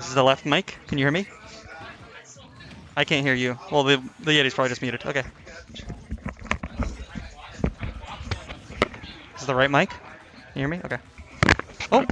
This is the left mic. Can you hear me? I can't hear you. Well, the Yeti's probably just muted. Okay. This is the right mic. Can you hear me? Okay. Oh.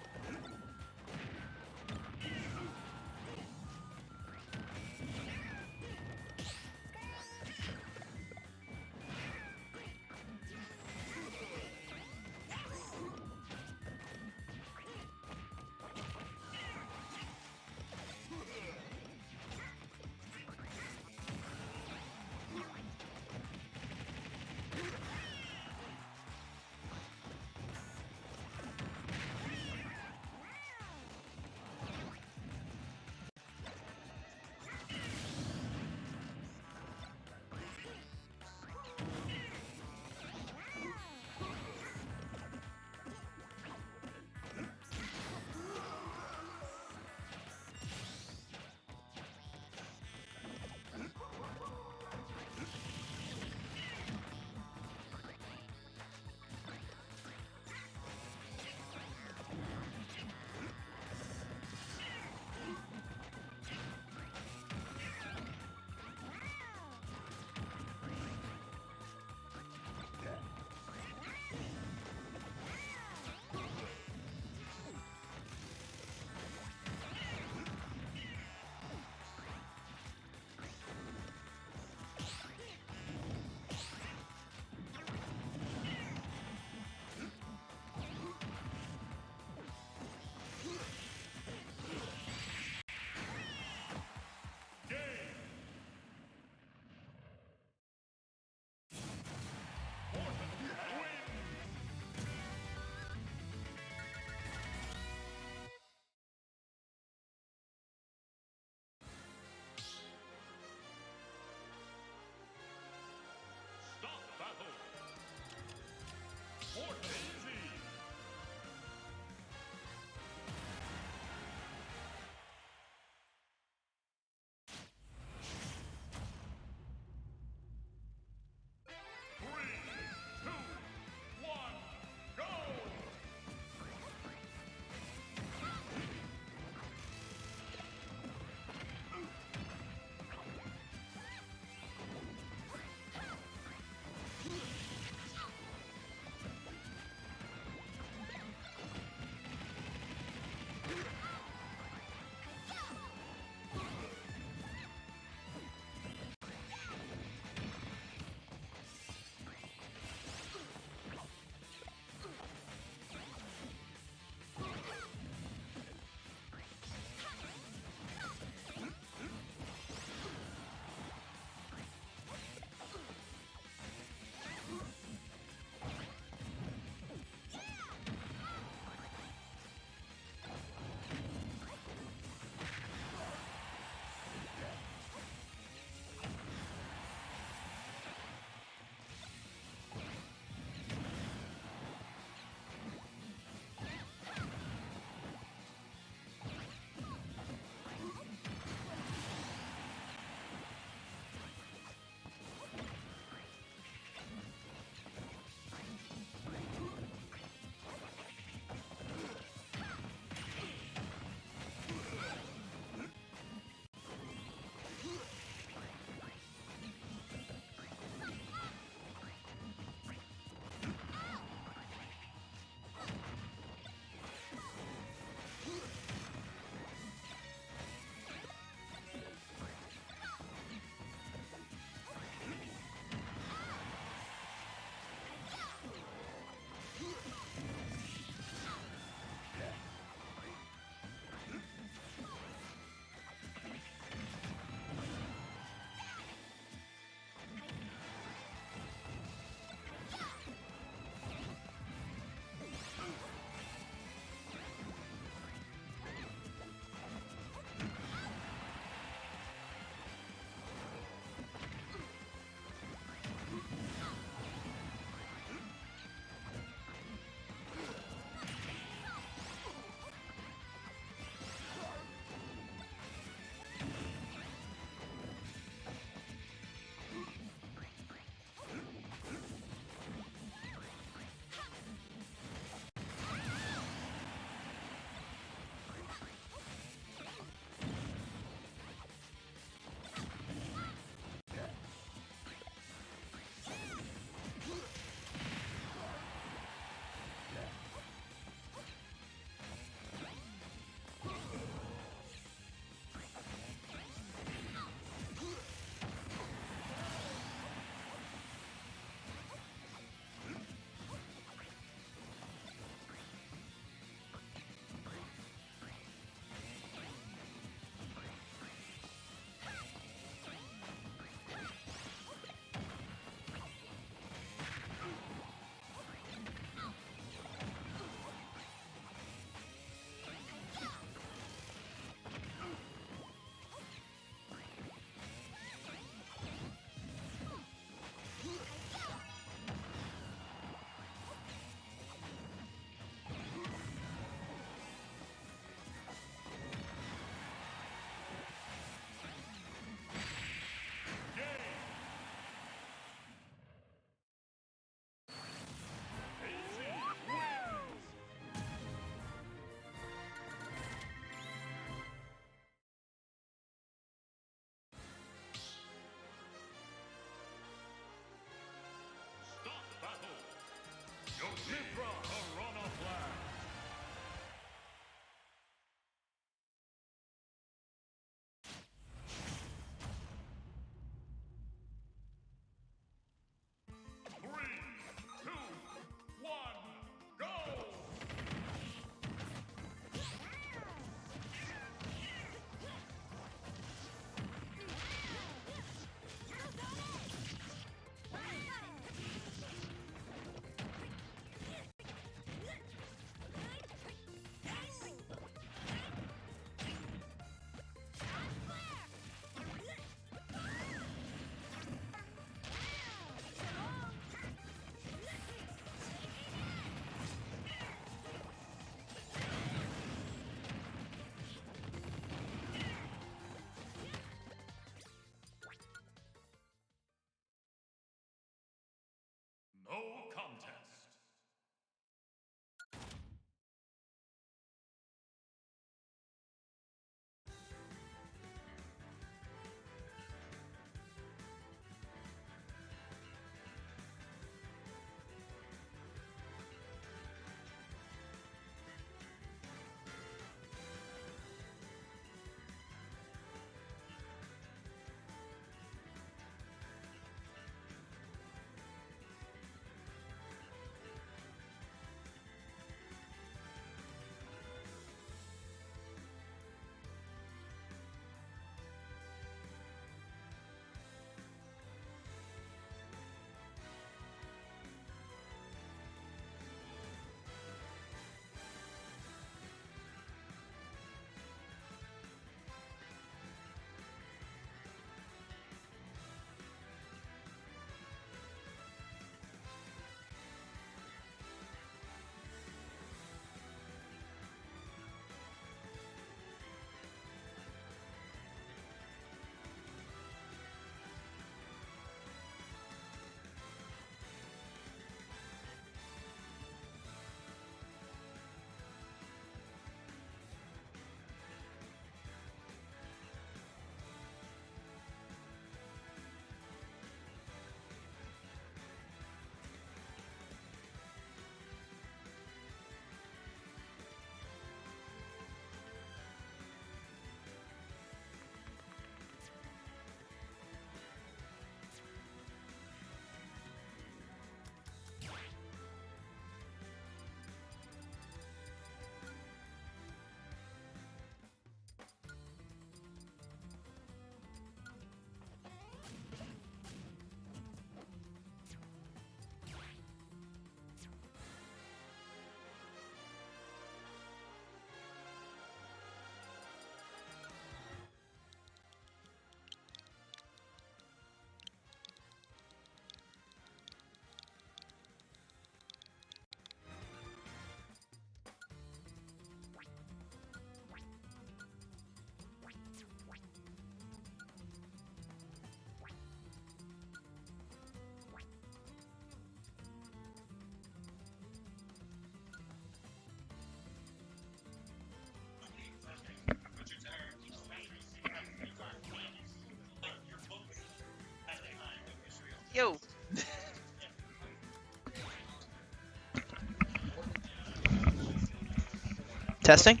Testing.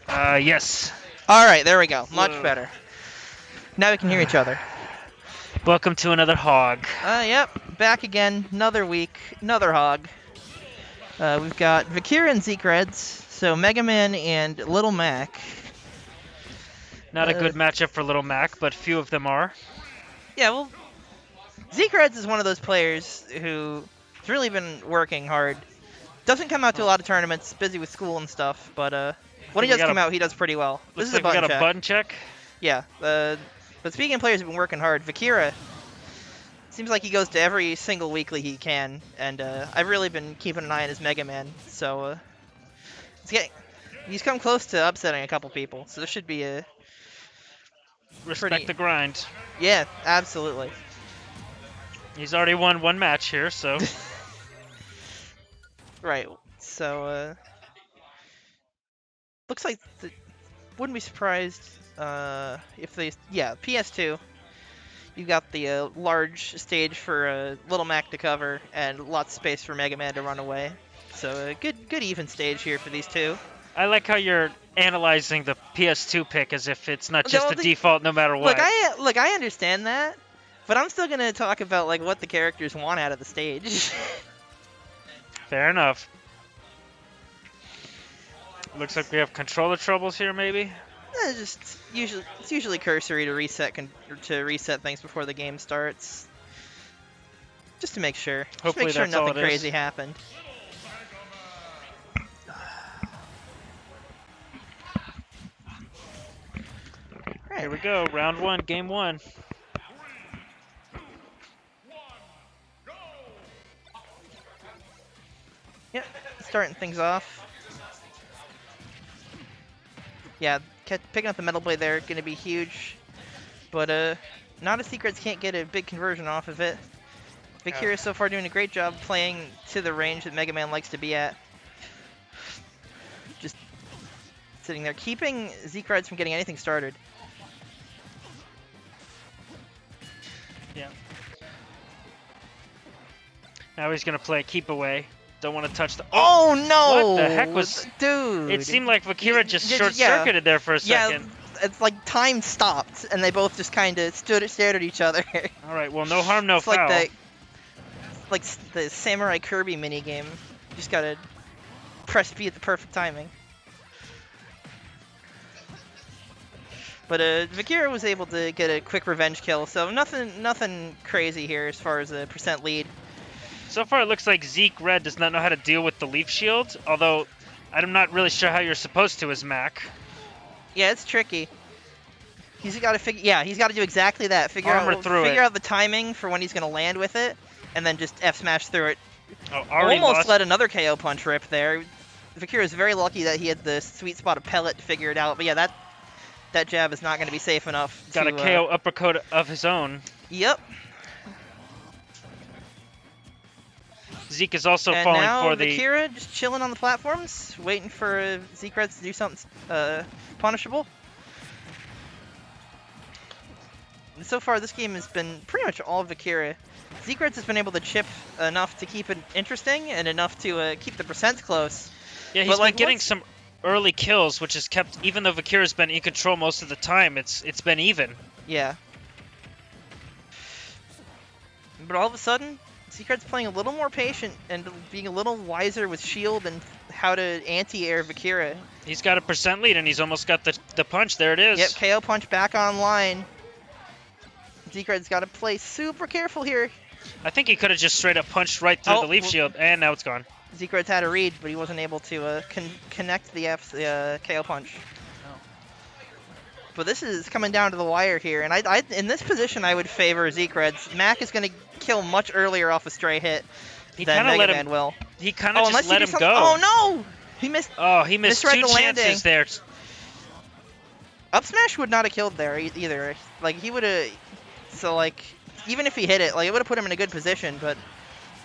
Yes. All right, there we go. Much Whoa. better. Now we can hear each other. Welcome to another HoG. Yep, back again. Another week, another hog. We've got Vakira and Zekreds, so Mega Man and Little Mac. Not a good matchup for Little Mac, but few of them are. Yeah, well, Zekreds is one of those players who has really been working hard. Doesn't come out to a lot of tournaments, busy with school and stuff, but when he does come out, he does pretty well. This is Looks like a we got a button check. Yeah, but speaking of players who've been working hard, Vakira seems like he goes to every single weekly he can, and I've really been keeping an eye on his Mega Man, so he's come close to upsetting a couple people, so this should be a Respect the grind. Yeah, absolutely. He's already won one match here, so... Right, so looks like wouldn't be surprised if they... Yeah, PS2. You've got the large stage for Little Mac to cover, and lots of space for Mega Man to run away. So a good even stage here for these two. I like how you're analyzing the PS2 pick as if it's not just the default no matter what. Look, I understand that, but I'm still gonna talk about like what the characters want out of the stage. Fair enough. Looks like we have controller troubles here, maybe. It's usually cursory to reset things before the game starts, just to make sure. Hopefully make sure that's all nothing it is. crazy happened. Right. Here we go, round one, game one. Yep, starting things off. Yeah, picking up the Metal Blade there, gonna be huge. But not a Secrets can't get a big conversion off of it. Vakira is so far doing a great job playing to the range that Mega Man likes to be at. Just sitting there, keeping Zekreds from getting anything started. Yeah. Now he's gonna play keep away. Don't want to touch the. Oh no! What the heck was? Dude. It seemed like Vakira just short-circuited there for a second. Yeah, it's like time stopped, and they both just kind of stared at each other. All right. Well, no harm, no it's foul. Like the Samurai Kirby minigame. Just gotta press B at the perfect timing. But Vakira was able to get a quick revenge kill, so nothing crazy here as far as a percent lead. So far, it looks like Zeke Red does not know how to deal with the leaf shield, although I'm not really sure how you're supposed to as Mac. Yeah, it's tricky. He's got to figure. Yeah, he's got to do exactly that. Figure out the timing for when he's going to land with it, and then just F smash through it. Oh, almost let another KO punch rip there. Vakira is very lucky that he had the sweet spot of pellet to figure it out. But yeah, that jab is not going to be safe enough. Got a KO uppercut of his own. Yep. Zeke is also falling for the... And now Vakira just chilling on the platforms, waiting for Zekreds to do something punishable. And so far, this game has been pretty much all Vakira. Zekreds has been able to chip enough to keep it interesting and enough to keep the percents close. Yeah, he's been getting some early kills, which has kept... Even though Vakira's been in control most of the time, it's been even. Yeah. But all of a sudden... Secret's playing a little more patient and being a little wiser with shield and how to anti-air Vakira. He's got a percent lead and he's almost got the punch. There it is. Yep, KO punch back online. Zekred's got to play super careful here. I think he could have just straight up punched right through the leaf shield, and now it's gone. Zekred's had a read, but he wasn't able to connect the KO punch. But this is coming down to the wire here, and I in this position I would favor Zekreds. Mac is going to kill much earlier off a stray hit than Mega Man will. He kind of just let him go. Oh no! He missed. Oh, he missed two chances there. Up smash would not have killed there either. Like he would have. So like, even if he hit it, like it would have put him in a good position. But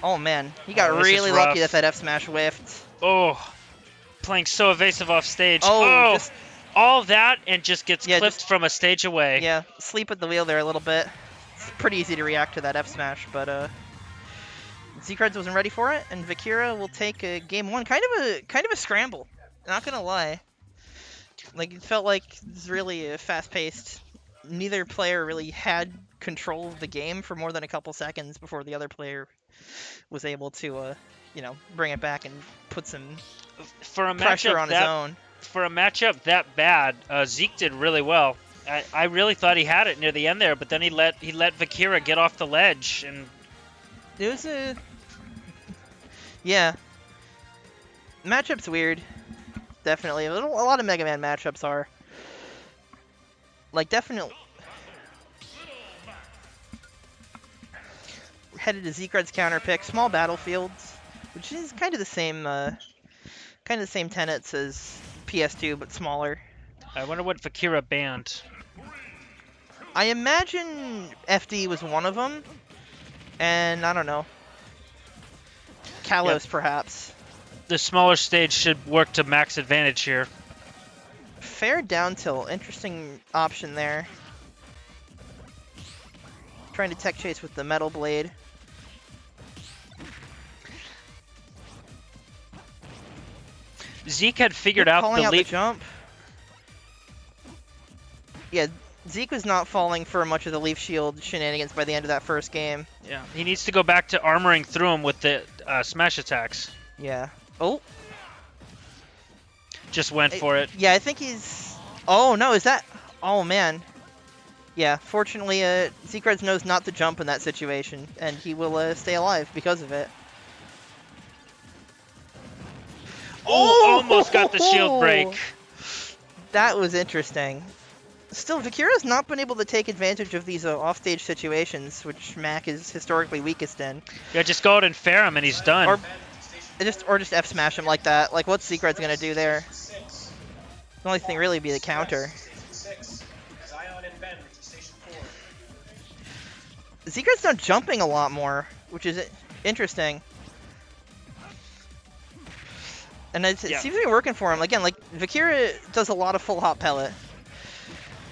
oh man, he got really lucky that F smash whiffed. Oh, playing so evasive off stage. Oh. All that and just gets clipped from a stage away. Yeah, sleep at the wheel there a little bit. It's pretty easy to react to that F smash, but Zekreds wasn't ready for it, and Vakira will take game one. Kind of a scramble. Not gonna lie. Like, it felt like this was really a fast-paced. Neither player really had control of the game for more than a couple seconds before the other player was able to, bring it back and put some For a pressure matchup on his own. that bad, Zeke did really well. I really thought he had it near the end there, but then he let Vakira get off the ledge, and It was yeah. Matchup's weird. Definitely. A lot of Mega Man matchups are. Like, definitely. Headed to Zekred's counter pick. Small battlefields, which is kind of the same tenets as PS2, but smaller. I wonder what Vakira banned. I imagine FD was one of them, and I don't know. Kalos, perhaps. The smaller stage should work to max advantage here. Fair down tilt. Interesting option there. Trying to tech chase with the metal blade. Zeke had figured Yep, out calling the out the leap. jump. Yeah, Zeke was not falling for much of the leaf shield shenanigans by the end of that first game. Yeah, he needs to go back to armoring through him with the smash attacks. Yeah. Oh. Just went for it. Yeah, I think he's... Oh, no, is that... Oh, man. Yeah, fortunately, Zekred knows not to jump in that situation, and he will stay alive because of it. Oh, almost got the shield break. That was interesting. Still, Vakira's not been able to take advantage of these offstage situations, which Mac is historically weakest in. Yeah, just go out and fair him and he's done. Or just F smash him like that. Like, what's Zekred's gonna do there? The only thing really would be the counter. Zekred's now jumping a lot more, which is interesting. And it seems to be working for him. Again, like, Vakira does a lot of full hop pellet.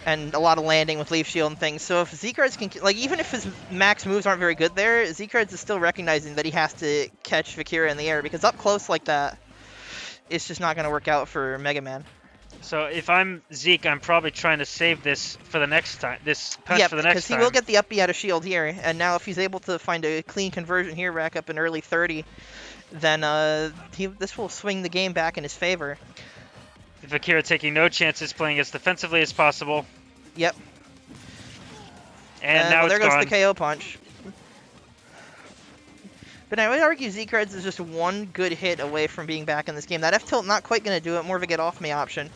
And a lot of landing with Leaf Shield and things. So if Zekreds can... Like, even if his max moves aren't very good there, Zekreds is still recognizing that he has to catch Vakira in the air. Because up close like that, it's just not going to work out for Mega Man. So if I'm Zeke, I'm probably trying to save this for the next time. This punch for the next time. Yeah, because he will get the up B out of shield here. And now if he's able to find a clean conversion here, rack up an early 30, then this will swing the game back in his favor. Vakira taking no chances, playing as defensively as possible. Yep. And now well, there it's goes gone. the KO punch. But I would argue Zekreds is just one good hit away from being back in this game. That F-tilt not quite going to do it, more of a get off me option.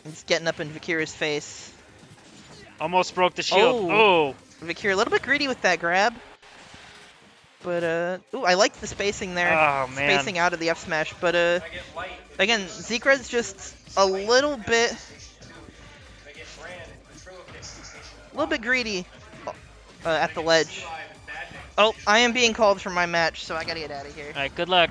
He's getting up in Vakira's face. Almost broke the shield. Oh. Vakira a little bit greedy with that grab. But, ooh, I liked the spacing there. Oh, man. Spacing out of the F smash. But, again, Zekred's just a little bit greedy at the ledge. Oh, I am being called for my match, so I gotta get out of here. All right, good luck.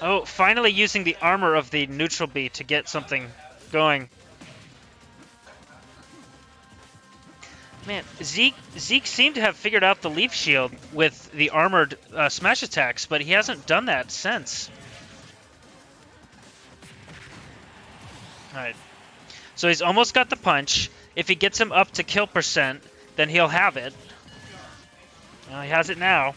Oh, finally using the armor of the neutral B to get something going. Man, Zeke seemed to have figured out the leaf shield with the armored smash attacks, but he hasn't done that since. Alright. So he's almost got the punch. If he gets him up to kill percent, then he'll have it. Well, he has it now.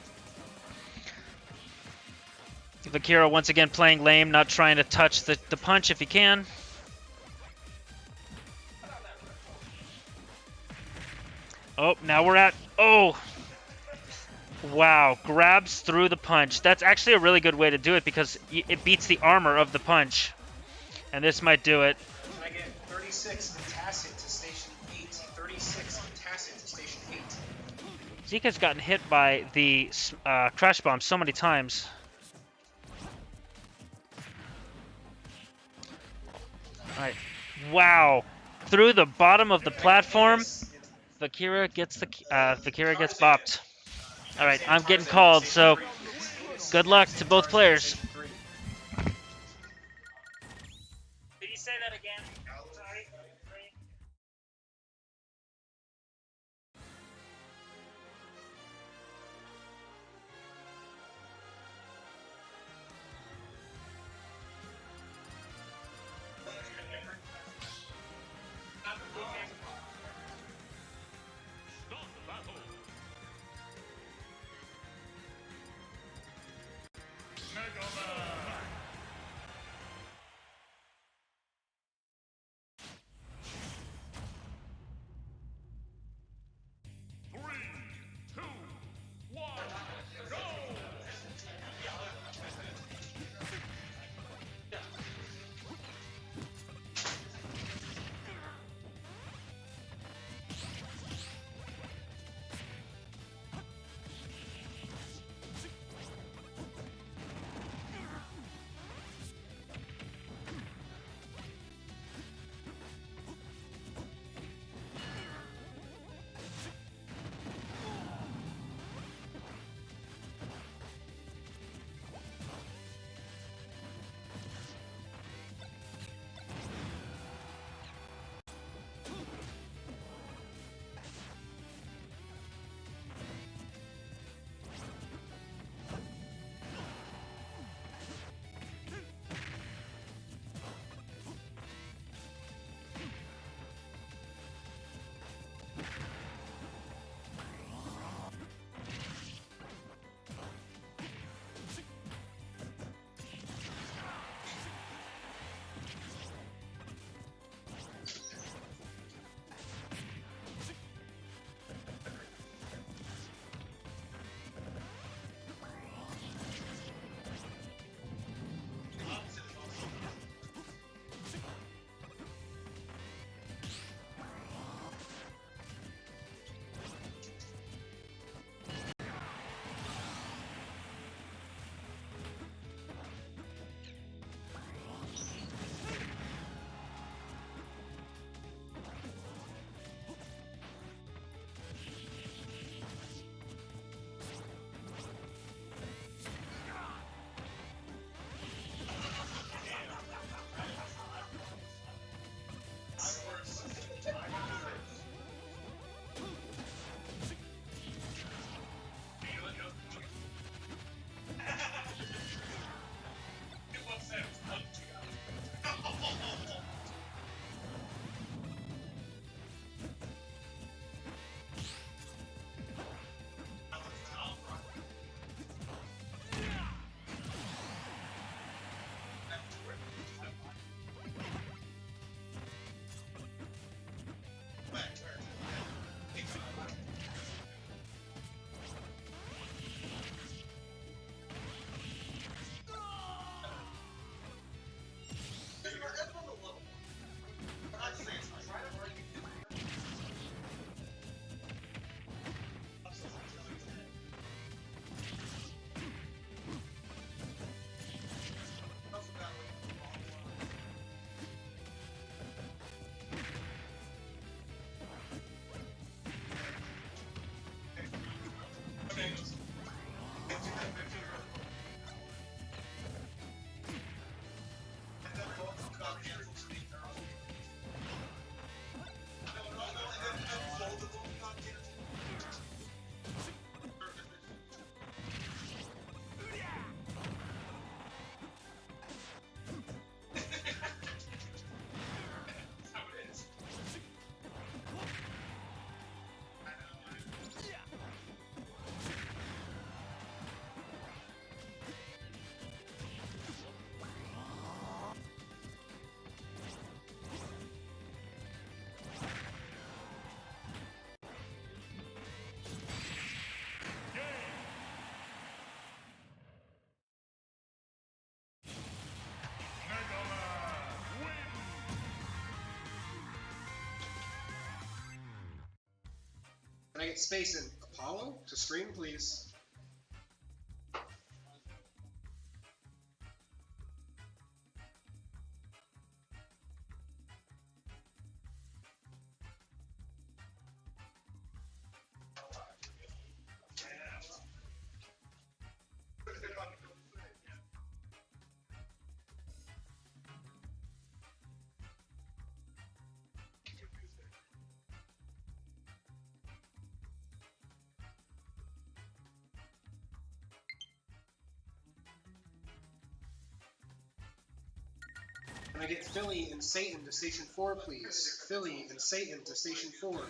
Vakira once again playing lame, not trying to touch the punch if he can. Oh, now we're at... Oh! Wow, grabs through the punch. That's actually a really good way to do it because it beats the armor of the punch. And this might do it. I get 36 and Tacit to station 8. 36 and Tacit to station 8. Zeke has gotten hit by the crash bomb so many times. Alright. Wow. Through the bottom of the platform, Vakira gets bopped. Alright, I'm getting called, so good luck to both players. Did you say that again? Sorry. Can I get Space and Apollo to stream, please? Can I get Philly and Satan to Station 4, please? Philly and Satan to Station 4.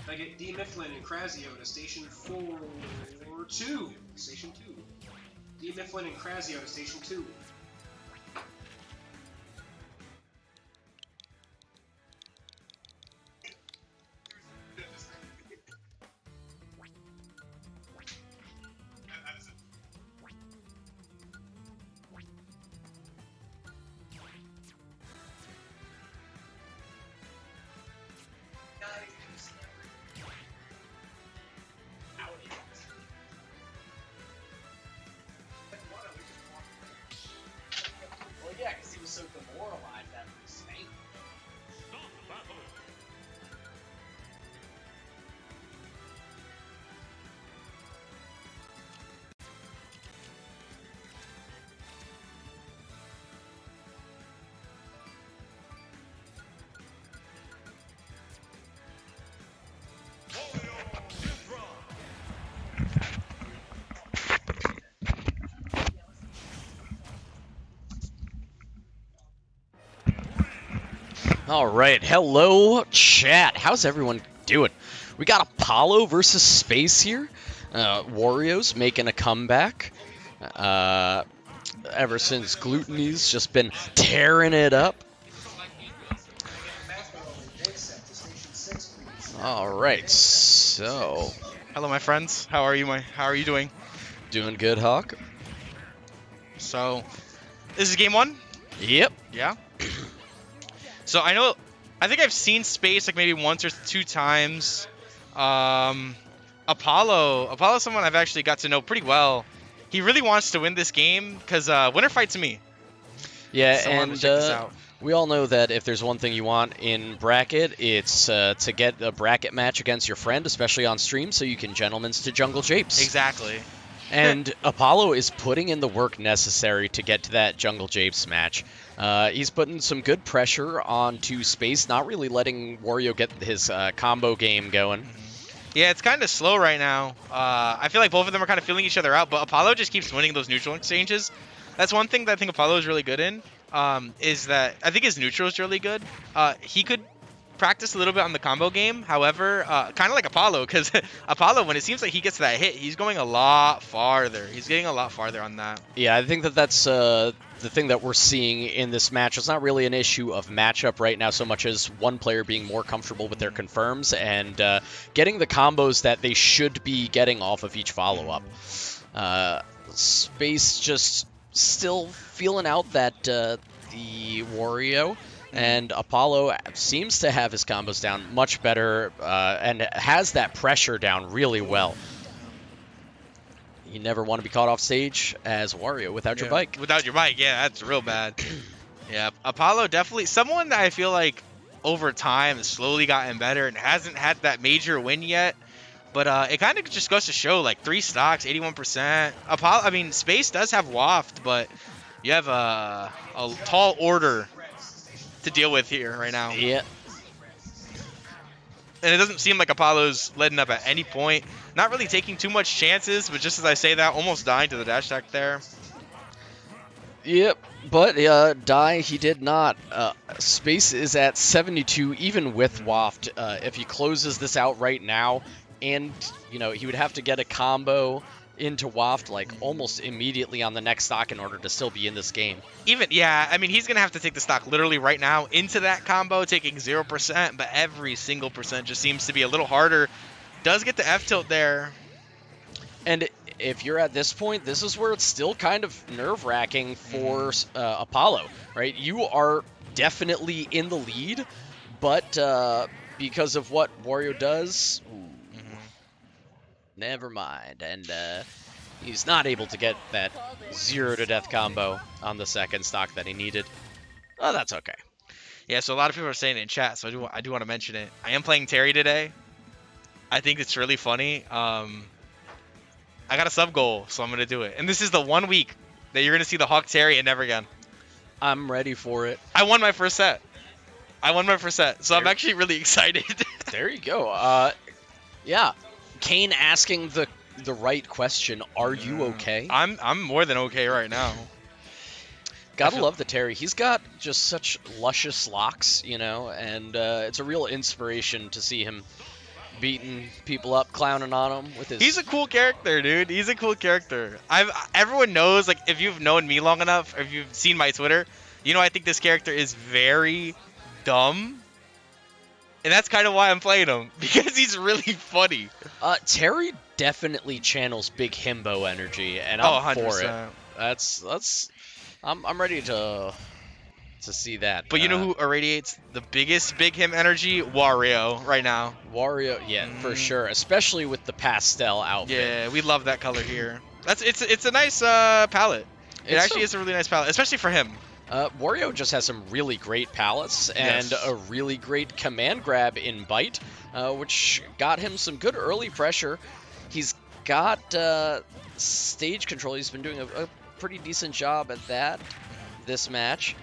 I get D. Mifflin and Crazio to Station 2. Station 2. D. Mifflin and Crazio to Station 2. Well, yeah, because he was so demoralized after the snake. All right, hello chat. How's everyone doing? We got Apollo versus Space here. Wario's making a comeback. Ever since Gluteny's just been tearing it up. All right, so Hello, my friends. How are you? How are you doing? doing good, Hawk. So, this is game 1. Yep. Yeah. So I think I've seen Space like maybe once or 2 times. Apollo's someone I've actually got to know pretty well. He really wants to win this game because winner fights me. Yeah, So I wanted and to check this out. we all know that if there's one thing you want in bracket, it's to get a bracket match against your friend, especially on stream, so you can gentlemen's to jungle japes. Exactly. And Apollo is putting in the work necessary to get to that jungle japes match. He's putting some good pressure onto Space, not really letting Wario get his combo game going. Yeah, it's kind of slow right now. I feel like both of them are kind of feeling each other out, but Apollo just keeps winning those neutral exchanges. That's one thing that I think Apollo is really good in, is that I think his neutral is really good. He could practice a little bit on the combo game. However, kind of like Apollo, because Apollo, when it seems like he gets that hit, he's going a lot farther. He's getting a lot farther on that. Yeah, I think that that's the thing that we're seeing in this match. It's not really an issue of matchup right now so much as one player being more comfortable with their confirms and getting the combos that they should be getting off of each follow-up. Space just still feeling out that the Wario, and Apollo seems to have his combos down much better and has that pressure down really well. You never want to be caught off stage as Wario without your bike. Without your bike, yeah, that's real bad. Yeah, Apollo definitely someone that I feel like over time has slowly gotten better and hasn't had that major win yet. But it kind of just goes to show, like, 3 stocks, 81%. Apollo, I mean, Space does have Waft, but you have a tall order to deal with here right now. Yeah. And it doesn't seem like Apollo's letting up at any point. Not really taking too much chances, but just as I say that, almost dying to the dash attack there. Yep, but Die, he did not. Space is at 72, even with Waft. If he closes this out right now, and, he would have to get a combo into Waft, like, almost immediately on the next stock in order to still be in this game. Yeah, I mean, he's going to have to take the stock literally right now into that combo, taking 0%, but every single percent just seems to be a little harder. Does get the F-tilt there. And if you're at this point, this is where it's still kind of nerve-wracking for Apollo, right? You are definitely in the lead, but because of what Wario does, never mind. And he's not able to get that 0 to death combo on the second stock that he needed. Oh, that's okay. Yeah, so a lot of people are saying it in chat, so I do want to mention it. I am playing Terry today. I think it's really funny. I got a sub goal, so I'm going to do it. And this is the 1 week that you're going to see the HoG Terry and never again. I'm ready for it. I won my first set. So I'm actually really excited. There you go. Yeah. Kane asking the right question. Are you okay? I'm more than okay right now. Gotta love the Terry. He's got just such luscious locks, and it's a real inspiration to see him beating people up, clowning on them with his... He's a cool character, dude. He's a cool character. Everyone knows, like, if you've known me long enough, or if you've seen my Twitter, I think this character is very dumb. And that's kind of why I'm playing him, because he's really funny. Terry definitely channels big himbo energy, and I'm for it. That's I'm ready to see that. But you know who irradiates the biggest big him energy? Wario right now. Wario, yeah, for sure, especially with the pastel outfit. Yeah, we love that color here. It's a nice palette. It actually is a really nice palette, especially for him. Wario just has some really great palettes and a really great command grab in Bite, which got him some good early pressure. He's got stage control. He's been doing a pretty decent job at that this match.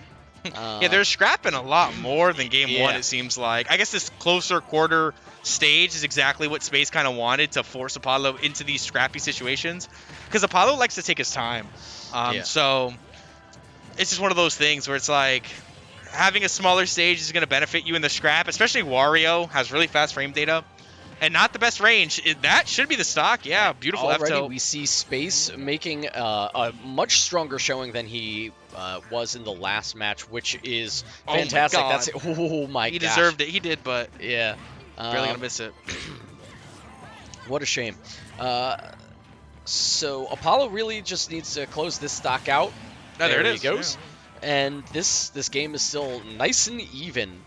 Yeah, they're scrapping a lot more than game one, it seems like. I guess this closer quarter stage is exactly what Space kind of wanted to force Apollo into these scrappy situations, because Apollo likes to take his time. So it's just one of those things where it's like having a smaller stage is going to benefit you in the scrap, especially Wario has really fast frame data and not the best range. That should be the stock. Yeah, beautiful Already F-tilt. we see Space making a much stronger showing than he was in the last match, which is fantastic. Oh my God. He Deserved it. He did, but yeah, barely going to miss it. What a shame. So Apollo really just needs to close this stock out. There he goes. Yeah. And this game is still nice and even.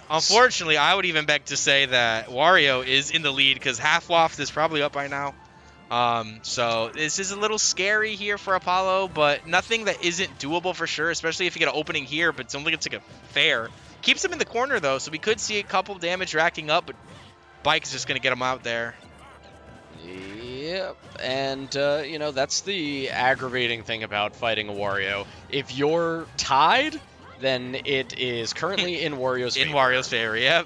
Unfortunately, I would even beg to say that Wario is in the lead because Half Waft is probably up by now. So this is a little scary here for Apollo, but nothing that isn't doable for sure, especially if you get an opening here, but it's only going to take a fair. Keeps him in the corner, though, so we could see a couple damage racking up, but Bike's just going to get him out there. Yep, and, that's the aggravating thing about fighting a Wario. If you're tied, then it is currently in Wario's favor. In Wario's favor, yep.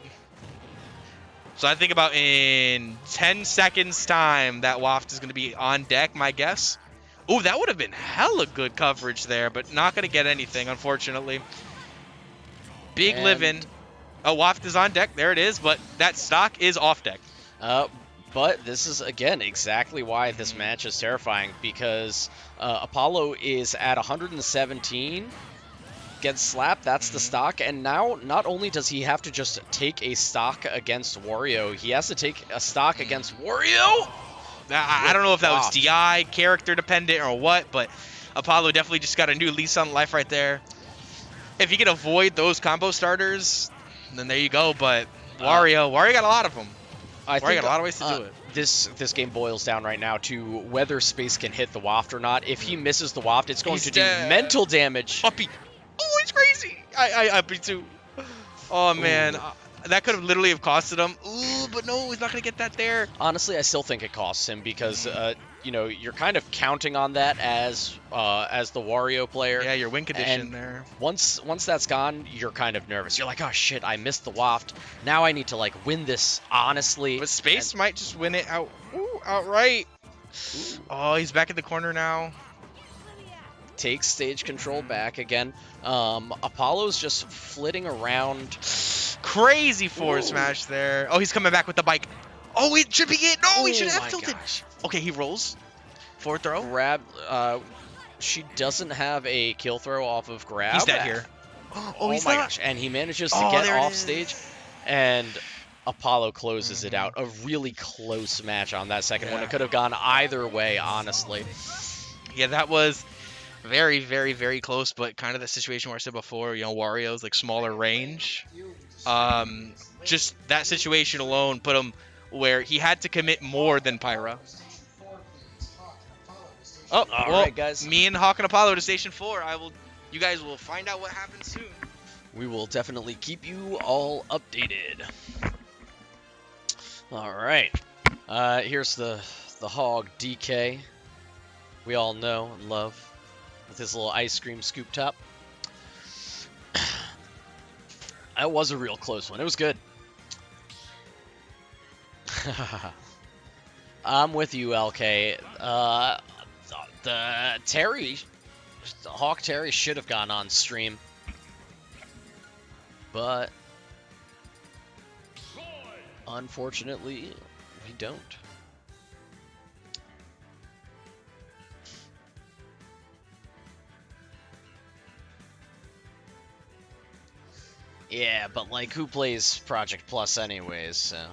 So I think about in 10 seconds' time, that Waft is going to be on deck, my guess. Ooh, that would have been hella good coverage there, but not going to get anything, unfortunately. Big living. Oh, Waft is on deck. There it is, but that stock is off deck. But this is, again, exactly why this match is terrifying, because Apollo is at 117, gets slapped, that's the stock, and now not only does he have to just take a stock against Wario, he has to take a stock against Wario? I don't know if that was DI, character dependent, or what, but Apollo definitely just got a new lease on life right there. If you can avoid those combo starters, then there you go, but Wario got a lot of them. I think got a lot of ways to do it. This game boils down right now to whether Space can hit the Waft or not. If he misses the Waft, it's going to do mental damage. Uppy. Oh, it's crazy. I uppy too. Oh, man. That could have literally have costed him. Ooh, but no, he's not going to get that there. Honestly, I still think it costs him because, you're kind of counting on that as the Wario player. Yeah, your win condition and there. Once that's gone, you're kind of nervous. You're like, oh, shit, I missed the Waft. Now I need to, win this honestly. But Space might just win it outright. Ooh. Oh, he's back in the corner now. takes stage control back again. Apollo's just flitting around. Crazy forward smash there. Oh, he's coming back with the bike. Oh, he's tripping it. No, he should Oh have my tilted. gosh. Okay, he rolls. Forward throw. Grab. She doesn't have a kill throw off of grab. He's dead here. Oh, he's my not. gosh. And he manages to Oh, get there it off is. stage. And Apollo closes it out. A really close match on that second one. Yeah. It could have gone either way, honestly. Yeah, that was very, very, very close, but kind of the situation where I said before, Wario's like smaller range. Just that situation alone put him where he had to commit more than Pyra. Oh, All well, right, guys. me and Hawk and Apollo to Station 4. You guys will find out what happens soon. We will definitely keep you all updated. All right. Here's the HoG DK. We all know and love with his little ice cream scoop top. That was a real close one. It was good. I'm with you, LK. The Hawk Terry should have gone on stream, but unfortunately, we don't. Yeah, but like, who plays Project Plus anyways, so.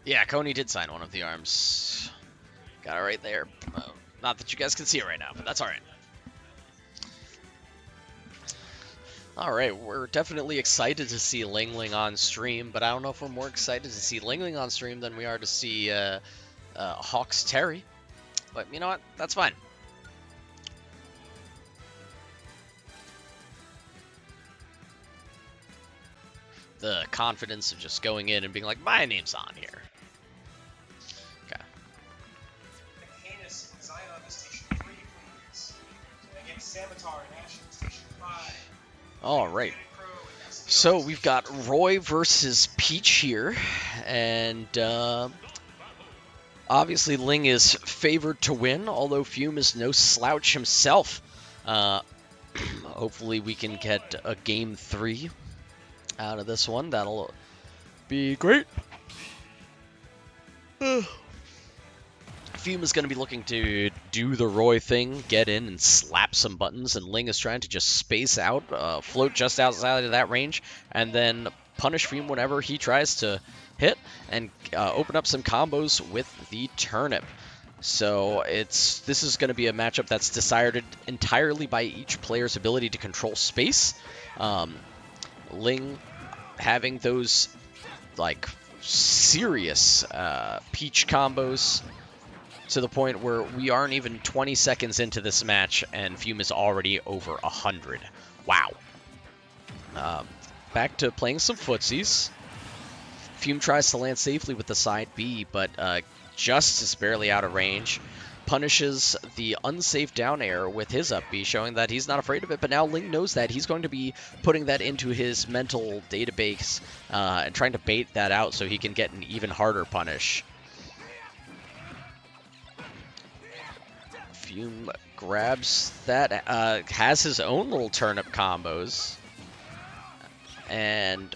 Yeah, Coney did sign one of the arms. Got it right there. Not that you guys can see it right now, but that's alright. Alright, we're definitely excited to see Ling on stream, but I don't know if we're more excited to see Ling on stream than we are to see Hawks Terry. But you know what? That's fine. The confidence of just going in and being like, my name's on here. Okay. Heinous Zion to Station 3, please. Against Savitar and Ashen Station 5. All right. So we've got Roy versus Peach here, and obviously Ling is favored to win, although Fume is no slouch himself. Hopefully we can get a game 3 out of this one. That'll be great. Fume is going to be looking to do the Roy thing, get in and slap some buttons, and Ling is trying to just space out, float just outside of that range, and then punish Fume whenever he tries to hit, and open up some combos with the turnip. So this is going to be a matchup that's decided entirely by each player's ability to control space. Ling having those like serious Peach combos to the point where we aren't even 20 seconds into this match and Fume is already over 100. Wow. Back to playing some footsies. Fume tries to land safely with the side B, but just is barely out of range. Punishes the unsafe down air with his up B, showing that he's not afraid of it, but now Ling knows that. He's going to be putting that into his mental database and trying to bait that out so he can get an even harder punish. Fume grabs that, has his own little turnip combos, and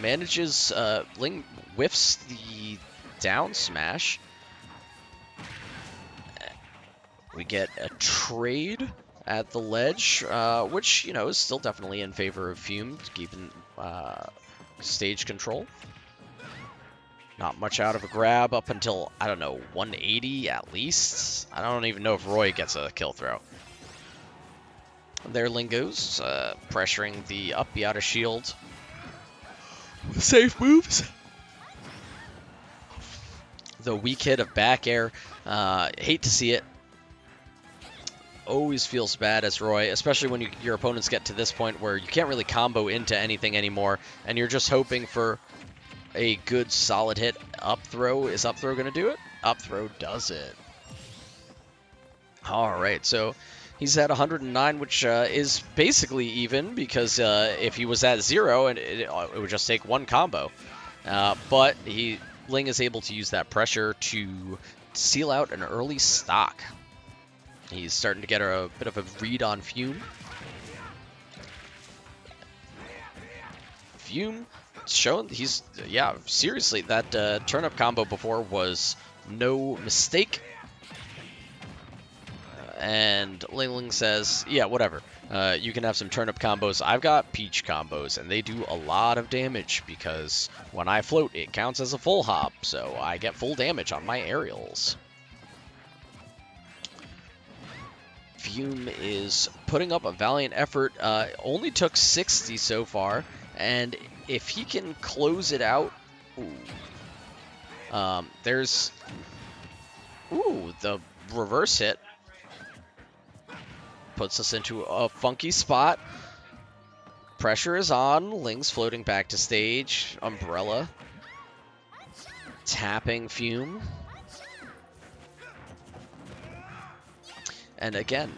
manages, Ling whiffs the down smash. We get a trade at the ledge, which, is still definitely in favor of Fume, keeping stage control. Not much out of a grab up until, I don't know, 180 at least. I don't even know if Roy gets a kill throw. There Ling goes, pressuring the up B out of shield. Safe moves. The weak hit of back air. Hate to see it. Always feels bad as Roy, especially when your opponents get to this point where you can't really combo into anything anymore, and you're just hoping for a good solid hit. Up throw. Is up throw going to do it? Up throw does it. All right, so he's at 109, which is basically even, because if he was at 0, and it would just take one combo. But he Ling is able to use that pressure to seal out an early stock. He's starting to get a bit of a read on Fume. Fume shown yeah, seriously, that turnip combo before was no mistake. And Ling says, yeah, whatever. You can have some turnip combos. I've got peach combos, and they do a lot of damage because when I float, it counts as a full hop, so I get full damage on my aerials. Fume is putting up a valiant effort. Only took 60 so far, and if he can close it out, there's the reverse hit puts us into a funky spot. Pressure is on. Ling's floating back to stage. Umbrella tapping Fume. And again,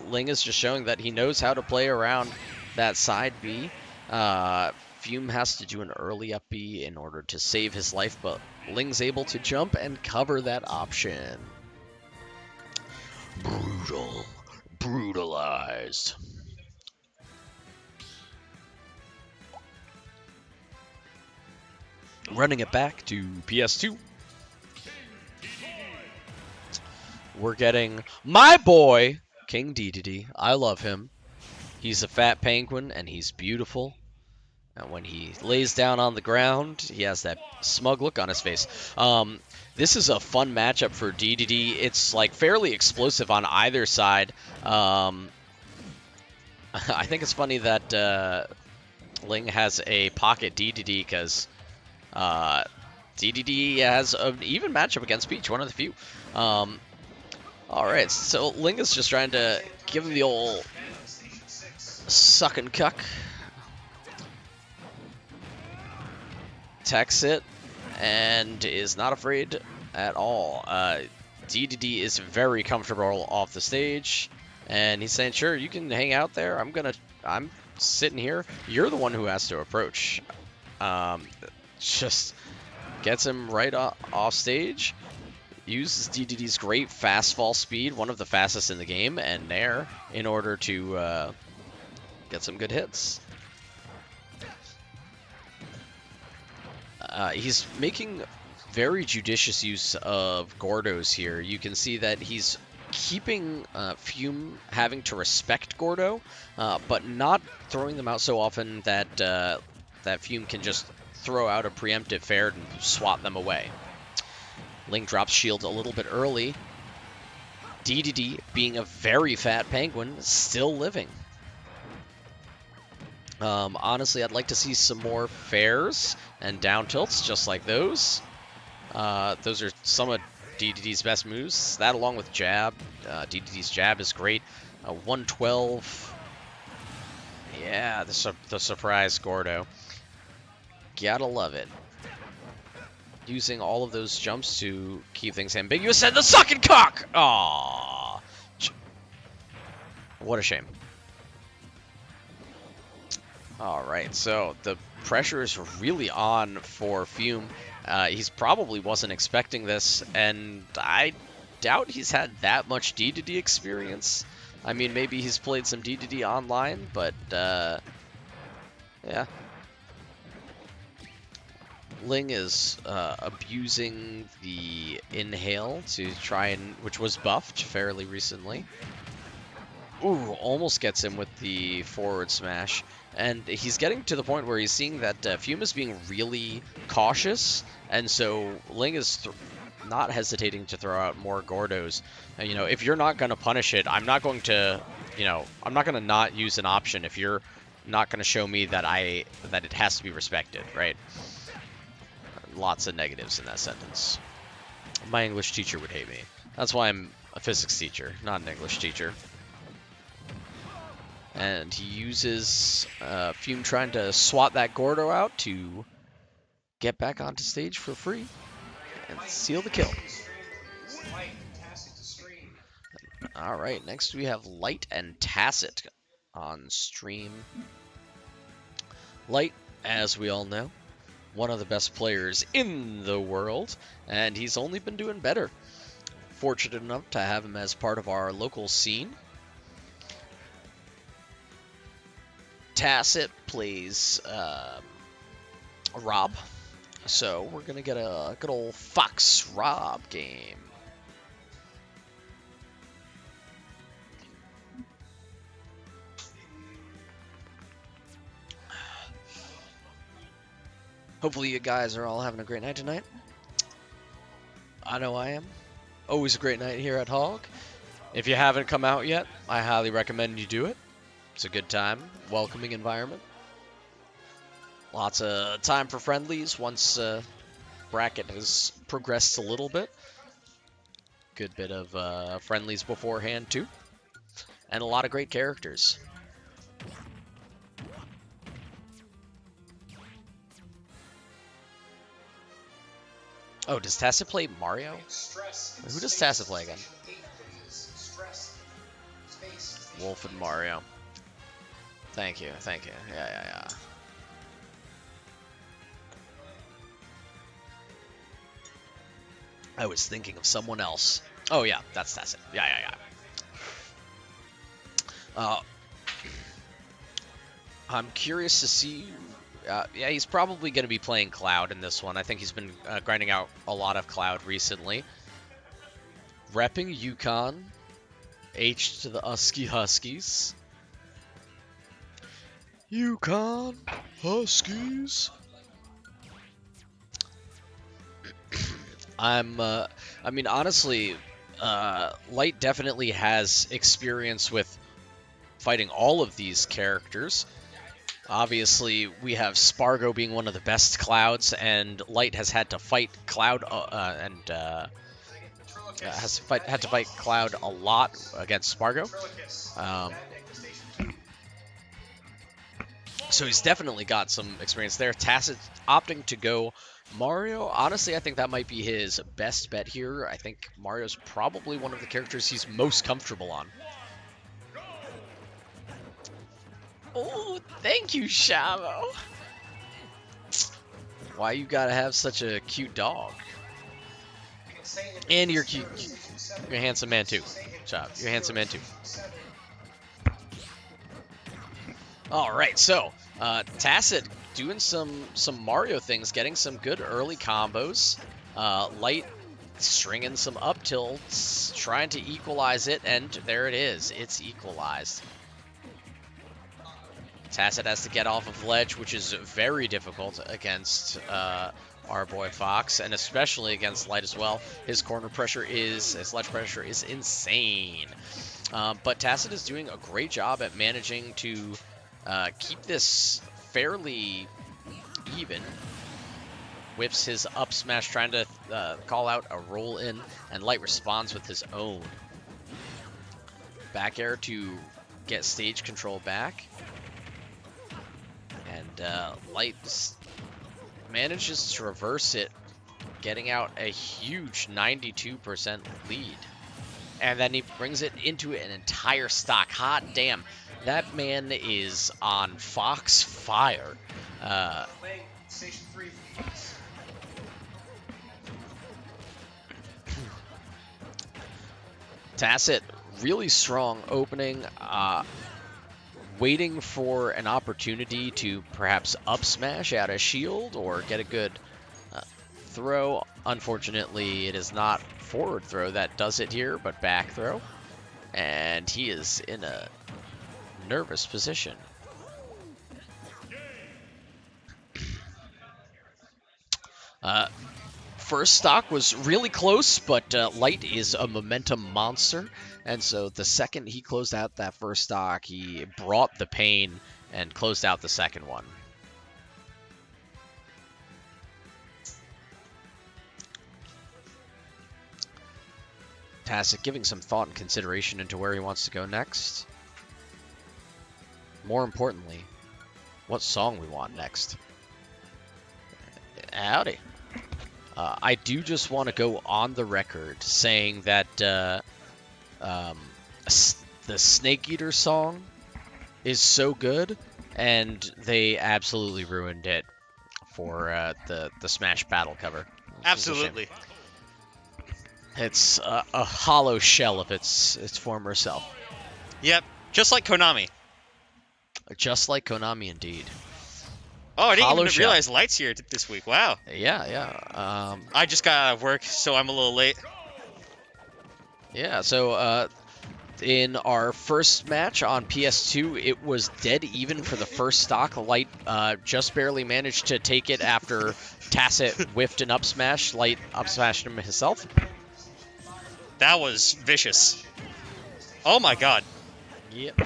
Ling is just showing that he knows how to play around that side B. Fume has to do an early up B in order to save his life, but Ling's able to jump and cover that option. Brutal. Brutalized. Running it back to PS2. We're getting my boy, King Dedede. I love him. He's a fat penguin, and he's beautiful. And when he lays down on the ground, he has that smug look on his face. This is a fun matchup for Dedede. It's like fairly explosive on either side. I think it's funny that Ling has a pocket Dedede because Dedede has an even matchup against Peach, one of the few. Alright, so Ling is just trying to give him the old suck and cuck. Techs it, and is not afraid at all. Dedede is very comfortable off the stage, and he's saying, sure, you can hang out there. I'm sitting here. You're the one who has to approach. Just gets him right off stage. Uses Dedede's great fast fall speed, one of the fastest in the game, and Nair in order to get some good hits. He's making very judicious use of Gordos here. You can see that he's keeping Fume having to respect Gordo, but not throwing them out so often that that Fume can just throw out a preemptive fair and swat them away. Ling drops shield a little bit early. Dedede, being a very fat penguin, still living. Honestly, I'd like to see some more fairs and down tilts just like those. Those are some of Dedede's best moves. That along with jab. Dedede's jab is great. 112. Yeah, the surprise Gordo. Gotta love it. Using all of those jumps to keep things ambiguous, and the suck and cock! Aww. What a shame. Alright, so the pressure is really on for Fume. He's probably wasn't expecting this, and I doubt he's had that much Dedede experience. I mean, maybe he's played some Dedede online, but yeah. Ling is abusing the inhale to try and, which was buffed fairly recently. Ooh, almost gets him with the forward smash. And he's getting to the point where he's seeing that Fume is being really cautious, and so Ling is not hesitating to throw out more Gordos. You know, if you're not going to punish it, I'm not going to, I'm not going to not use an option if you're not going to show me that that it has to be respected, right? Lots of negatives in that sentence. My English teacher would hate me. That's why I'm a physics teacher, not an English teacher. And he uses Fume trying to swat that Gordo out to get back onto stage for free and seal the kill. Alright, next we have Light and Tacit on stream. Light, as we all know, one of the best players in the world, and he's only been doing better. Fortunate enough to have him as part of our local scene. Tacit plays Rob, so we're gonna get a good old Fox Rob game. Hopefully you guys are all having a great night tonight. I know I am. Always a great night here at HoG. If you haven't come out yet, I highly recommend you do it. It's a good time, welcoming environment. Lots of time for friendlies once bracket has progressed a little bit. Good bit of friendlies beforehand too. And a lot of great characters. Oh, does Tacit play Mario? Who does Tacit play again? Wolf and Mario. Thank you, thank you. Yeah. I was thinking of someone else. Oh yeah, that's Tacit. Yeah. I'm curious to see. Yeah, he's probably going to be playing Cloud in this one. I think he's been grinding out a lot of Cloud recently. Repping Yukon. H to the Husky Huskies. Yukon Huskies. I mean, honestly, Light definitely has experience with fighting all of these characters. Obviously, we have Spargo being one of the best Clouds, and Light has had to fight Cloud had to fight Cloud a lot against Spargo. So he's definitely got some experience there. Tacit opting to go Mario. Honestly, I think that might be his best bet here. I think Mario's probably one of the characters he's most comfortable on. Oh, thank you, Shavo. Why you gotta have such a cute dog? And you're cute. You're a handsome man too. Shavo, you're a handsome man too. All right, so Tacit doing some Mario things, getting some good early combos. Light stringing some up tilts, trying to equalize it, and there it is. It's equalized. Tacit has to get off of ledge, which is very difficult against our boy Fox, and especially against Light as well. His ledge pressure is insane. But Tacit is doing a great job at managing to keep this fairly even. Whips his up smash, trying to call out a roll in, and Light responds with his own. Back air to get stage control back. And Light manages to reverse it, getting out a huge 92% lead. And then he brings it into an entire stock. Hot damn. That man is on Fox fire. Station 3. Tacit, really strong opening. Waiting for an opportunity to perhaps up smash out a shield or get a good throw. Unfortunately, it is not forward throw that does it here, but back throw. And he is in a nervous position. First stock was really close, but Light is a momentum monster, and so the second he closed out that first stock, he brought the pain and closed out the second one. Tacit giving some thought and consideration into where he wants to go next. More importantly, what song we want next. Howdy. I do just want to go on the record saying that the Snake Eater song is so good, and they absolutely ruined it. for the Smash Battle cover. Which is a shame. Absolutely. It's a hollow shell of its former self. Yep, just like Konami. Just like Konami, indeed. Oh, I didn't Hollow even shell. realize Light's here this week. Wow. Yeah. I just got out of work, so I'm a little late. Yeah, so in our first match on PS2, it was dead even for the first stock. Light just barely managed to take it after Tacit whiffed an up smash. Light up smashed him himself. That was vicious. Oh my god. Yep.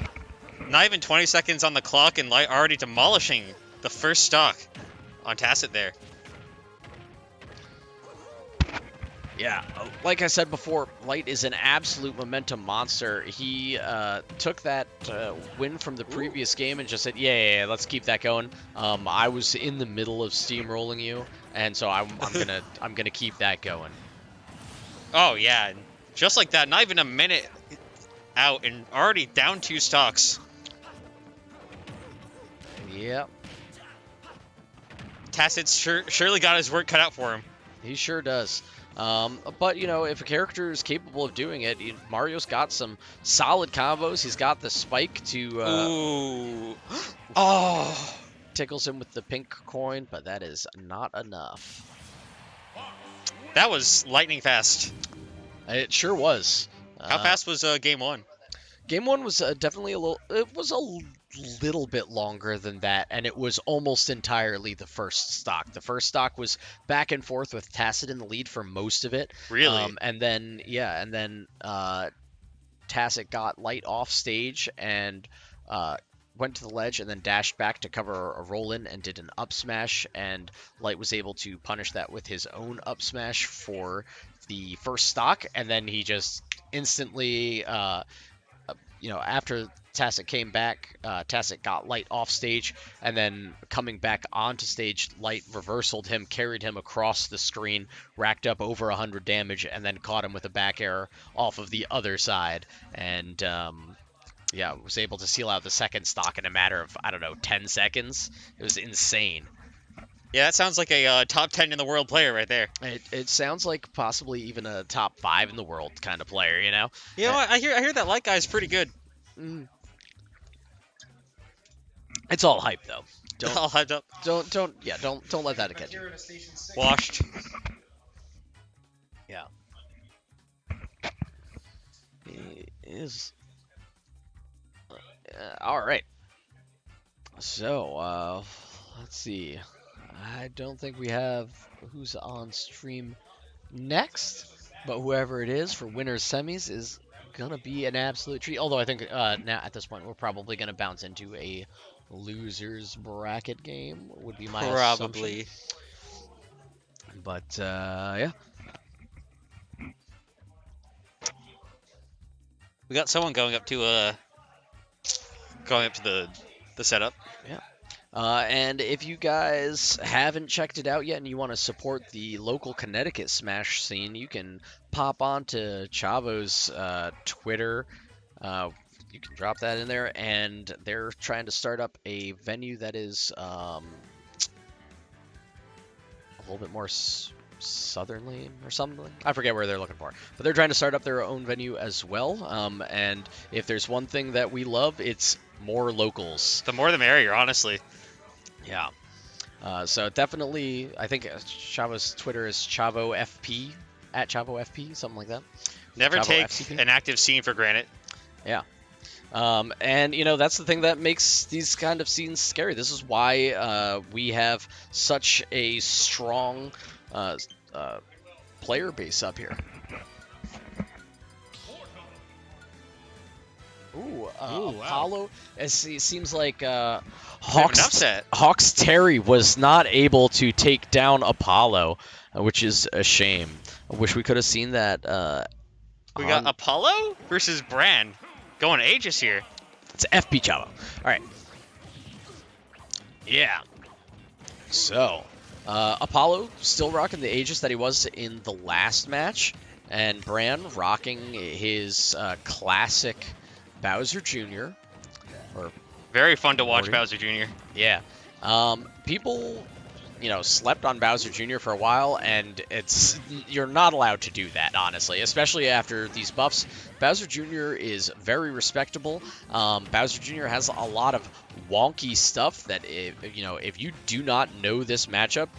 Not even 20 seconds on the clock and Light already demolishing the first stock on Tacit there. Yeah, like I said before, Light is an absolute momentum monster. He took that win from the previous game and just said, yeah, let's keep that going. I was in the middle of steamrolling you, and so I'm gonna keep that going. Oh yeah, and just like that, not even a minute out and already down 2 stocks. Yep, Tacit's surely got his work cut out for him. he sure does. But, you know, if a character is capable of doing it, Mario's got some solid combos. He's got the spike to Ooh. Oh. tickles him with the pink coin, but that is not enough. That was lightning fast. It sure was. How fast was game 1? Game 1 was definitely it was a little bit longer than that, and it was almost entirely the first stock. The first stock was back and forth with Tacit in the lead for most of it. Really? And then Tacit got Light off stage and went to the ledge and then dashed back to cover a roll-in and did an up smash, and Light was able to punish that with his own up smash for the first stock, and then he just instantly, after Tacit came back, Tacit got Light off stage, and then coming back onto stage, Light reversaled him, carried him across the screen, racked up over 100 damage, and then caught him with a back air off of the other side, and was able to seal out the second stock in a matter of, 10 seconds. It was insane. Yeah, that sounds like a top 10 in the world player right there. It sounds like possibly even a top 5 in the world kind of player, you know? You know what? I hear that Light guy's pretty good. It's all hype though. All hyped up. Don't let that get you. Akira to station 6. Washed. Yeah. He is. All right. So let's see. I don't think we have who's on stream next, but whoever it is for winners semis is gonna be an absolute treat. Although I think now at this point we're probably gonna bounce into a losers bracket game. Would be my Probably. assumption. But yeah. We got someone going up to the setup. Yeah. And if you guys haven't checked it out yet and you want to support the local Connecticut Smash scene, you can pop on to Chavo's Twitter. You can drop that in there, and they're trying to start up a venue that is a little bit more southerly or something. I forget where they're looking for, but they're trying to start up their own venue as well. And if there's one thing that we love, it's more locals. The more the merrier, honestly. Yeah. So definitely, I think Chavo's Twitter is ChavoFP, at ChavoFP, something like that. Never Chavo take FCP. an active scene for granted. Yeah. And, that's the thing that makes these kind of scenes scary. This is why we have such a strong player base up here. Ooh, wow. Apollo. It seems like An upset. Hawks Terry was not able to take down Apollo, which is a shame. I wish we could have seen that. We got Apollo versus Bran. Going Aegis here. It's FP Chavo. All right. Yeah. So, Apollo still rocking the Aegis that he was in the last match, and Bran rocking his classic Bowser Jr. Or Very fun to watch Morty. Bowser Jr. Yeah. People, slept on Bowser Jr. for a while, and you're not allowed to do that, honestly, especially after these buffs. Bowser Jr. is very respectable. Bowser Jr. has a lot of wonky stuff that if you do not know this matchup,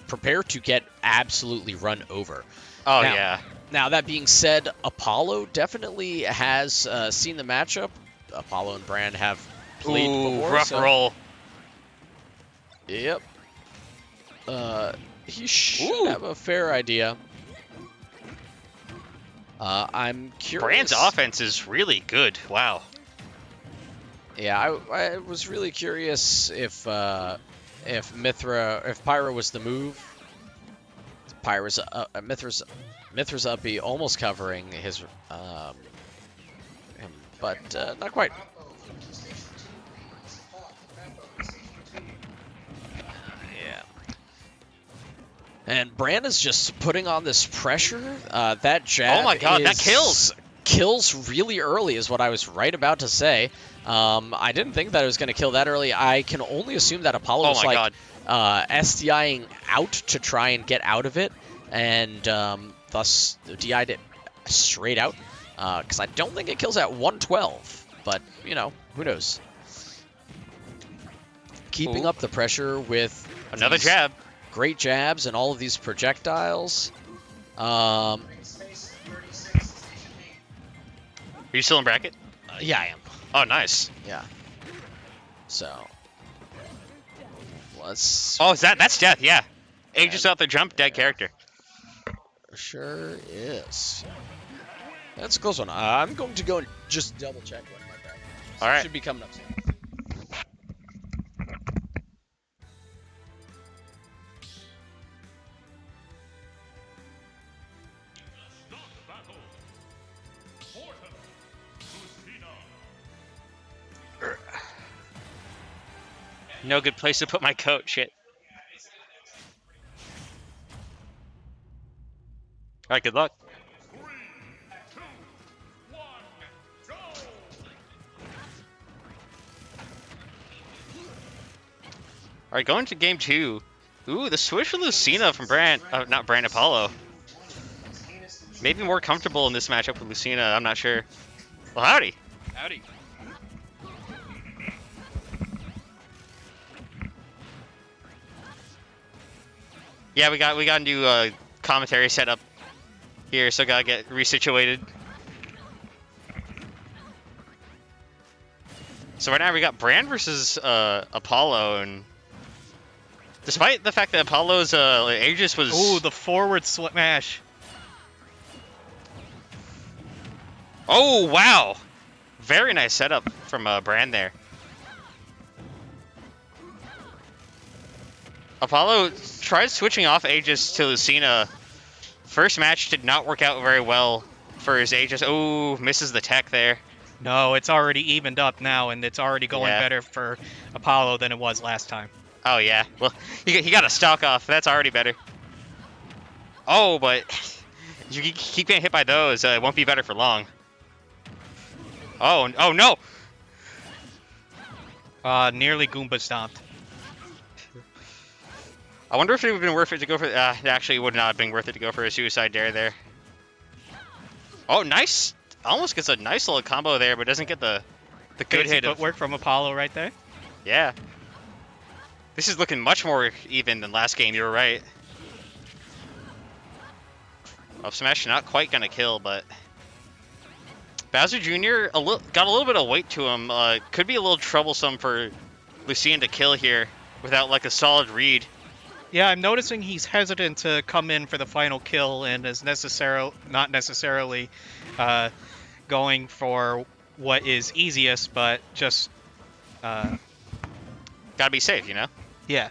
prepare to get absolutely run over. Oh Now- yeah. Now, that being said, Apollo definitely has seen the matchup. Apollo and Bran have played Ooh, before. rough so- roll. Yep. He should Ooh. have a fair idea. I'm curious. Brand's offense is really good. Wow. Yeah, I was really curious if Pyro was the move. Mithra's up B almost covering his him, but not quite. Yeah. And Bran is just putting on this pressure. That jab. Oh my god, that kills! Kills really early is what I was right about to say. I didn't think that it was going to kill that early. I can only assume that Apollo Oh was my like god. SDIing out to try and get out of it, and thus DI'd it straight out. Because I don't think it kills at 112, but who knows? Keeping Ooh. up the pressure with Another these jab. great jabs and all of these projectiles. Are you still in bracket? Yeah, I am. Oh, nice. Yeah. So let's Oh, that's death. Yeah. Aegis out the jump, dead character. sure is. That's a close one. I'm going to go and just double check what my bracket is. All right. Should be coming up soon. No good place to put my coat. Shit. All right. Good luck. All right, going to game 2. Ooh, the switch with Lucina from not Bran, Apollo. Maybe more comfortable in this matchup with Lucina. I'm not sure. Well, howdy. Howdy. Yeah, we got a new commentary setup here, so gotta get resituated. So right now we got Bran versus Apollo, and despite the fact that Apollo's Aegis was Ooh, the forward smash. oh wow, very nice setup from Bran there. Apollo tried switching off Aegis to Lucina. First match did not work out very well for his Aegis. Oh, misses the tech there. No, it's already evened up now, and it's already going Yeah. better for Apollo than it was last time. Oh yeah, well he got a stock off. That's already better. Oh, but you keep getting hit by those. It won't be better for long. Oh no! Nearly Goomba stomped. I wonder if it would have been worth it to go for. It actually would not have been worth it to go for a suicide dare there. Oh, nice! Almost gets a nice little combo there, but doesn't get the good Fancy hit. footwork from Apollo right there. Yeah. This is looking much more even than last game. You were right. Up smash not quite gonna kill, but Bowser Jr. got a little bit of weight to him. Could be a little troublesome for Lucien to kill here without like a solid read. Yeah, I'm noticing he's hesitant to come in for the final kill and is not necessarily going for what is easiest, but just Gotta be safe, you know? yeah.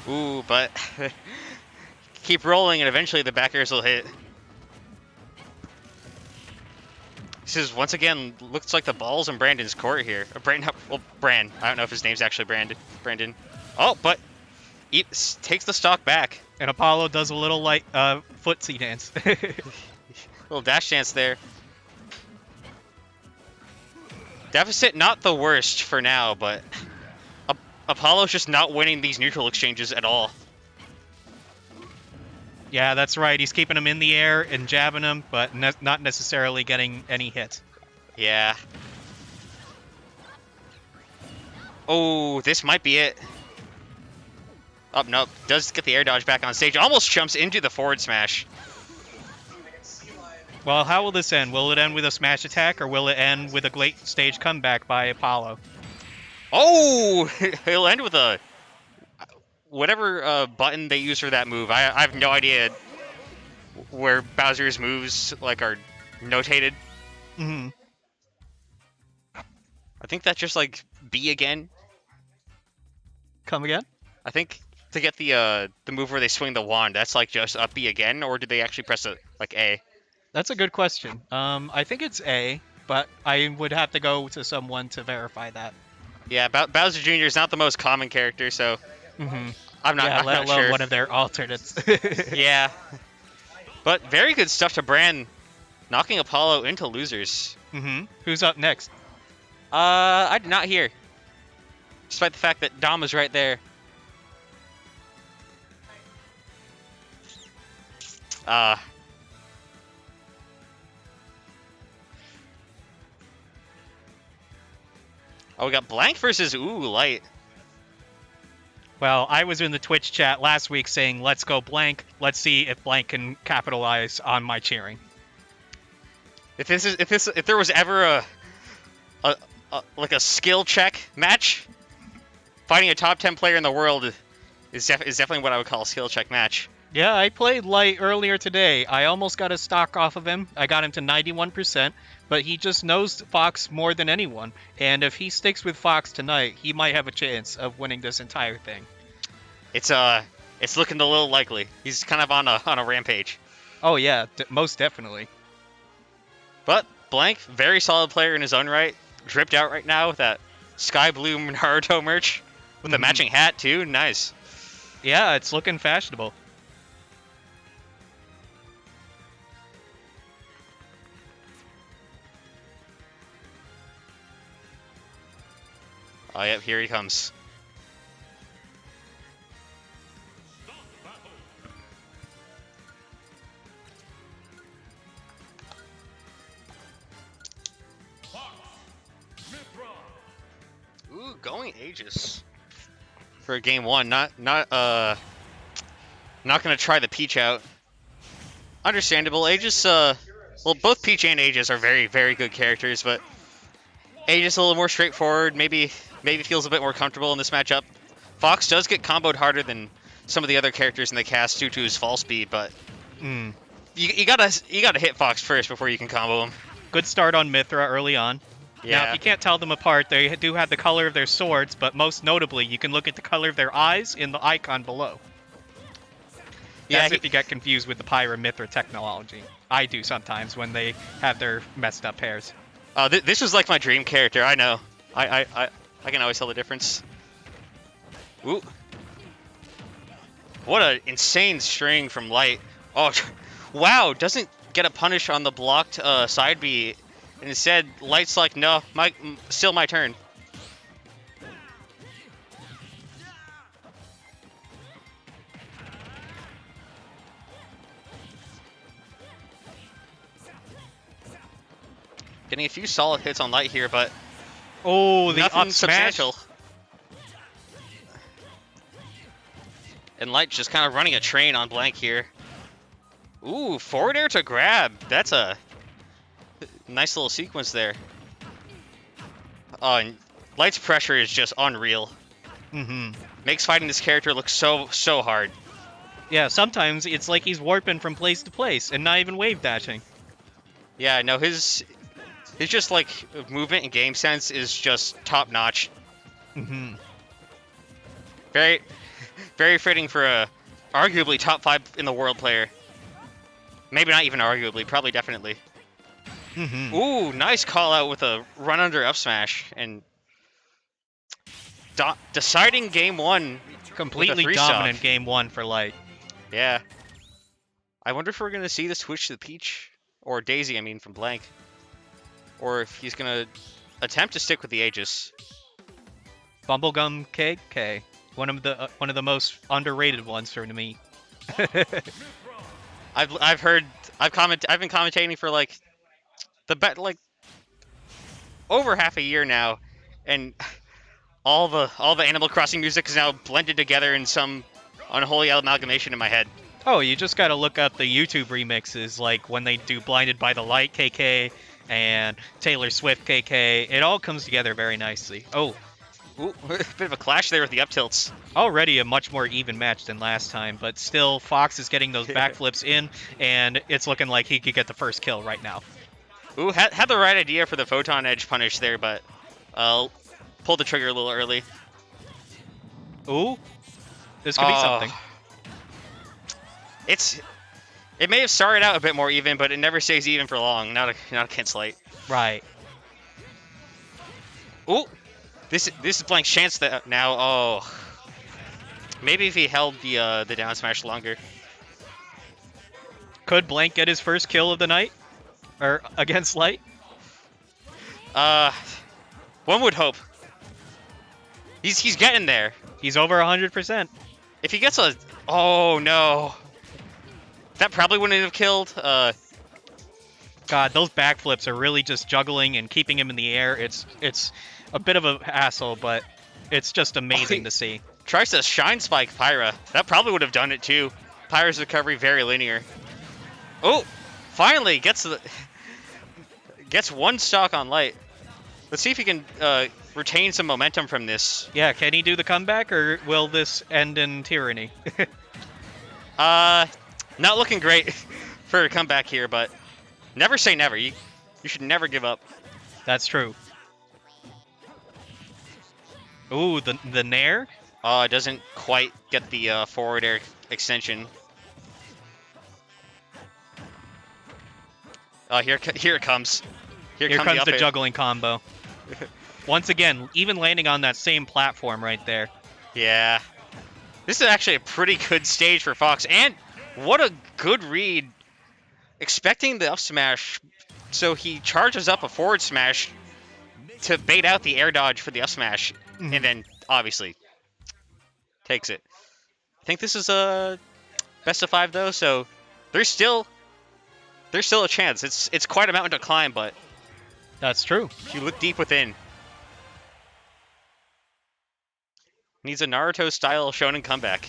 Ooh, but keep rolling and eventually the back airs will hit. This is, once again, looks like the ball's in Brandon's court here. Bran. I don't know if his name's actually Brandon. Oh, but he takes the stock back. And Apollo does a little light footsie dance. Little dash dance there. Deficit not the worst for now, but Apollo's just not winning these neutral exchanges at all. Yeah, that's right. He's keeping him in the air and jabbing him, but not necessarily getting any hits. Yeah. Oh, this might be it. Oh, nope. Does get the air dodge back on stage. Almost jumps into the forward smash. Well, how will this end? Will it end with a smash attack, or will it end with a late stage comeback by Apollo? Oh, he'll end with a whatever button they use for that move. I have no idea where Bowser's moves like are notated. Mm-hmm. I think that's just like B again. Come again? I think to get the move where they swing the wand, that's like just up B again, or did they actually press it like A? That's a good question. I think it's A, but I would have to go to someone to verify that. Yeah, Bowser Jr. is not the most common character, so Mm-hmm. I'm not, Yeah, I'm let not alone sure. one of their alternates. Yeah. But very good stuff to Bran, knocking Apollo into losers. Mm-hmm. Who's up next? I did not hear. Despite the fact that Dom is right there. Oh, we got Blank versus Light. Well, I was in the Twitch chat last week saying, let's go Blank. Let's see if Blank can capitalize on my cheering. If there was ever a skill check match, fighting a top 10 player in the world is definitely what I would call a skill check match. Yeah, I played Light earlier today. I almost got a stock off of him. I got him to 91%, but he just knows Fox more than anyone. And if he sticks with Fox tonight, he might have a chance of winning this entire thing. It's looking a little likely. He's kind of on a rampage. Oh yeah, most definitely. But Blank, very solid player in his own right. Dripped out right now with that sky blue Naruto merch with the matching hat too. Nice. Yeah, it's looking fashionable. Oh, yep, here he comes. Ooh, going Aegis for game one. Not gonna try the Peach out. Understandable. Aegis. Well, both Peach and Aegis are very, very good characters, but Aegis a little more straightforward. Maybe feels a bit more comfortable in this matchup. Fox does get comboed harder than some of the other characters in the cast due to his fall speed, but you gotta hit Fox first before you can combo him. Good start on Mithra early on. Yeah. Now, if you can't tell them apart, they do have the color of their swords, but most notably, you can look at the color of their eyes in the icon below. That's if you get confused with the Pyra Mithra technology. I do sometimes when they have their messed up hairs. This was like my dream character. I know. I can always tell the difference. Ooh. What an insane string from Light. Oh, wow. Doesn't get a punish on the blocked side B. And instead, Light's like, no, still my turn. Getting a few solid hits on Light here, but oh, the nothing up smash. substantial. And Light just kind of running a train on Blank here. Ooh, forward air to grab. That's a nice little sequence there. Oh, and Light's pressure is just unreal. Makes fighting this character look so hard. Yeah, sometimes it's like he's warping from place to place and not even wave dashing. Yeah, no, his just like movement and game sense is just top notch. Very, very fitting for a arguably top 5 in the world player. Maybe not even arguably, probably definitely. Ooh, nice call out with a run under up smash and deciding game one. Completely dominant game one for Light. Yeah. I wonder if we're gonna see the switch to the Peach or Daisy. I mean, from Blank, or if he's gonna attempt to stick with the Aegis. Bubblegum KK. One of the most underrated ones for me. I've been commentating for like like over half a year now, and all the Animal Crossing music is now blended together in some unholy amalgamation in my head. Oh, you just gotta look up the YouTube remixes, like when they do Blinded by the Light KK and Taylor Swift KK. It all comes together very nicely. Oh, Ooh, a bit of a clash there with the up tilts. already a much more even match than last time, but still Fox is getting those backflips in, and it's looking like he could get the first kill right now. Ooh, had the right idea for the photon edge punish there, but pulled the trigger a little early. Ooh, this could be something. It may have started out a bit more even, but it never stays even for long. Not a cancel light. Right. Ooh, this is Blank's chance that now. Oh, maybe if he held the down smash longer. Could Blank get his first kill of the night, or against Light? One would hope. He's getting there. He's over 100%. If he gets a, oh no, that probably wouldn't have killed. God, those backflips are really just juggling and keeping him in the air. It's a bit of a hassle, but it's just amazing to see. Tries to shine spike Pyra. That probably would have done it too. Pyra's recovery very linear. Oh, finally gets one stock on Light. Let's see if he can retain some momentum from this. Yeah, can he do the comeback, or will this end in tyranny? Not looking great for a comeback here, but never say never. You should never give up. That's true. Ooh, the nair? It doesn't quite get the forward air extension. Oh, here it comes. Here comes the juggling combo. Once again, even landing on that same platform right there. Yeah. This is actually a pretty good stage for Fox, and what a good read. Expecting the up smash, so he charges up a forward smash to bait out the air dodge for the up smash, and then obviously takes it. I think this is a best of 5 though, so there's still a chance. It's quite a mountain to climb, but that's true. If you look deep within, needs a Naruto style shonen comeback.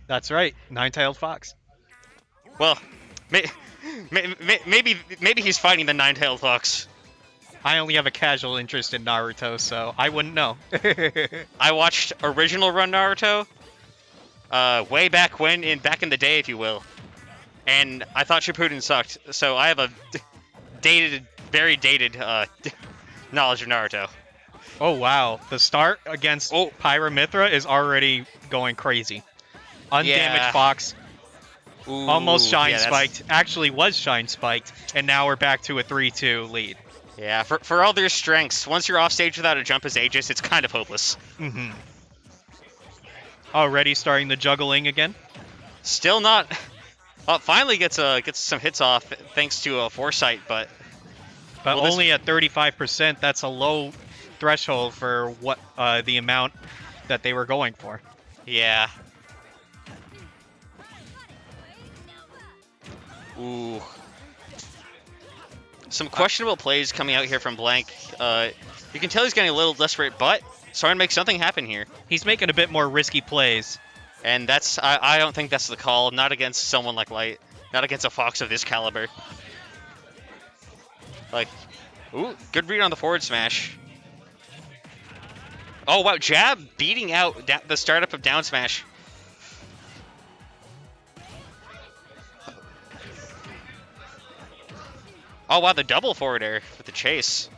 That's right, Nine-Tailed Fox. Well, maybe he's fighting the Nine-Tailed Fox. I only have a casual interest in Naruto, so I wouldn't know. I watched original run Naruto, way back back in the day, if you will, and I thought Shippuden sucked. So I have a very dated knowledge of Naruto. Oh wow, the start against Pyra Mythra is already going crazy. Undamaged Fox. Ooh, almost shine spiked. Actually was shine spiked, and now we're back to a 3-2 lead. Yeah, for all their strengths, once you're off stage without a jump as Aegis, it's kind of hopeless. Mm-hmm. Already starting the juggling again. Still not. Finally gets some hits off thanks to a foresight, but only at 35%. That's a low threshold for what the amount that they were going for. Yeah. Ooh. Some questionable plays coming out here from Blank. You can tell he's getting a little desperate, but starting to make something happen here. He's making a bit more risky plays. And I don't think that's the call. Not against someone like Light. Not against a Fox of this caliber. Like, ooh, good read on the forward smash. Oh, wow, jab beating out the startup of down smash. Oh, wow, the double forward air with the chase.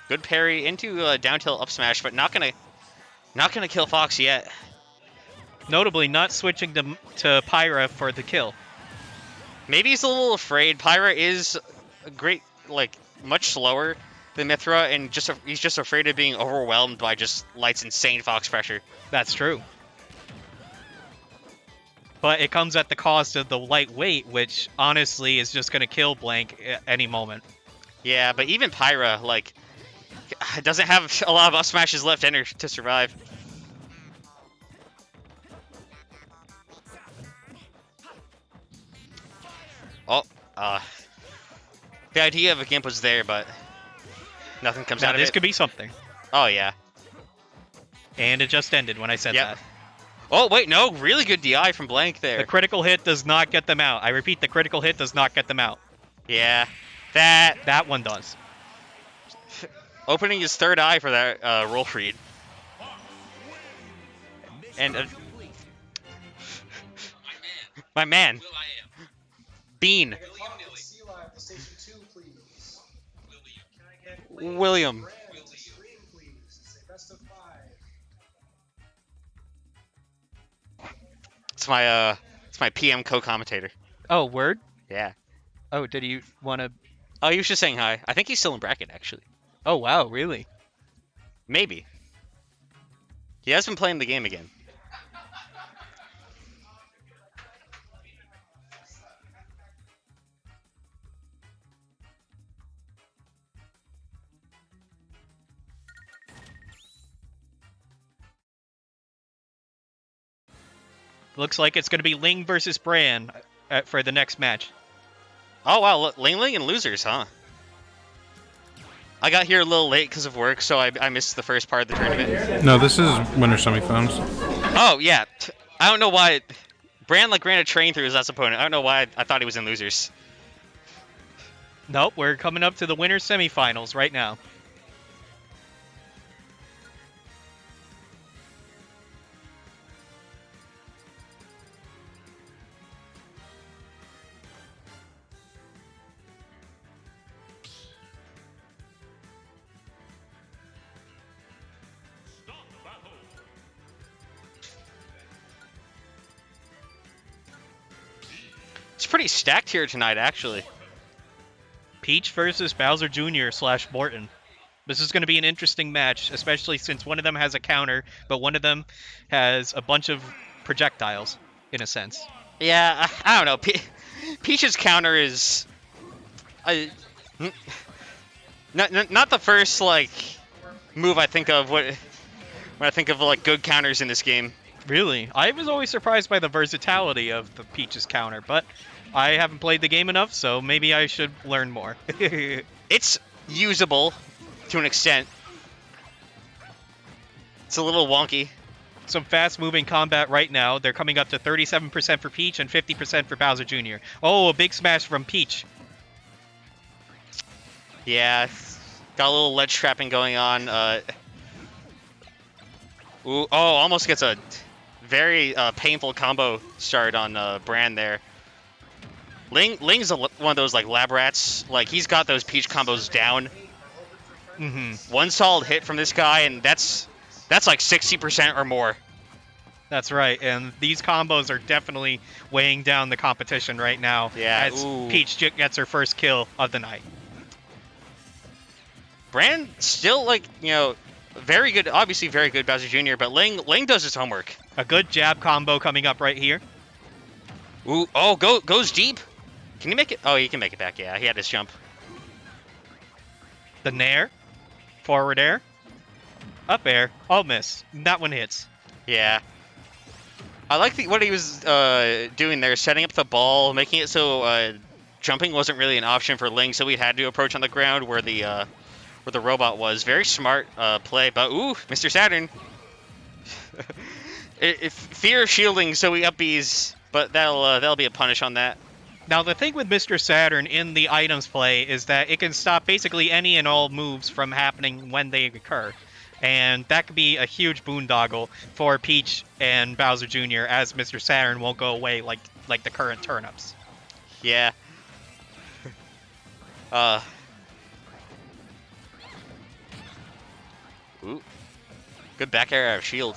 Good parry into down tilt up smash, but not gonna kill Fox yet. Notably, not switching to Pyra for the kill. Maybe he's a little afraid. Pyra is a great, much slower than Mythra, and he's just afraid of being overwhelmed by just Light's insane Fox pressure. That's true. But it comes at the cost of the lightweight, which honestly is just going to kill Blank at any moment. Yeah, but even Pyra, It doesn't have a lot of up smashes left in her to survive. Oh, the idea of a gimp was there, but nothing comes Now out of this it. could be something. Oh yeah. And it just ended when I said Yep. that. Oh wait, no, really good DI from Blank there. The critical hit does not get them out. I repeat, the critical hit does not get them out. Yeah, that That one does. opening his third eye for that roll read. And my man, Bean, Sea Live to station 2, please. Can I get William. Bran to screen, please? It's a best of 5. It's my PM co-commentator. Oh, word? Yeah. Oh, did you want to... Oh, he was just saying hi. I think he's still in bracket actually. Oh, wow, really? Maybe. He has been playing the game again. Looks like it's going to be Ling versus Bran for the next match. Oh wow, look, Ling and losers, huh? I got here a little late because of work, so I missed the first part of the tournament. No, this is winter semifinals. Oh yeah, I don't know why. Bran like ran a train through his last opponent. I don't know why I thought he was in losers. Nope, we're coming up to the winter semifinals right now. It's pretty stacked here tonight, actually. Peach versus Bowser Jr. / Morton. This is going to be an interesting match, especially since one of them has a counter, but one of them has a bunch of projectiles, in a sense. Yeah, I don't know. Peach's counter is, not the first like move I think of when I think of like good counters in this game. Really? I was always surprised by the versatility of the Peach's counter, but I haven't played the game enough, so maybe I should learn more. It's usable to an extent. It's a little wonky. Some fast-moving combat right now. They're coming up to 37% for Peach and 50% for Bowser Jr. Oh, a big smash from Peach. Yeah, got a little ledge trapping going on. Ooh, oh, almost gets a very painful combo start on Bran there. Ling's one of those like lab rats. Like he's got those Peach combos down. One solid hit from this guy, and that's like 60% or more. That's right, and these combos are definitely weighing down the competition right now. Yeah, as ooh. Peach gets her first kill of the night. Bran still like very good, obviously very good Bowser Jr. But Ling does his homework. A good jab combo coming up right here. Ooh, oh, goes deep. Can he make it? Oh, he can make it back. Yeah, he had his jump. The nair, forward air, up air, all miss. That one hits. Yeah. I like what he was doing there, setting up the ball, making it so jumping wasn't really an option for Ling, so we had to approach on the ground where the robot was. Very smart play, but ooh, Mr. Saturn. Fear of shielding, so we up B's, but that'll be a punish on that. Now, the thing with Mr. Saturn in the items play is that it can stop basically any and all moves from happening when they occur. And that could be a huge boondoggle for Peach and Bowser Jr. as Mr. Saturn won't go away like the current turnips. Yeah. Ooh. Good back air out of shield.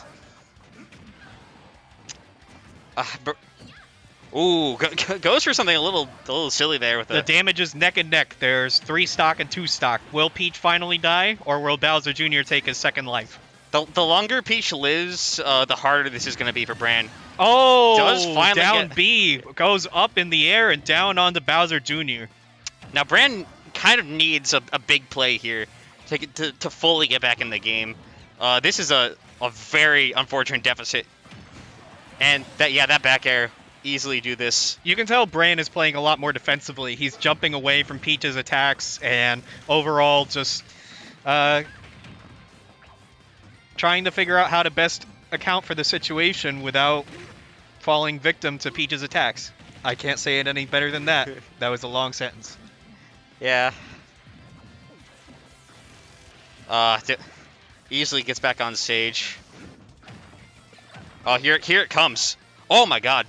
Ooh, goes for something a little silly there with The damage is neck and neck. There's 3 stock and 2 stock. Will Peach finally die, or will Bowser Jr. take his second life? The longer Peach lives, the harder this is going to be for Bran. Oh, Does finally down get... B, goes up in the air and down onto Bowser Jr. Now Bran kind of needs a big play here. to fully get back in the game. This is a very unfortunate deficit. And that back air easily do this. You can tell Bran is playing a lot more defensively. He's jumping away from Peach's attacks and overall just trying to figure out how to best account for the situation without falling victim to Peach's attacks. I can't say it any better than that. That was a long sentence. Yeah. Easily gets back on stage. Oh, here it comes. Oh my god.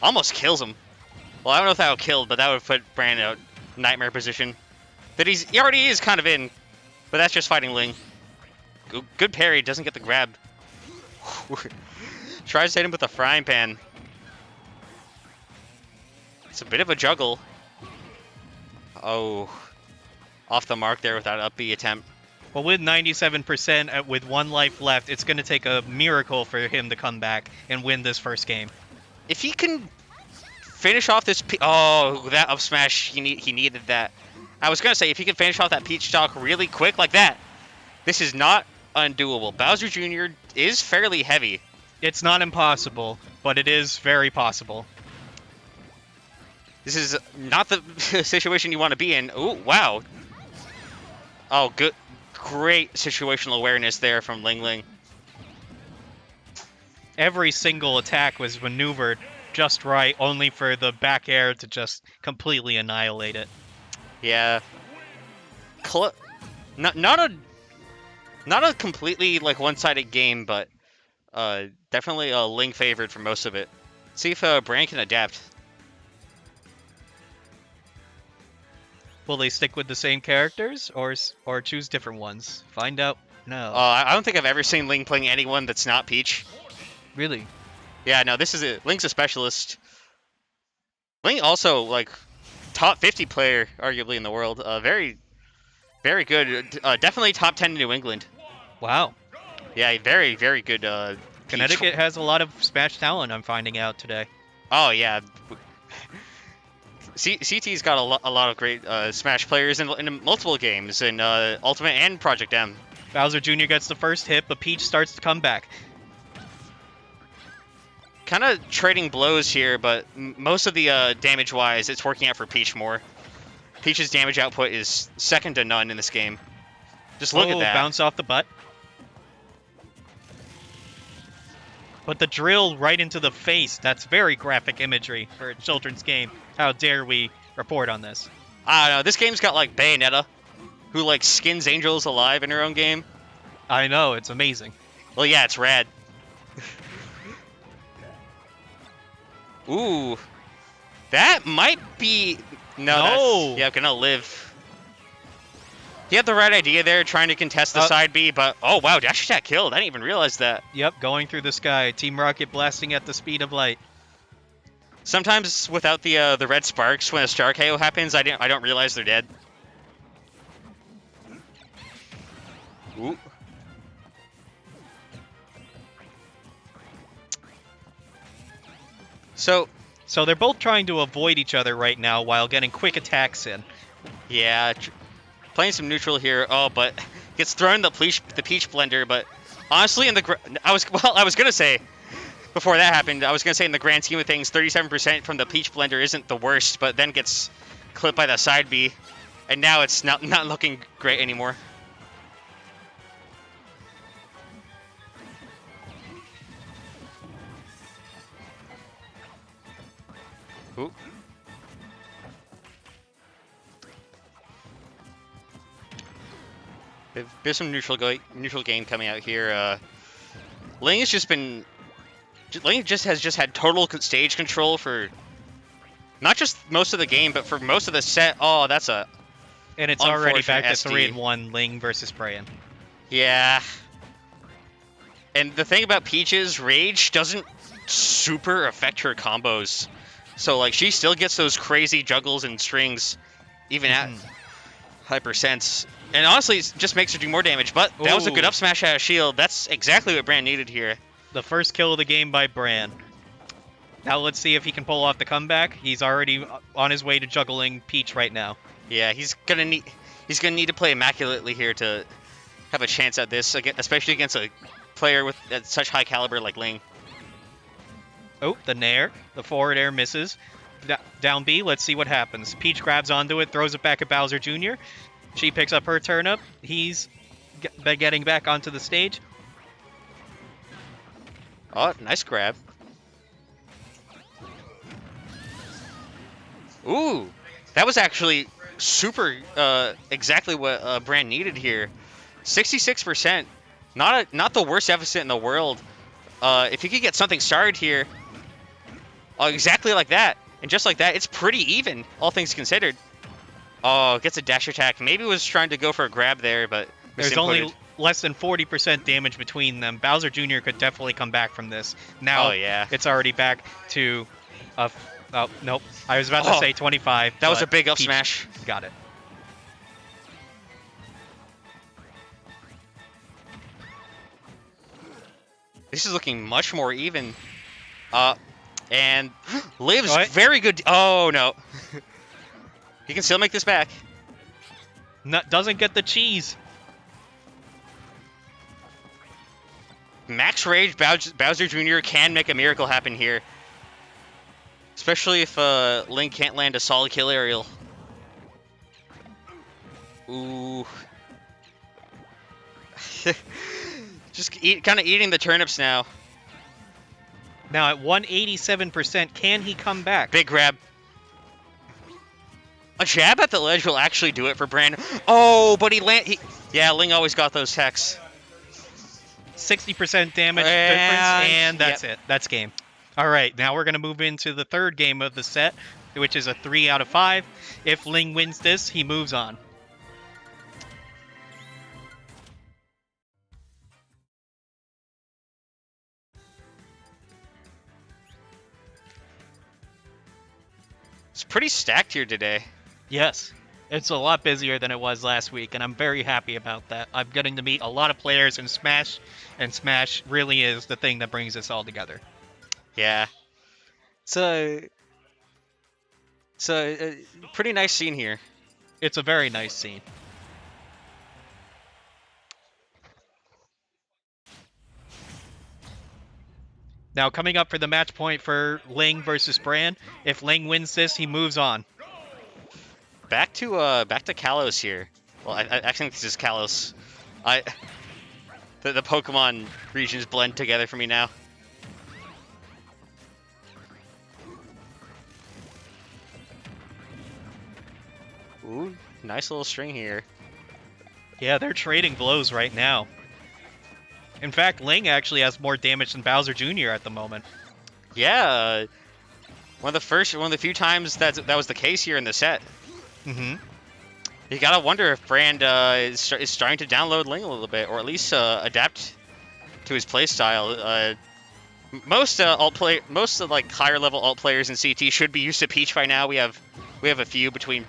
Almost kills him. Well, I don't know if that would kill, but that would put Bran in a nightmare position. That he already is kind of in, but that's just fighting Ling. Good parry, doesn't get the grab. Tries to hit him with a frying pan. It's a bit of a juggle. Oh. Off the mark there with that up B attempt. Well, with 97% with 1 life left, it's going to take a miracle for him to come back and win this first game. If he can finish off this... Oh, that up smash, he needed that. I was going to say, if he can finish off that Peach stock really quick like that, this is not undoable. Bowser Jr. is fairly heavy. It's not impossible, but it is very possible. This is not the situation you want to be in. Oh, wow. Oh, good. Great situational awareness there from Ling. Every single attack was maneuvered just right, only for the back air to just completely annihilate it. Yeah. Not a completely like one-sided game, but definitely a Ling favored for most of it. See if Bran can adapt. Will they stick with the same characters or choose different ones? Find out now. I don't think I've ever seen Ling playing anyone that's not Peach. Really? Yeah, no, this is it. Ling's a specialist. Ling also, like, top 50 player, arguably, in the world. Very, very good. Definitely top 10 in New England. Wow. Yeah, very, very good. Connecticut has a lot of Smash talent, I'm finding out today. Oh, yeah. CT's got a lot of great Smash players in multiple games, in Ultimate and Project M. Bowser Jr. gets the first hit, but Peach starts to come back. Kind of trading blows here, but most of the damage-wise, it's working out for Peach more. Peach's damage output is second to none in this game. Just look at that. Bounce off the butt. But the drill right into the face, that's very graphic imagery for a children's game. How dare we report on this? I don't know, this game's got like Bayonetta, who like skins angels alive in her own game. I know, it's amazing. Well, yeah, it's rad. Ooh. That might be... No. Yeah, gonna live. He had the right idea there, trying to contest the side B, but... Oh, wow, dash attack killed. I didn't even realize that. Yep, going through the sky. Team Rocket blasting at the speed of light. Sometimes without the red sparks, when a star KO happens, I don't realize they're dead. Ooh. So they're both trying to avoid each other right now while getting quick attacks in. Yeah, playing some neutral here. Oh, but gets thrown the Peach blender. But honestly, I was gonna say before that happened, I was gonna say in the grand scheme of things, 37% from the Peach blender isn't the worst, but then gets clipped by the side B, and now it's not looking great anymore. Ooh. There's some neutral game coming out here. Ling has just had total stage control for not just most of the game, but for most of the set. Oh, that's a and it's already back to SD. 3-1 Ling versus Bran. Yeah. And the thing about Peach is Rage doesn't super affect her combos. So, like, she still gets those crazy juggles and strings, even at Hyper Sense. And honestly, it just makes her do more damage. But that was a good up smash out of shield. That's exactly what Bran needed here. The first kill of the game by Bran. Now let's see if he can pull off the comeback. He's already on his way to juggling Peach right now. Yeah, he's gonna need... He's going to need to play immaculately here to have a chance at this, especially against a player with at such high caliber like Ling. Oh, the Nair. The forward air misses. Down B, let's see what happens. Peach grabs onto it, throws it back at Bowser Jr. She picks up her turnip. He's getting back onto the stage. Oh, nice grab. Ooh, that was actually super exactly what Bran needed here. 66%, not the worst deficit in the world. If you could get something started here, exactly like that, and just like that, it's pretty even, all things considered. Oh, gets a dash attack. Maybe was trying to go for a grab there, but there's only less than 40% damage between them. Bowser Jr. could definitely come back from this. Now, it's already back to... oh, nope. I was about to say 25. That was a big up smash. Got it. This is looking much more even. And Liv's very good. Oh, no. He can still make this back. Doesn't get the cheese. Max Rage Bowser Jr. can make a miracle happen here. Especially if Ling can't land a solid kill aerial. Ooh. Just kind of eating the turnips now. Now at 187%, can he come back? Big grab. A jab at the ledge will actually do it for Bran. Oh, but yeah, Ling always got those techs. 60% damage difference, and that's it. That's game. All right, now we're going to move into the third game of the set, which is a 3 out of 5. If Ling wins this, he moves on. It's pretty stacked here today. Yes, it's a lot busier than it was last week, and I'm very happy about that. I'm getting to meet a lot of players in Smash, and Smash really is the thing that brings us all together. Yeah. It's a pretty nice scene here. It's a very nice scene. Now coming up for the match point for Ling versus Bran. If Ling wins this, he moves on. Back to Kalos here. Well, I think this is Kalos. The Pokemon regions blend together for me now. Ooh, nice little string here. Yeah, they're trading blows right now. In fact, Ling actually has more damage than Bowser Jr. at the moment. Yeah, one of the few times that was the case here in the set. Mm-hmm. You gotta wonder if Bran is starting to download Ling a little bit, or at least adapt to his playstyle. Most of like higher level alt players in CT should be used to Peach by now. We have a few between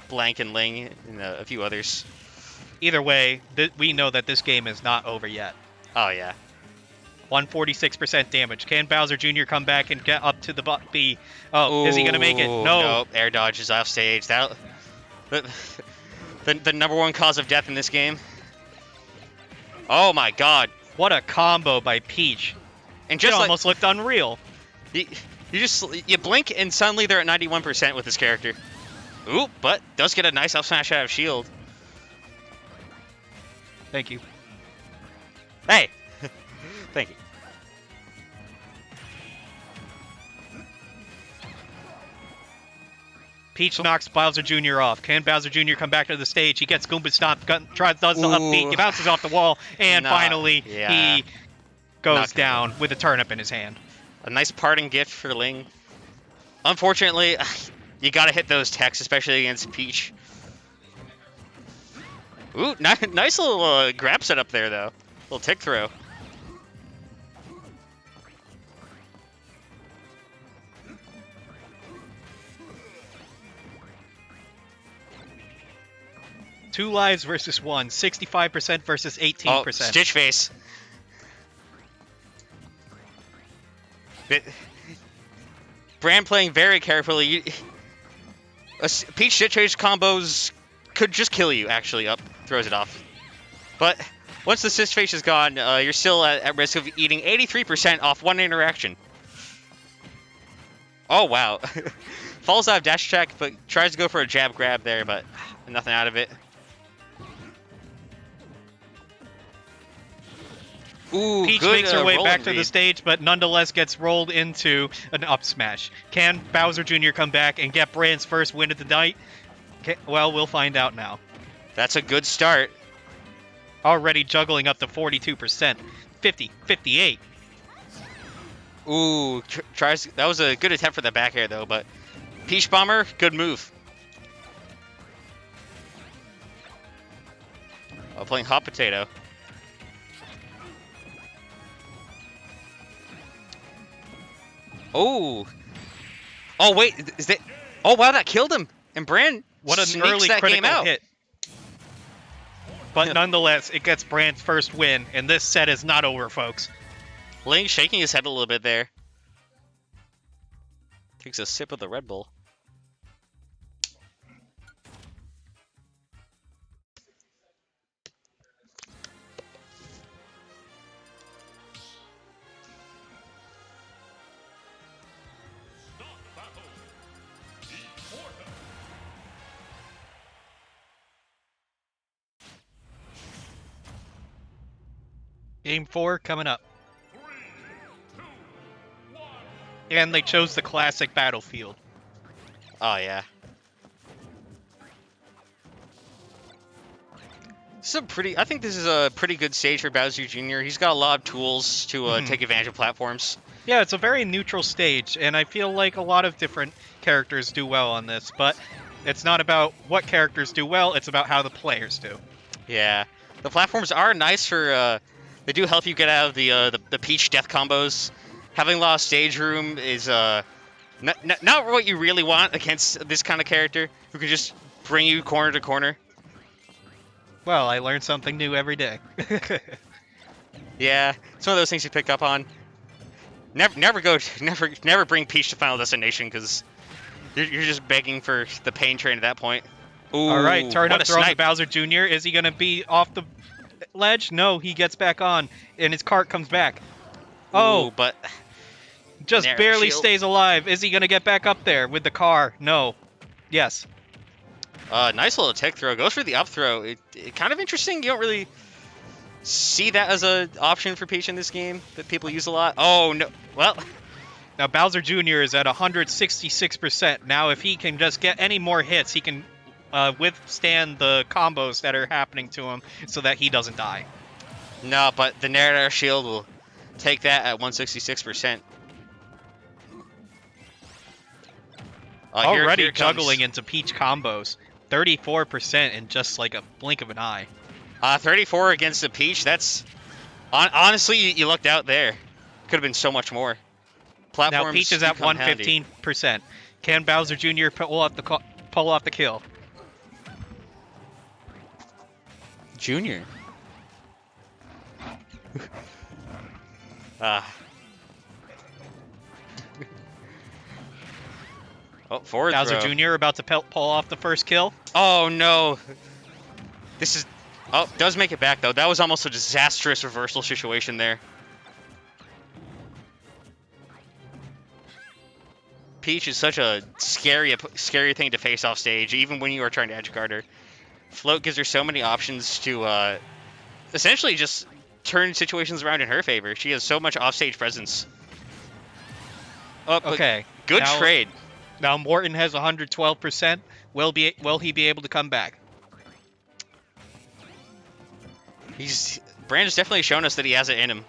Blank and Ling and a few others. Either way, we know that this game is not over yet. Oh yeah. 146% damage. Can Bowser Jr. come back and get up to the B? Oh, is he gonna make it? No. Nope. Air dodge is off stage. The number one cause of death in this game. Oh my God. What a combo by Peach. And just it almost looked unreal. You blink and suddenly they're at 91% with this character. Ooh, but does get a nice up smash out of shield. Thank you. Hey. Thank you. Peach knocks Bowser Jr. off. Can Bowser Jr. come back to the stage? He gets Goomba Stomp, does the upbeat, he bounces off the wall, and finally he goes down with a turnip in his hand. A nice parting gift for Ling. Unfortunately, you gotta hit those techs, especially against Peach. Ooh, nice little grab setup there, though. Little tick throw. Two lives versus one. 65% versus 18%. Oh, Stitch face. Bran playing very carefully. Peach Stitch face combos could just kill you, actually. Up, throws it off. But once the assist face is gone, you're still at risk of eating 83% off one interaction. Oh, wow. Falls out of dash attack, but tries to go for a jab grab there, but nothing out of it. Ooh, Peach good, makes her way roll back and to the read. stage, but nonetheless gets rolled into an up smash. Can Bowser Jr. come back and get Bran's first win of the night? Well, we'll find out now. That's a good start. Already juggling up to 42%. 50, 58. Ooh, tries. That was a good attempt for the back air, though, but Peach Bomber, good move. Playing Hot Potato. Oh. Oh, wait. Is that... Oh, wow, that killed him. And Bran What an sneaks early that game critical out. hit. But nonetheless, it gets Bran's first win, and this set is not over, folks. Ling shaking his head a little bit there. Takes a sip of the Red Bull. Game 4 coming up. And they chose the classic battlefield. Oh, yeah. I think this is a pretty good stage for Bowser Jr. He's got a lot of tools to take advantage of platforms. Yeah, it's a very neutral stage, and I feel like a lot of different characters do well on this, but it's not about what characters do well, it's about how the players do. Yeah. The platforms are nice for... they do help you get out of the Peach death combos. Having a lot of stage room is not what you really want against this kind of character who can just bring you corner to corner. Well, I learn something new every day. Yeah, it's one of those things you pick up on. Never bring Peach to Final Destination because you're just begging for the pain train at that point. Ooh, All right, turn what up a throw to snipe. Bowser Jr. Is he going to be off the ledge? No, he gets back on, and his cart comes back. Oh, Ooh, but just Nair barely shield. stays alive. Is he going to get back up there with the car? No. Yes. Nice little tech throw. Goes for the up throw. It kind of interesting. You don't really see that as an option for Peach in this game that people use a lot. Oh, no. Well, Now, Bowser Jr. is at 166%. Now, if he can just get any more hits, he can withstand the combos that are happening to him so that he doesn't die. no, but the Nair shield will take that at 166%. Already here it juggling comes. into Peach combos. 34% in just like a blink of an eye. 34 against the Peach. That's honestly, you lucked out there. Could have been so much more. Platforms Now Peach is at do come handy. 115%. Can Bowser Jr. pull off the kill? Junior. Oh, forward Bowser throw. Jr. about to pull off the first kill. Oh no. This is. Oh, does make it back though. That was almost a disastrous reversal situation there. Peach is such a scary thing to face off stage, even when you are trying to edge guard her. Float gives her so many options to essentially just turn situations around in her favor. She has so much offstage presence. Oh, but Okay. good now- trade. Now Morton has 112%. Will he be able to come back? Brand's definitely shown us that he has it in him.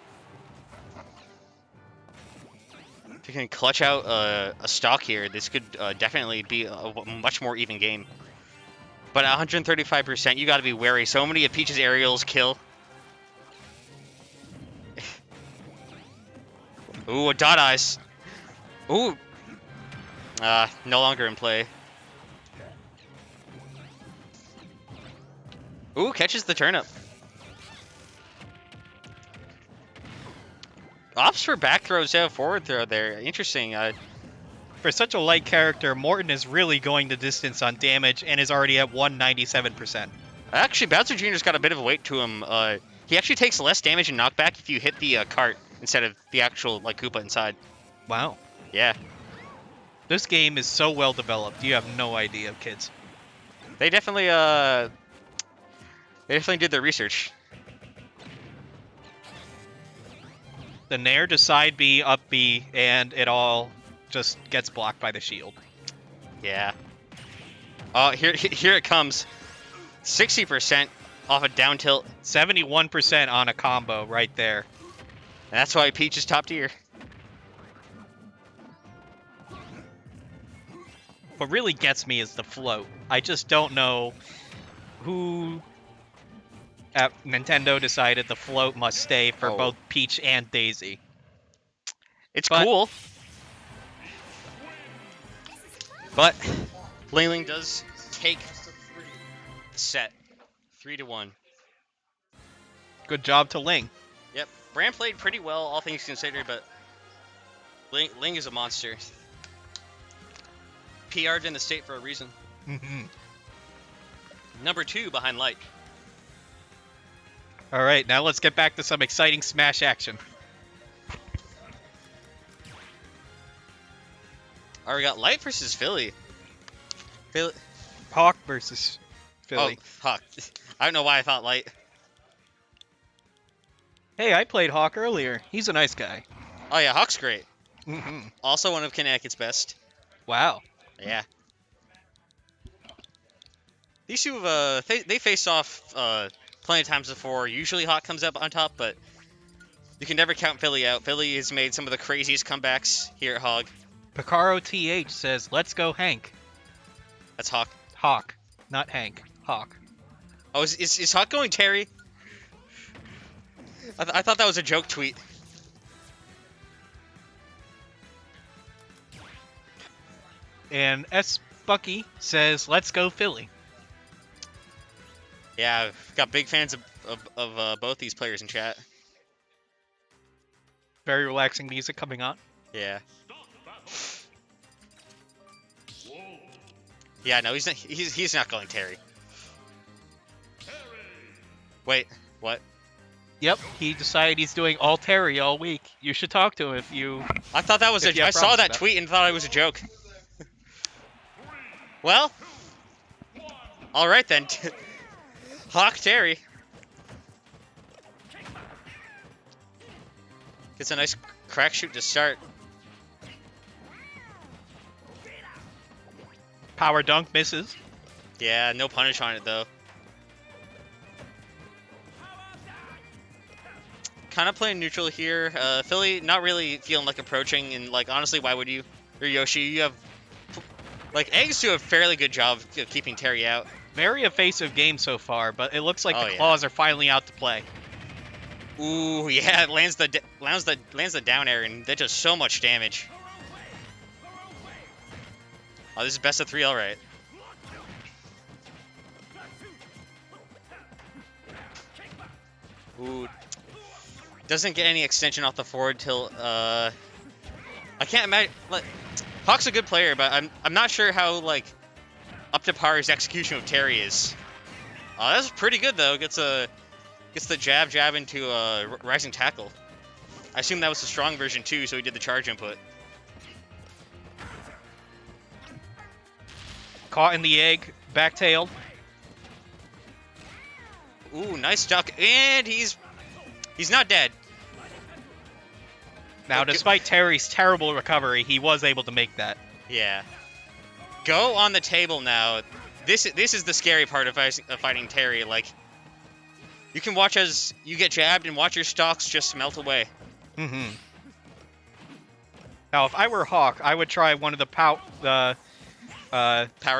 If he can clutch out a stock here, this could definitely be a much more even game. But at 135%, you got to be wary. So many of Peach's aerials kill. Ooh, a dot eyes. Ooh. No longer in play. Ooh, catches the turnip. Ops for back throws, yeah, forward throw there. Interesting. for such a light character, Morton is really going the distance on damage and is already at 197%. Actually, Bowser Jr.'s got a bit of weight to him. He actually takes less damage and knockback if you hit the cart instead of the actual like Koopa inside. Wow. Yeah, This game is so well developed. You have no idea, kids. they definitely did their research. The Nair to side B, up B, and it all just gets blocked by the shield. Yeah. Oh, here it comes. 60% off a down tilt. 71% on a combo right there. And that's why Peach is top tier. What really gets me is the float. I just don't know who at Nintendo decided the float must stay for both Peach and Daisy. It's cool. But Ling does take the set 3-1. Good job to Ling. Yep. Bran played pretty well, all things considered, but Ling is a monster. PR'd in the state for a reason. Number 2 behind Light. All right, now let's get back to some exciting Smash action. All right, we got Light versus Fille. Hawk versus Fille. Oh, Hawk. I don't know why I thought Light. Hey, I played Hawk earlier. He's a nice guy. Oh yeah, Hawk's great. Mm-hmm. Also one of Connecticut's best. Wow. Yeah. These two, they face off plenty of times before. Usually Hawk comes up on top, but you can never count Fille out. Fille has made some of the craziest comebacks here at HoG. Picaro TH says, "Let's go, Hank." That's Hawk. Hawk, not Hank. Hawk. Oh, is Hawk going Terry? I thought that was a joke tweet. And S. Bucky says, "Let's go, Philly." Yeah, I've got big fans of both these players in chat. Very relaxing music coming on. Yeah. Yeah, no, he's not going Terry. Wait, what? Yep, he decided he's doing all Terry all week. You should talk to him if you... I thought that was I saw that tweet and thought it was a joke. Well, all right then. Hawk Terry gets a nice crack shoot to start. Power dunk misses. Yeah, no punish on it though. Kind of playing neutral here. Philly not really feeling like approaching, and like honestly, why would you? Or Yoshi, you have like Eggs do a fairly good job of keeping Terry out. Very evasive game so far, but it looks like the yeah. claws are finally out to play. Ooh, yeah, it lands the down air, and that does so much damage. Oh, this is best of 3, all right. Ooh, doesn't get any extension off the forward till I can't imagine. Like, Hawk's a good player, but I'm not sure how like up to par his execution of Terry is. That's pretty good though. Gets the jab into a rising tackle. I assume that was the strong version too, so he did the charge input. Caught in the egg, backtailed. Ooh, nice duck, and he's not dead. Now, despite Terry's terrible recovery, he was able to make that. Yeah. Go on the table now. This is the scary part of fighting Terry. Like, you can watch as you get jabbed and watch your stocks just melt away. Mm-hmm. Now, if I were Hawk, I would try one of the Power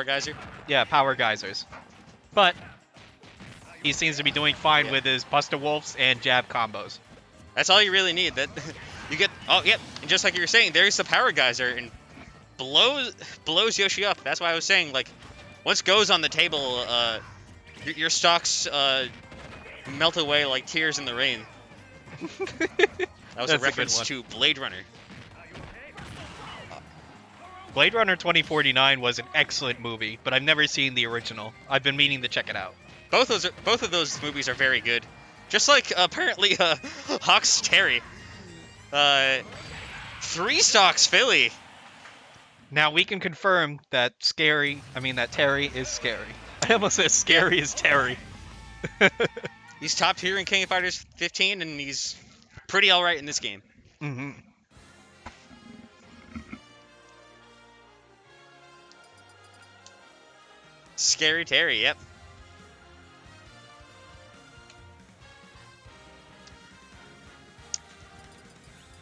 geyser? Yeah, power geysers. But he seems to be doing fine with his Buster Wolves and jab combos. That's all you really need. That you get. Oh, yep. And just like you were saying, there's the power geyser and blows Yoshi up. That's why I was saying, like, once goes on the table, your stocks melt away like tears in the rain. That was a reference to Blade Runner. Blade Runner 2049 was an excellent movie, but I've never seen the original. I've been meaning to check it out. Both of those movies are very good. Just like apparently Hawk's Terry. 3 stocks Philly. Now we can confirm that that Terry is scary. I almost said scary as Terry. He's top tier in King of Fighters 15, and he's pretty alright in this game. Mm-hmm. Scary Terry, yep.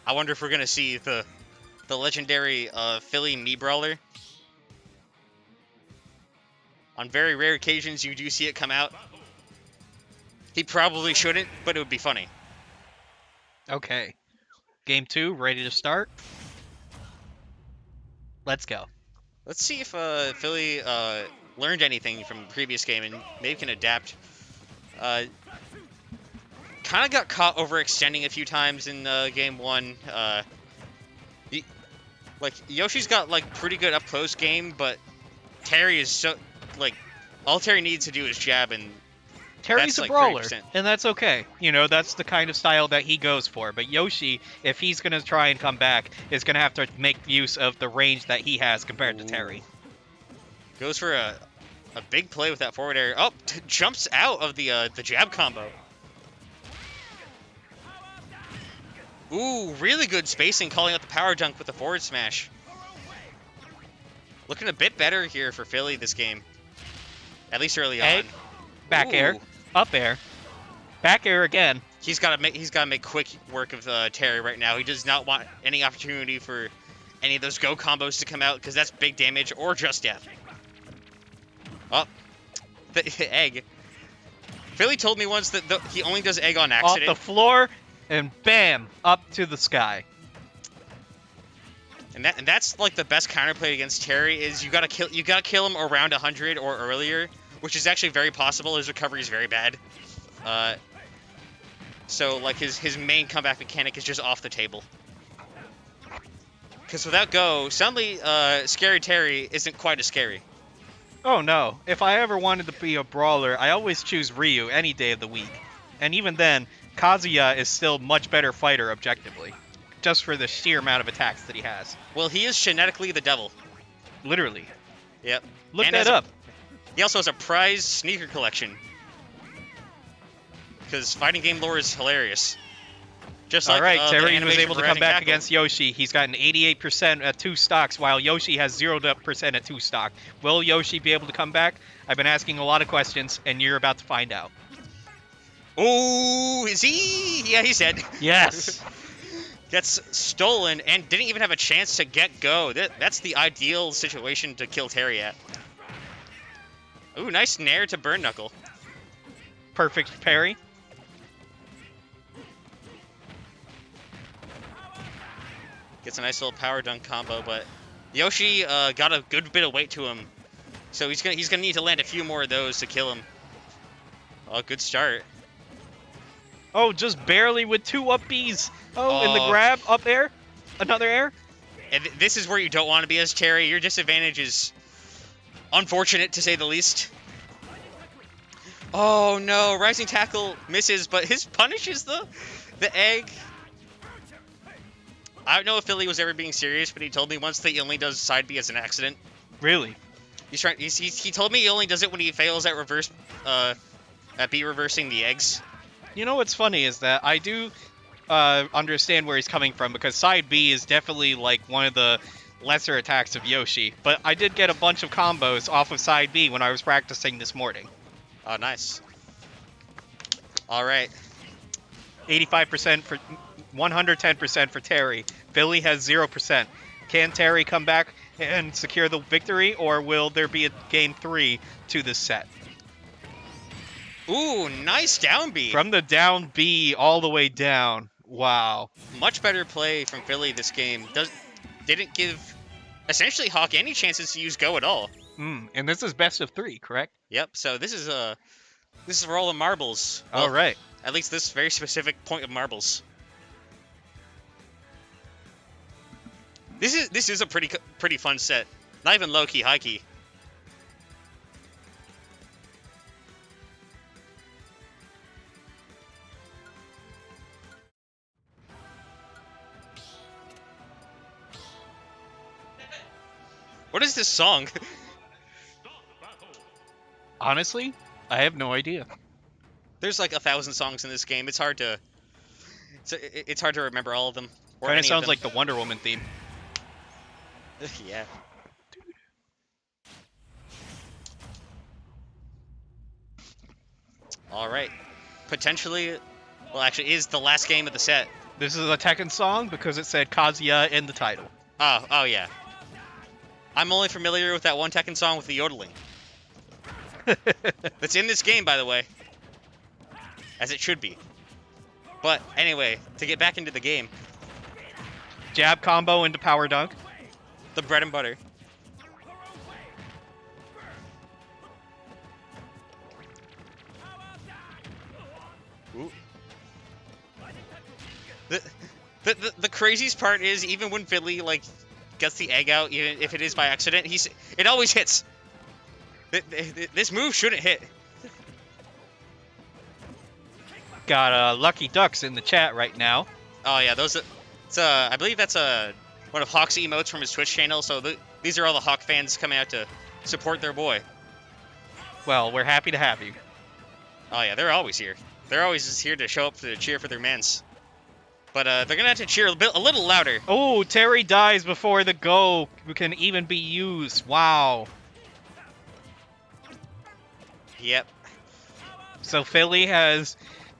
I wonder if we're gonna see the legendary Philly Mii Brawler. On very rare occasions, you do see it come out. He probably shouldn't, but it would be funny. Okay. Game 2, ready to start? Let's go. Let's see if Philly learned anything from the previous game and maybe can adapt. Kind of got caught overextending a few times in game 1. Yoshi's got like pretty good up close game, but Terry is so all Terry needs to do is jab, and Terry's that's, a like, brawler, 30%. and that's okay. You know, that's the kind of style that he goes for. But Yoshi, if he's going to try and come back, is going to have to make use of the range that he has compared to Terry. Goes for a big play with that forward air. Oh, jumps out of the jab combo. Ooh, really good spacing, calling out the power dunk with the forward smash. Looking a bit better here for Philly this game. At least early on. Back Ooh. air, up air, back air again. He's got to make quick work of Terry right now. He does not want any opportunity for any of those go combos to come out, because that's big damage or just death. Oh, the egg. Philly told me once that he only does egg on accident. Off the floor, and bam, up to the sky. And that's like the best counterplay against Terry is you gotta kill him around 100 or earlier, which is actually very possible. His recovery is very bad. So like his main comeback mechanic is just off the table. Because without go, suddenly Scary Terry isn't quite as scary. Oh no, if I ever wanted to be a brawler, I always choose Ryu any day of the week. And even then, Kazuya is still much better fighter objectively, just for the sheer amount of attacks that he has. Well, he is genetically the devil. Literally. Yep. Look And that up. He also has a prize sneaker collection. Because fighting game lore is hilarious. Just like Alright, the Terry was animation able to for come Rising back Tackle. against Yoshi. He's got an 88% at 2 stocks, while Yoshi has 0% at 2 stock. Will Yoshi be able to come back? I've been asking a lot of questions, and you're about to find out. Oh, is he? Yeah, he's dead. Yes. Gets stolen and didn't even have a chance to get go. That's the ideal situation to kill Terry at. Ooh, nice nair to burn knuckle. Perfect parry. Gets a nice little power dunk combo, but Yoshi got a good bit of weight to him, so he's gonna need to land a few more of those to kill him. Oh, good start. Oh, just barely with 2 up Bs. Oh, and the Oh. grab, up air, another air. And this is where you don't want to be as Terry. Your disadvantage is unfortunate, to say the least. Oh no, Rising Tackle misses, but his punishes the egg. I don't know if Philly was ever being serious, but he told me once that he only does side B as an accident. Really? He told me he only does it when he fails at at B reversing the eggs. You know what's funny is that I do understand where he's coming from, because side B is definitely like one of the lesser attacks of Yoshi. But I did get a bunch of combos off of side B when I was practicing this morning. Oh, nice. All right. 85% for 110% for Terry. Philly has 0%. Can Terry come back and secure the victory, or will there be a game 3 to this set? Ooh, nice down B. From the down B all the way down. Wow. Much better play from Philly this game. Didn't give essentially HoG any chances to use go at all. And this is best of 3, correct? Yep. So this is for all the marbles. Well, All right. At least this very specific point of marbles. This is a pretty fun set. Not even low key, high key. What is this song? Honestly, I have no idea. There's like 1,000 songs in this game. It's hard to remember all of them or Kind of any sounds them. like the Wonder Woman theme. Yeah. All right. Potentially, well, actually, is the last game of the set. This is a Tekken song because it said Kazuya in the title. Oh yeah. I'm only familiar with that one Tekken song with the yodeling. That's in this game, by the way. As it should be. But anyway, to get back into the game. Jab combo into power dunk. The bread and butter. Ooh. The craziest part is even when Fille like gets the egg out, even if it is by accident, it always hits. This move shouldn't hit. Got Lucky Ducks in the chat right now. Oh yeah, those. I believe that's one of HoG's emotes from his Twitch channel. So these are all the HoG fans coming out to support their boy. Well, we're happy to have you. Oh yeah, they're always here. They're always just here to show up to cheer for their mans. But they're gonna have to cheer a little louder. Oh, Terry dies before the go can even be used. Wow. Yep. So Philly has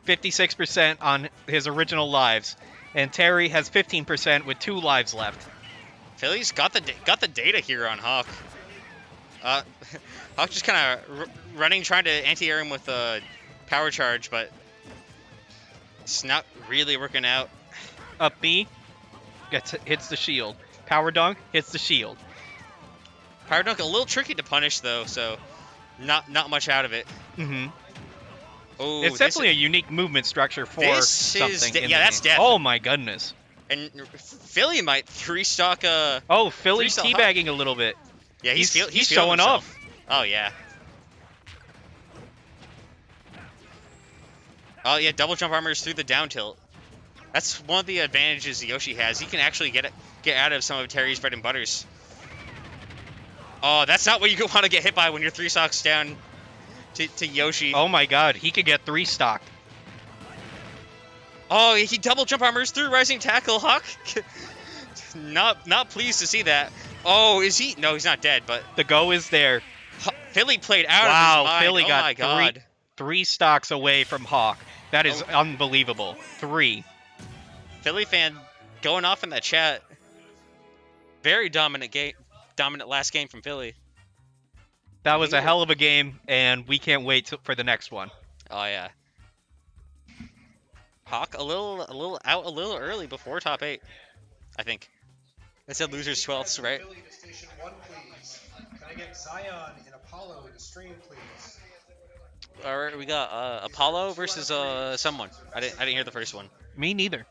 56% on his original lives, and Terry has 15% with 2 lives left. Philly's got the data here on HoG. HoG just kind of running, trying to anti-air him with a power charge, but it's not really working out. Up B, hits the shield. Power dunk, hits the shield. Power dunk a little tricky to punish though, so not much out of it. Mm-hmm. Oh, It's definitely a unique movement structure for something. Yeah, that's death. Oh my goodness. And Philly might 3-stock Oh, Philly's teabagging a little bit. Yeah, he's showing feeling off. Oh yeah. Oh yeah, double jump armors through the down tilt. That's one of the advantages Yoshi has. He can actually get out of some of Terry's bread and butters. Oh, that's not what you want to get hit by when you're 3 stocks down to Yoshi. Oh my god, he could get 3 stocked. Oh, he double jump armors through rising tackle, HoG. Not pleased to see that. Oh, is he? No, he's not dead, but the go is there. Philly played out wow, of his mind. Philly oh got my god. 3 stocks away from HoG. That is unbelievable. 3. Philly fan going off in that chat. Very dominant last game from Philly. That was a hell of a game, and we can't wait for the next one. Oh yeah. HoG a little early before top 8, I think. I said losers 12ths, right? Philly to station 1, please. Can I get Zion and Apollo to stream, please? All right, we got Apollo versus someone. I didn't hear the first one. Me neither.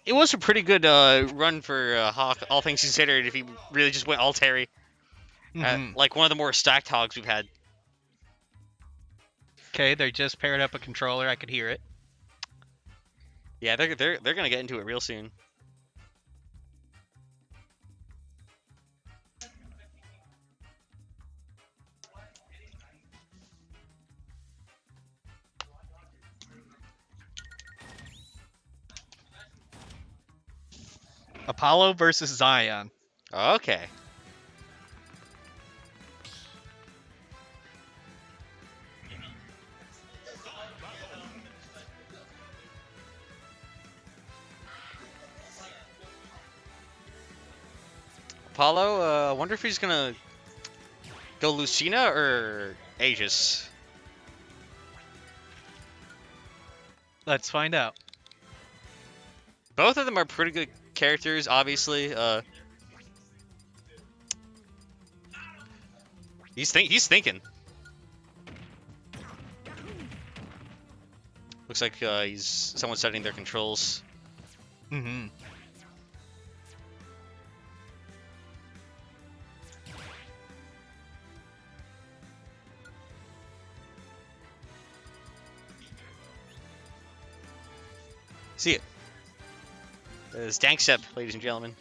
It was a pretty good run for HoG, all things considered, if he really just went all Terry. Like one of the more stacked HoGs we've had. Okay, they just paired up a controller. I could hear it. Yeah, they're gonna get into it real soon. Apollo versus Zion. Okay. Apollo, I wonder if he's gonna go Lucina or Aegis. Let's find out. Both of them are pretty good characters, obviously. He's thinking. Looks like he's someone setting their controls. Mm-hmm. See it. It's Dankstep, ladies and gentlemen.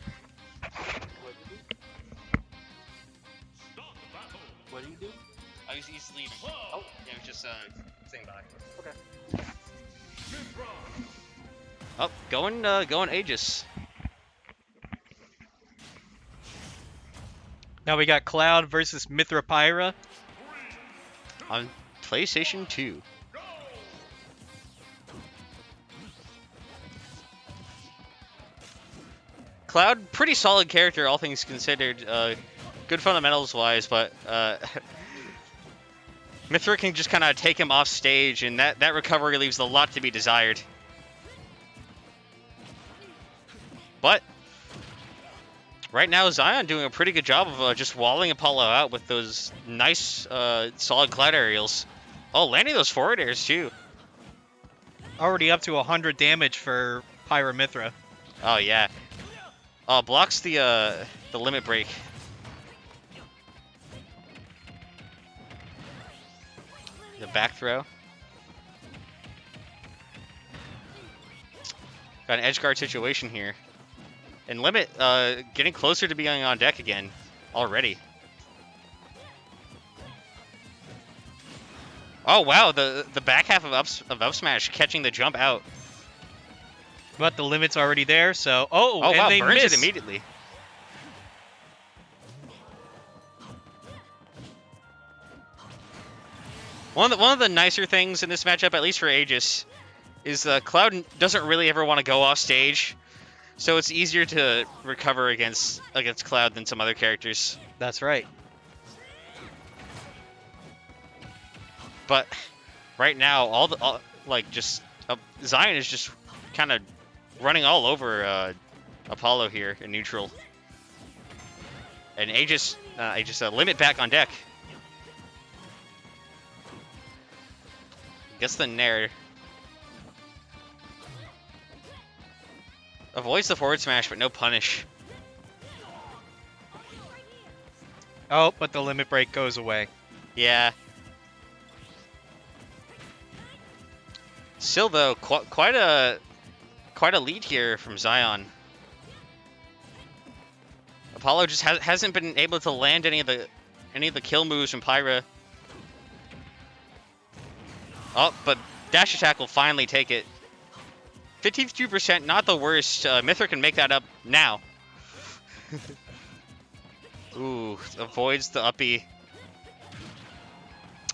What do you do? Oh, he's leaving. Oh, yeah, he's just saying bye. Okay. Oh, going Aegis. Now we got Cloud versus Mithra Pyra. On PlayStation 2. Cloud, pretty solid character, all things considered. Good fundamentals wise, but Mithra can just kind of take him off stage, and that recovery leaves a lot to be desired. But right now, Zion doing a pretty good job of just walling Apollo out with those nice, solid Cloud aerials. Oh, landing those forward airs too. Already up to 100 damage for Pyra Mithra. Oh yeah. Blocks the limit break. The back throw. Got an edge guard situation here. And limit getting closer to being on deck again already. Oh wow, the back half of up smash catching the jump out. But the limit's already there, so... Oh, Oh and wow, they burns miss. it immediately. One of the nicer things in this matchup, at least for Aegis, is Cloud doesn't really ever want to go off stage, so it's easier to recover against Cloud than some other characters. That's right. But right now, Zion is just kind of running all over Apollo here in neutral, and Aegis limit back on deck. Gets the nair. Avoids the forward smash, but no punish. Oh, but the limit break goes away. Yeah. Still though, quite a lead here from Zion. Apollo just hasn't been able to land any of the kill moves from Pyra. Oh, but dash attack will finally take it. 52%, not the worst. Mithra can make that up now. Ooh, avoids the uppy.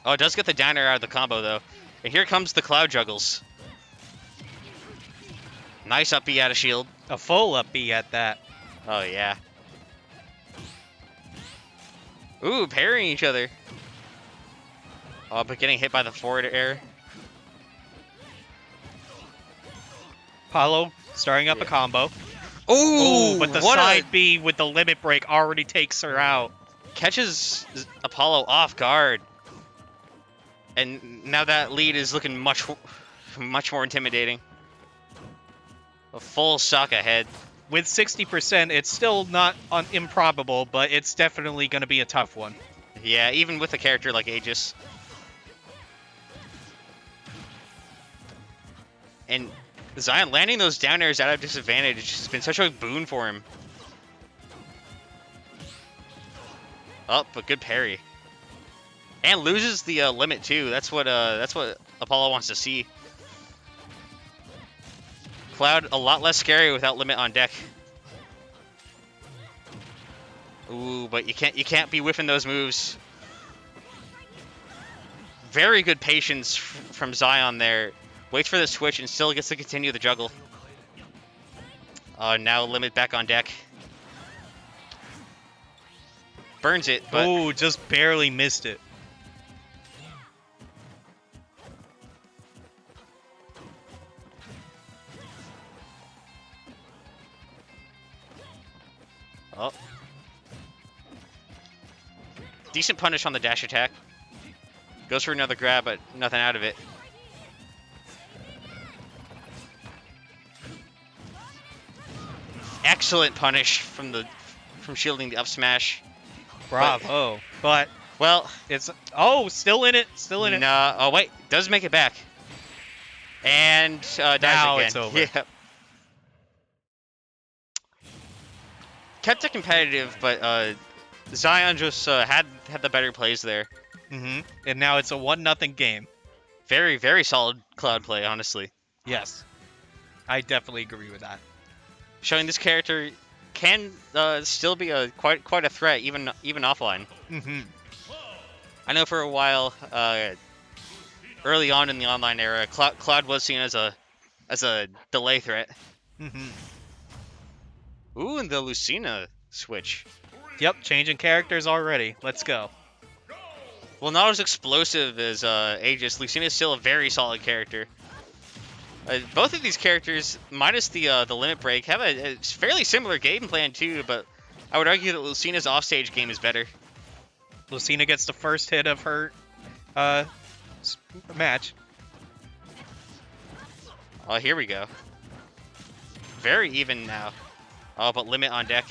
Oh, it does get the down air out of the combo though. And here comes the Cloud juggles. Nice up B out of shield. A full up B at that. Oh, yeah. Ooh, parrying each other. Oh, but getting hit by the forward air. Apollo starting up a combo. Ooh, Oh, but the what side B with the limit break already takes her out. catches Apollo off guard. And now that lead is looking much more intimidating. A full stock ahead. With 60%, it's still not improbable, but it's definitely going to be a tough one. Yeah, even with a character like Aegis. And Zion landing those down airs out of disadvantage has been such a boon for him. Oh, but good parry. And loses the limit too. That's what Apollo wants to see. Cloud a lot less scary without limit on deck. Ooh, but you can't be whiffing those moves. Very good patience from Zion there. Waits for the switch and still gets to continue the juggle. Now limit back on deck. burns it, but Oh, just barely missed it. oh. Decent punish on the dash attack. Goes for another grab, but nothing out of it. Excellent punish from shielding the up smash. Bravo. But Well, it's still in it. Still in it. no. Oh wait, does make it back. And dies Now again. it's over. Yeah. Kept it competitive, but Zion just had the better plays there. And now it's a 1-0 game. Very, very solid Cloud play, honestly. Yes. I definitely agree with that. Showing this character can still be quite a threat, even offline. I know for a while, early on in the online era, Cloud was seen as a delay threat. Ooh, and the Lucina switch. Yep, changing characters already. Let's go. Well, not as explosive as Aegis. Lucina is still a very solid character. Both of these characters, minus the limit break, have a fairly similar game plan too, but I would argue that Lucina's offstage game is better. Lucina gets the first hit of her match. Oh, here we go. Very even now. Oh, but limit on deck.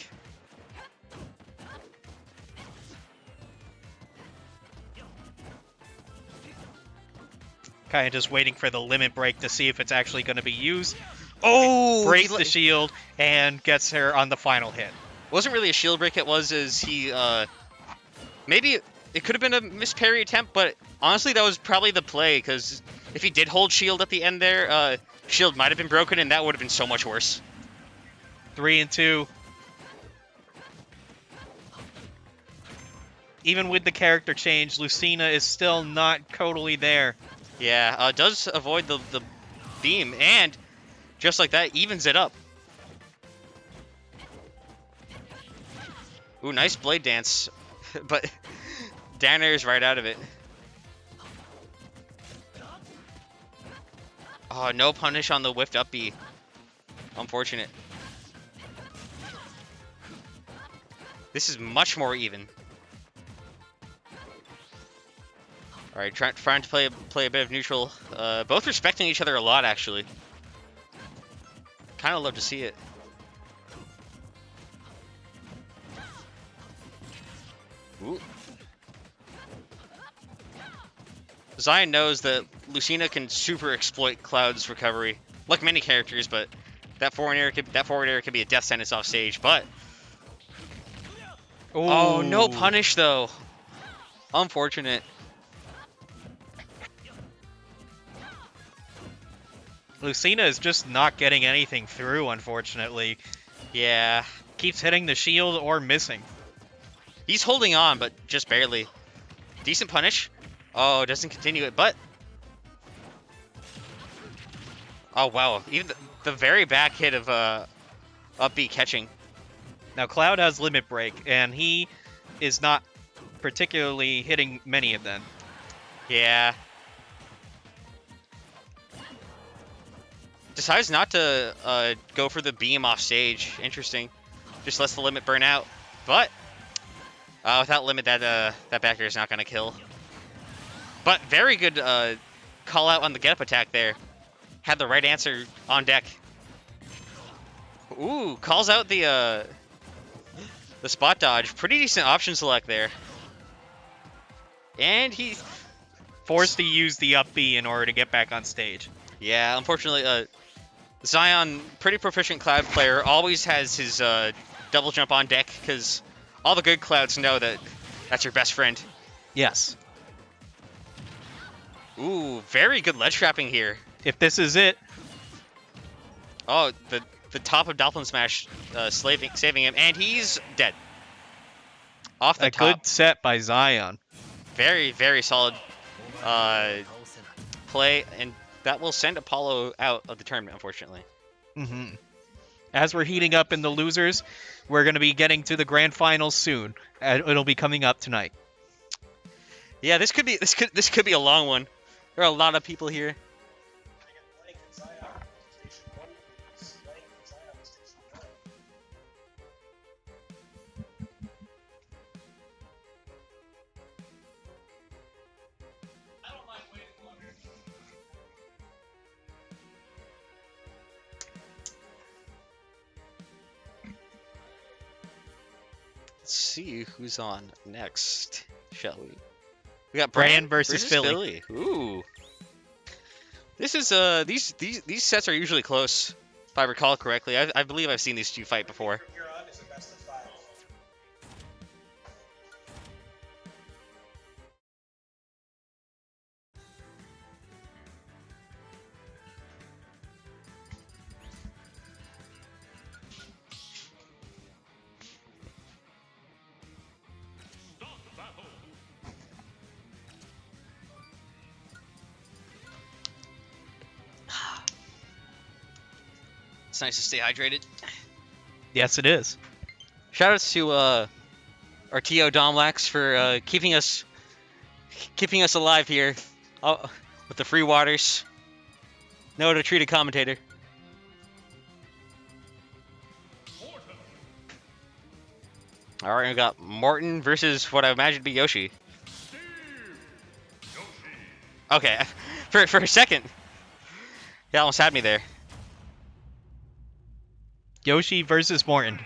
Kind of just waiting for the limit break to see if it's actually going to be used. Oh! Breaks the shield and gets her on the final hit. Wasn't really a shield break, it was as he, maybe it could have been a missed parry attempt, but honestly that was probably the play, because if he did hold shield at the end there, shield might have been broken and that would have been so much worse. 3-2. Even with the character change, Lucina is still not totally there. Yeah, does avoid the beam, and just like that, evens it up. Ooh, nice blade dance, but down air is right out of it. Oh, no punish on the whiffed up B. Unfortunate. This is much more even. All right, trying to play a bit of neutral. Both respecting each other a lot, actually. Kind of love to see it. Ooh. Zion knows that Lucina can super exploit Cloud's recovery, like many characters, but that forward air could be a death sentence off stage. But oh, no punish though. Unfortunate. Lucina is just not getting anything through, unfortunately. Yeah. Keeps hitting the shield or missing. He's holding on, but just barely. Decent punish. Oh, doesn't continue it, but... Oh, wow. Even the very back hit of up B catching. Now, Cloud has limit break, and he is not particularly hitting many of them. Yeah. Decides not to go for the beam off stage. Interesting. Just lets the limit burn out. But without limit, that back air is not going to kill. But very good call out on the get up attack there. Had the right answer on deck. Ooh, calls out the spot dodge. Pretty decent option select there. And he forced to use the up B in order to get back on stage. Yeah, unfortunately, Zion, pretty proficient Cloud player, always has his double jump on deck because all the good Clouds know that that's your best friend. Yes. Ooh, very good ledge trapping here. If this is it. Oh, the top of Dolphin Smash saving him, and he's dead. Off the top. A good set by Zion. Very, very solid play, and that will send Apollo out of the tournament, unfortunately. As we're heating up in the losers, we're going to be getting to the grand finals soon. It'll be coming up tonight. Yeah, this could be a long one. There are a lot of people here. Ling and Zion, station 1. Ling and Zion, station 1. I don't mind waiting longer. Let's see who's on next, shall we? We got Bran versus Philly. Ooh. This is these sets are usually close, if I recall correctly. I believe I've seen these two fight before. From here on is a best of 5. It's nice to stay hydrated. Yes, it is. Shoutouts to our TO Domlax for keeping us alive here with the free waters. Know how to treat a commentator. All right, we got Morton versus what I imagine to be Yoshi. Okay, for a second, you almost had me there. Yoshi versus Morton.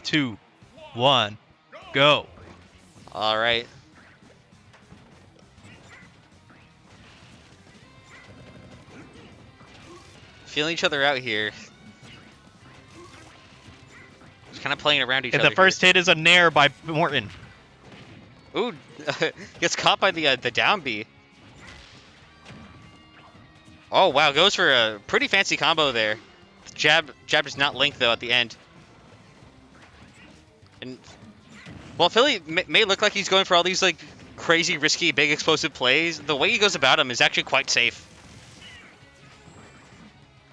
2, 1, go. All right. Feeling each other out here. Just kind of playing around each And other. the first hit is a nair by Morton. Ooh, gets caught by the down B. Oh wow, goes for a pretty fancy combo there. Jab does not link though at the end. And while Philly may look like he's going for all these like crazy, risky, big explosive plays, the way he goes about them is actually quite safe.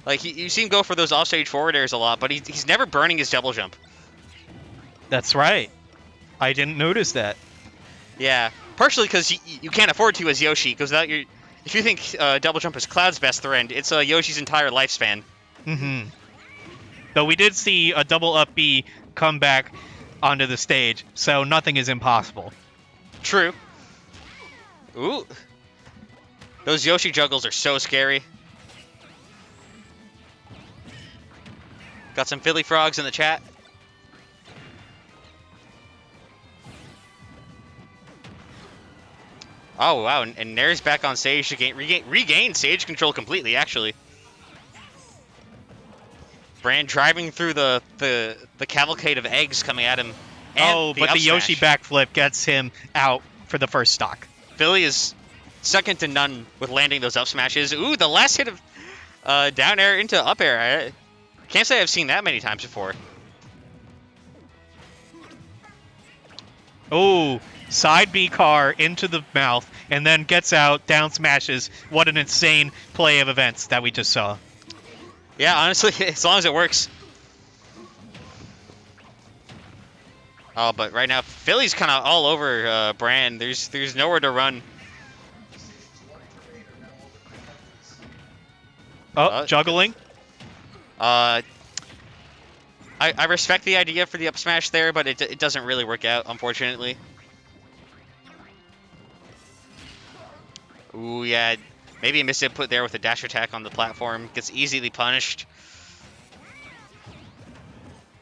Like you see him go for those offstage forward airs a lot, but he's never burning his double jump. That's right. I didn't notice that. Yeah, partially because you can't afford to as Yoshi, because if you think double jump is Cloud's best friend, it's Yoshi's entire lifespan. Mm-hmm. Though we did see a double up B come back onto the stage, so nothing is impossible. True. Ooh. Those Yoshi juggles are so scary. Got some Philly frogs in the chat. Oh, wow, and Nair's back on stage to regain stage control completely, actually. Bran driving through the cavalcade of eggs coming at him. And but the Yoshi backflip gets him out for the first stock. Philly is second to none with landing those up smashes. Ooh, the last hit of down air into up air. I can't say I've seen that many times before. Oh, side B car into the mouth and then gets out, down smashes. What an insane play of events that we just saw. Yeah, honestly, as long as it works. Oh, but right now, Philly's kind of all over Bran. There's nowhere to run. Juggling. I respect the idea for the up smash there, but it doesn't really work out, unfortunately. Ooh, yeah. Maybe a misinput there with a dash attack on the platform. Gets easily punished.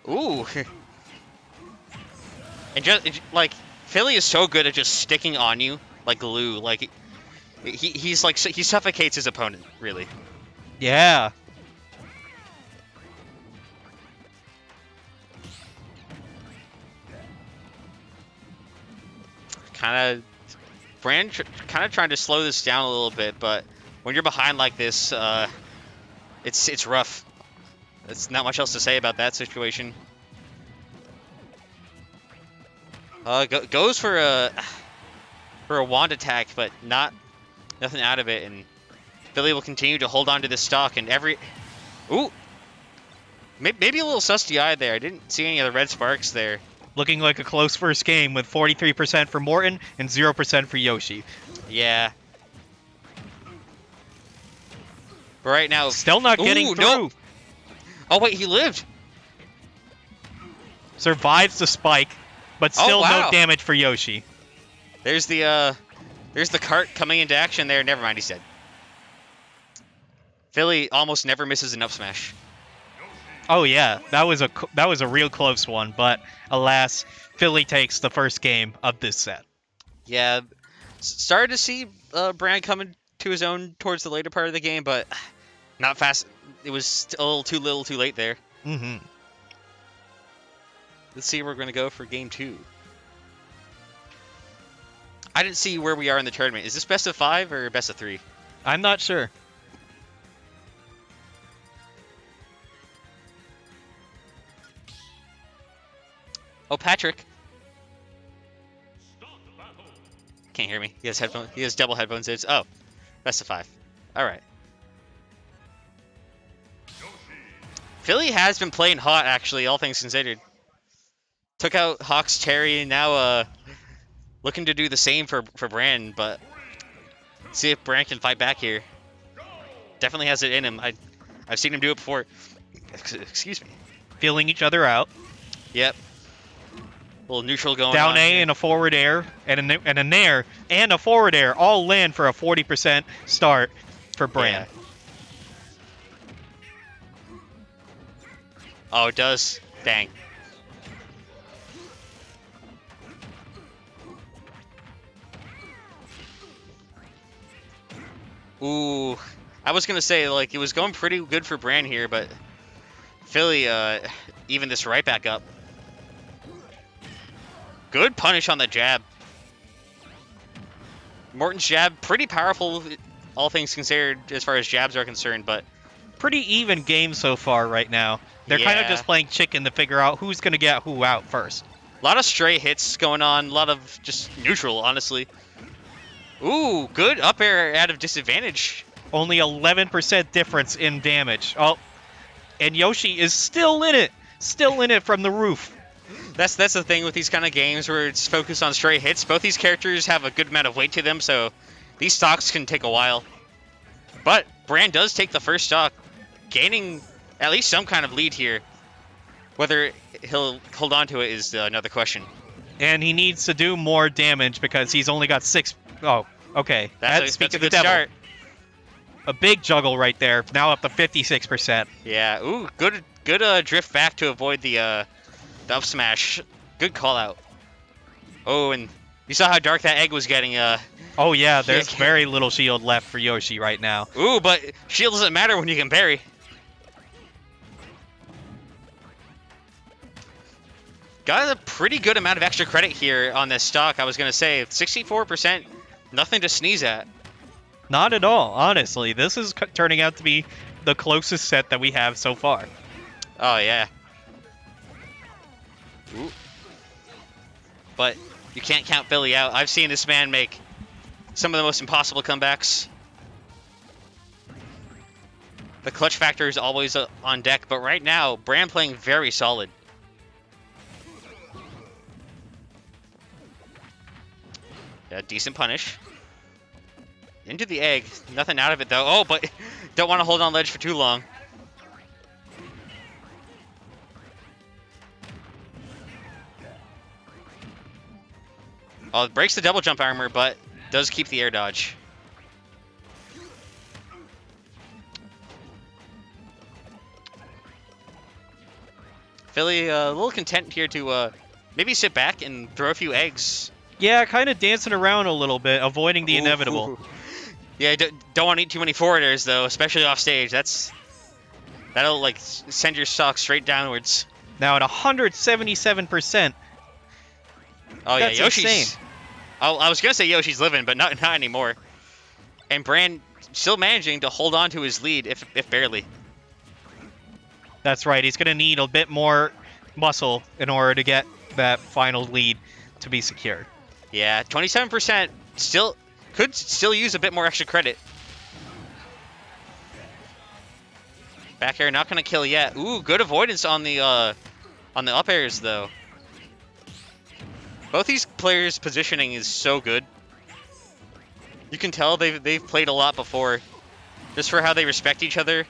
Ooh. And just, like, Philly is so good at just sticking on you like glue. Like, he suffocates his opponent, really. Yeah. Bran kind of trying to slow this down a little bit, but when you're behind like this, it's rough. There's not much else to say about that situation. Goes for a wand attack, but nothing out of it, and Philly will continue to hold on to this stock, and ooh, Maybe a little susty eye there. I didn't see any of the red sparks there. Looking like a close first game with 43% for Morton and 0% for Yoshi. Yeah. But right now... Still not getting Ooh, through. no. Oh, wait, he lived. Survives the spike, but still wow. no damage for Yoshi. There's the cart coming into action there. Never mind, he's dead. Fille almost never misses an up smash. Oh yeah, that was a real close one, but alas, Fille takes the first game of this set. Yeah, started to see Bran coming to his own towards the later part of the game, but not fast. It was a little too little, too late there. Mm-hmm. Let's see where we're going to go for game 2. I didn't see where we are in the tournament. Is this best of 5 or best of 3? I'm not sure. Oh, Patrick. Can't hear me. He has headphones. He has double headphones. It's best of 5. All right. Fille has been playing hot, actually, all things considered. Took out Hawk's Terry, and now looking to do the same for Bran, but see if Bran can fight back here. Definitely has it in him. I've seen him do it before. Excuse me. Feeling each other out. Yep. Little neutral going Down on. A and a forward air and a nair and a forward air all land for a 40% start for Bran. Yeah. Oh, it does. Dang. Ooh. I was going to say, like, it was going pretty good for Bran here, but Fille even this right back up. Good punish on the jab. Morton's jab, pretty powerful, all things considered, as far as jabs are concerned, but... Pretty even game so far right now. They're kind of Yeah. just playing chicken to figure out who's going to get who out first. A lot of stray hits going on, a lot of just neutral, honestly. Ooh, good up air out of disadvantage. Only 11% difference in damage. Oh, and Yoshi is still in it. Still in it from the roof. That's the thing with these kind of games where it's focused on stray hits. Both these characters have a good amount of weight to them, so these stocks can take a while. But Bran does take the first stock, gaining at least some kind of lead here. Whether he'll hold on to it is another question. And he needs to do more damage because he's only got 6. Oh, okay. That's Speak a of the good devil. start. A big juggle right there. Now up to 56%. Yeah. Ooh, good drift back to avoid the up smash. Good call out. Oh, and you saw how dark that egg was getting. Oh yeah, there's very little shield left for Yoshi right now. Ooh, but shield doesn't matter when you can parry. Got a pretty good amount of extra credit here on this stock, I was going to say. 64%, nothing to sneeze at. Not at all, honestly. This is turning out to be the closest set that we have so far. Oh, yeah. Ooh. But you can't count Fille out. I've seen this man make some of the most impossible comebacks. The clutch factor is always on deck, but right now, Bran playing very solid. Yeah, decent punish. Into the egg. Nothing out of it, though. Oh, but don't want to hold on ledge for too long. Oh, it breaks the double jump armor, but does keep the air dodge. Fille a little content here to maybe sit back and throw a few eggs. Yeah, kind of dancing around a little bit, avoiding the inevitable. Ooh. Yeah, don't want to eat too many forwarders, though, especially off stage. That'll, like, send your stock straight downwards. Now at 177%. Oh, yeah, That's Yoshi's... insane. I was going to say Yoshi's living, but not anymore. And Bran still managing to hold on to his lead, if barely. That's right. He's going to need a bit more muscle in order to get that final lead to be secured. Yeah, 27% could still use a bit more extra credit. Back air not gonna kill yet. Ooh, good avoidance on the up airs though. Both these players' positioning is so good. You can tell they've played a lot before, just for how they respect each other.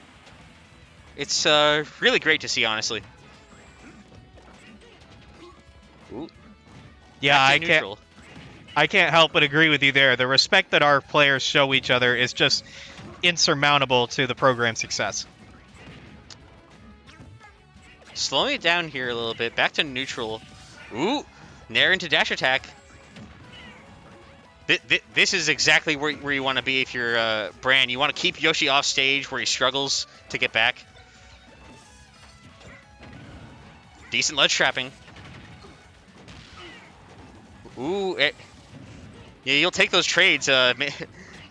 It's really great to see, honestly. Ooh. Yeah, Back to neutral. I can't help but agree with you there. The respect that our players show each other is just insurmountable to the program's success. Slowing it down here a little bit. Back to neutral. Ooh, nair into dash attack. This is exactly where you want to be if you're Bran. You want to keep Yoshi off stage where he struggles to get back. Decent ledge trapping. Ooh, yeah, you'll take those trades.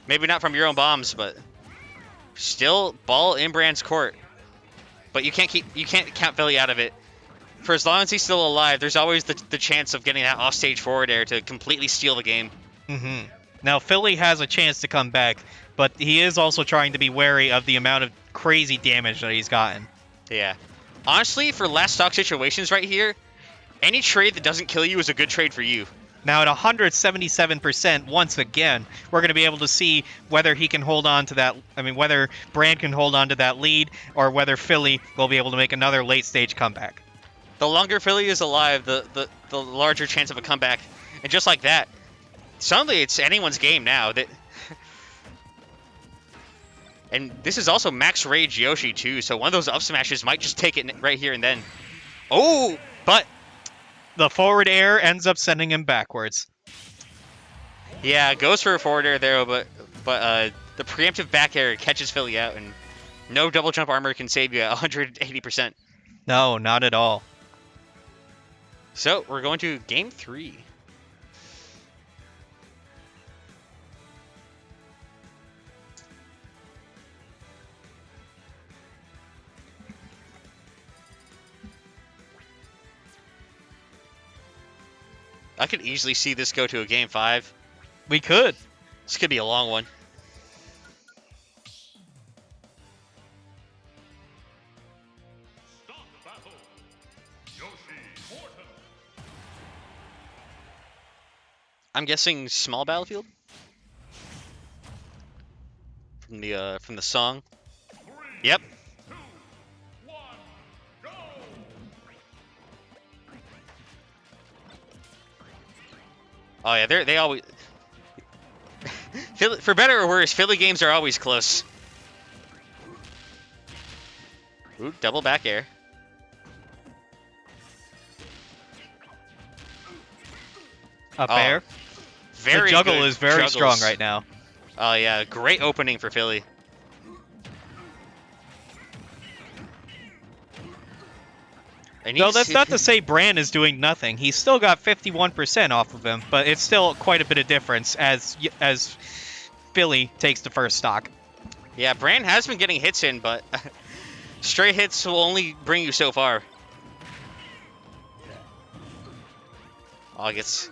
Maybe not from your own bombs, but still ball in Bran's court. But you can't count Fille out of it. For as long as he's still alive, there's always the chance of getting that offstage forward air to completely steal the game. Mm-hmm. Now, Fille has a chance to come back, but he is also trying to be wary of the amount of crazy damage that he's gotten. Yeah. Honestly, for last stock situations right here, any trade that doesn't kill you is a good trade for you. Now at 177%, once again, we're going to be able to see whether he can hold on to that. I mean, whether Bran can hold on to that lead, or whether Fille will be able to make another late-stage comeback. The longer Fille is alive, the larger chance of a comeback. And just like that, suddenly it's anyone's game now. And this is also max rage Yoshi too, so one of those up smashes might just take it right here and then. Oh, but the forward air ends up sending him backwards. Yeah, goes for a forward air there, but the preemptive back air catches Fille out, and no double jump armor can save you at 180%. No, not at all. So we're going to game 3. I could easily see this go to a game 5. We could. This could be a long one. I'm guessing small battlefield from the song. Yep. Oh yeah, they always. For better or worse, Fille games are always close. Ooh, double back air. Up air. Very the juggle good is very juggles. strong right now. Oh yeah, great opening for Fille. No, that's not to say Bran is doing nothing. He's still got 51% off of him, but it's still quite a bit of difference as Fille takes the first stock. Yeah, Bran has been getting hits in, but stray hits will only bring you so far. Oh, gets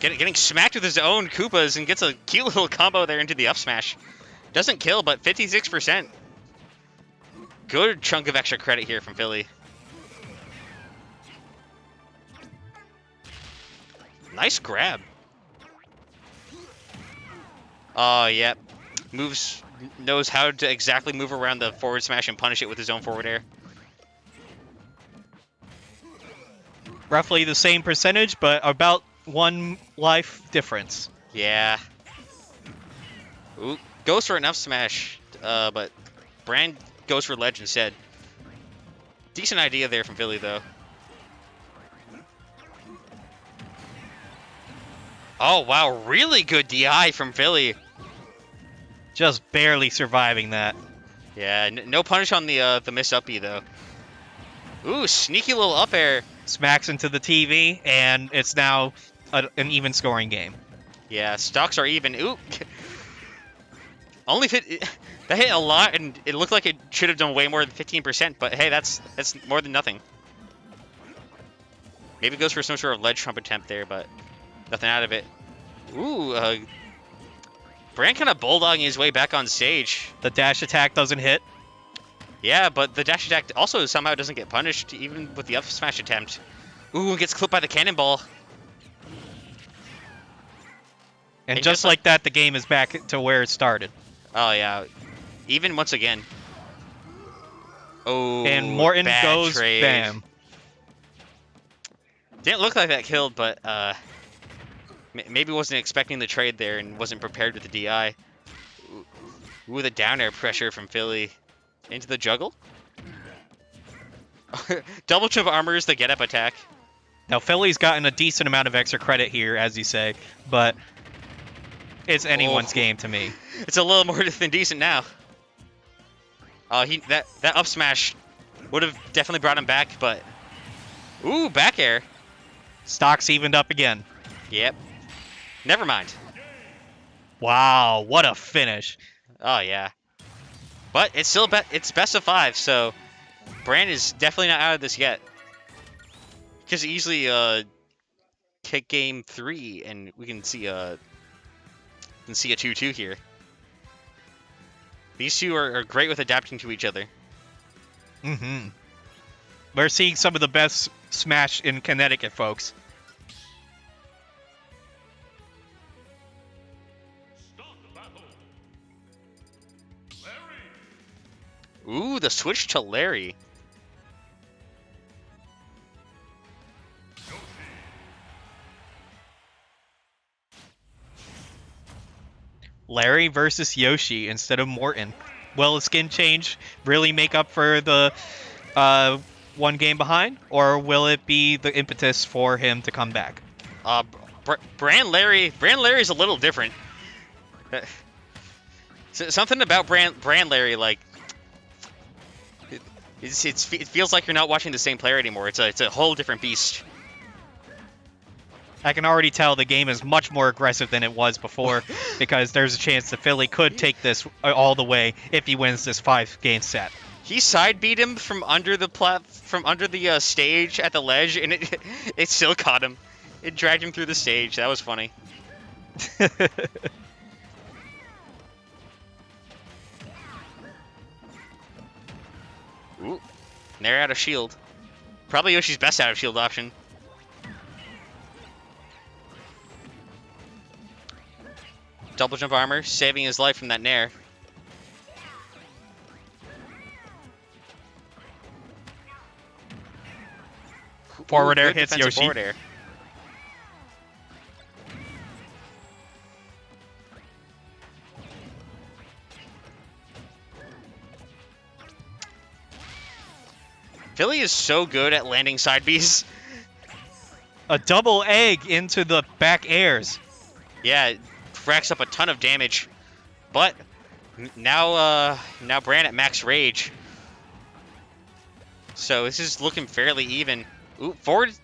getting smacked with his own Koopas and gets a cute little combo there into the up smash. Doesn't kill, but 56%. Good chunk of extra credit here from Fille. Nice grab. Oh, yeah. Knows how to exactly move around the forward smash and punish it with his own forward air. Roughly the same percentage, but about 1 life difference. Yeah. Ooh, goes for an up smash, but Bran goes for ledge instead. Decent idea there from Fille, though. Oh, wow. Really good DI from Fille. Just barely surviving that. Yeah, no punish on the miss up B, though. Ooh, sneaky little up air. Smacks into the TV, and it's now an even scoring game. Yeah, stocks are even. Ooh. Only that hit a lot, and it looked like it should have done way more than 15%, but hey, that's more than nothing. Maybe it goes for some sort of ledge trump attempt there, but nothing out of it. Ooh, Bran kind of bulldogging his way back on stage. The dash attack doesn't hit. Yeah, but the dash attack also somehow doesn't get punished, even with the up smash attempt. Ooh, gets clipped by the cannonball. And just like that, the game is back to where it started. Oh, yeah. Even once again. Oh, And Morton bad goes trade. bam. Didn't look like that killed, but maybe wasn't expecting the trade there and wasn't prepared with the DI. Ooh, the down air pressure from Fille. Into the juggle? Double jump armor is the get up attack. Now, Philly's gotten a decent amount of extra credit here, as you say, but it's anyone's game to me. It's a little more than decent now. Oh, that up smash would have definitely brought him back, but ooh, back air. Stocks evened up again. Yep. Never mind. Wow, what a finish. Oh yeah. But it's still it's best of 5, so Bran is definitely not out of this yet. Because easily take game 3 and we can see a 2-2 here. These two are great with adapting to each other. Mm-hmm. We're seeing some of the best Smash in Connecticut, folks. Ooh, the switch to Larry. Larry versus Yoshi instead of Morton. Will a skin change really make up for the one game behind, or will it be the impetus for him to come back? Bran Larry's a little different. Something about Bran Larry, like it feels like you're not watching the same player anymore. It's a whole different beast. I can already tell the game is much more aggressive than it was before, because there's a chance that Philly could take this all the way if he wins this 5-game set. He side beat him from under the stage at the ledge, and it still caught him. It dragged him through the stage. That was funny. Ooh, Nair out of shield. Probably Yoshi's best out of shield option. Double jump armor, saving his life from that Nair. Forward air Good hits defensive Yoshi. Forward air. Fille is so good at landing side Bs. A double egg into the back airs. Yeah, it racks up a ton of damage. But now Bran at max rage. So this is looking fairly even. Ooh, forward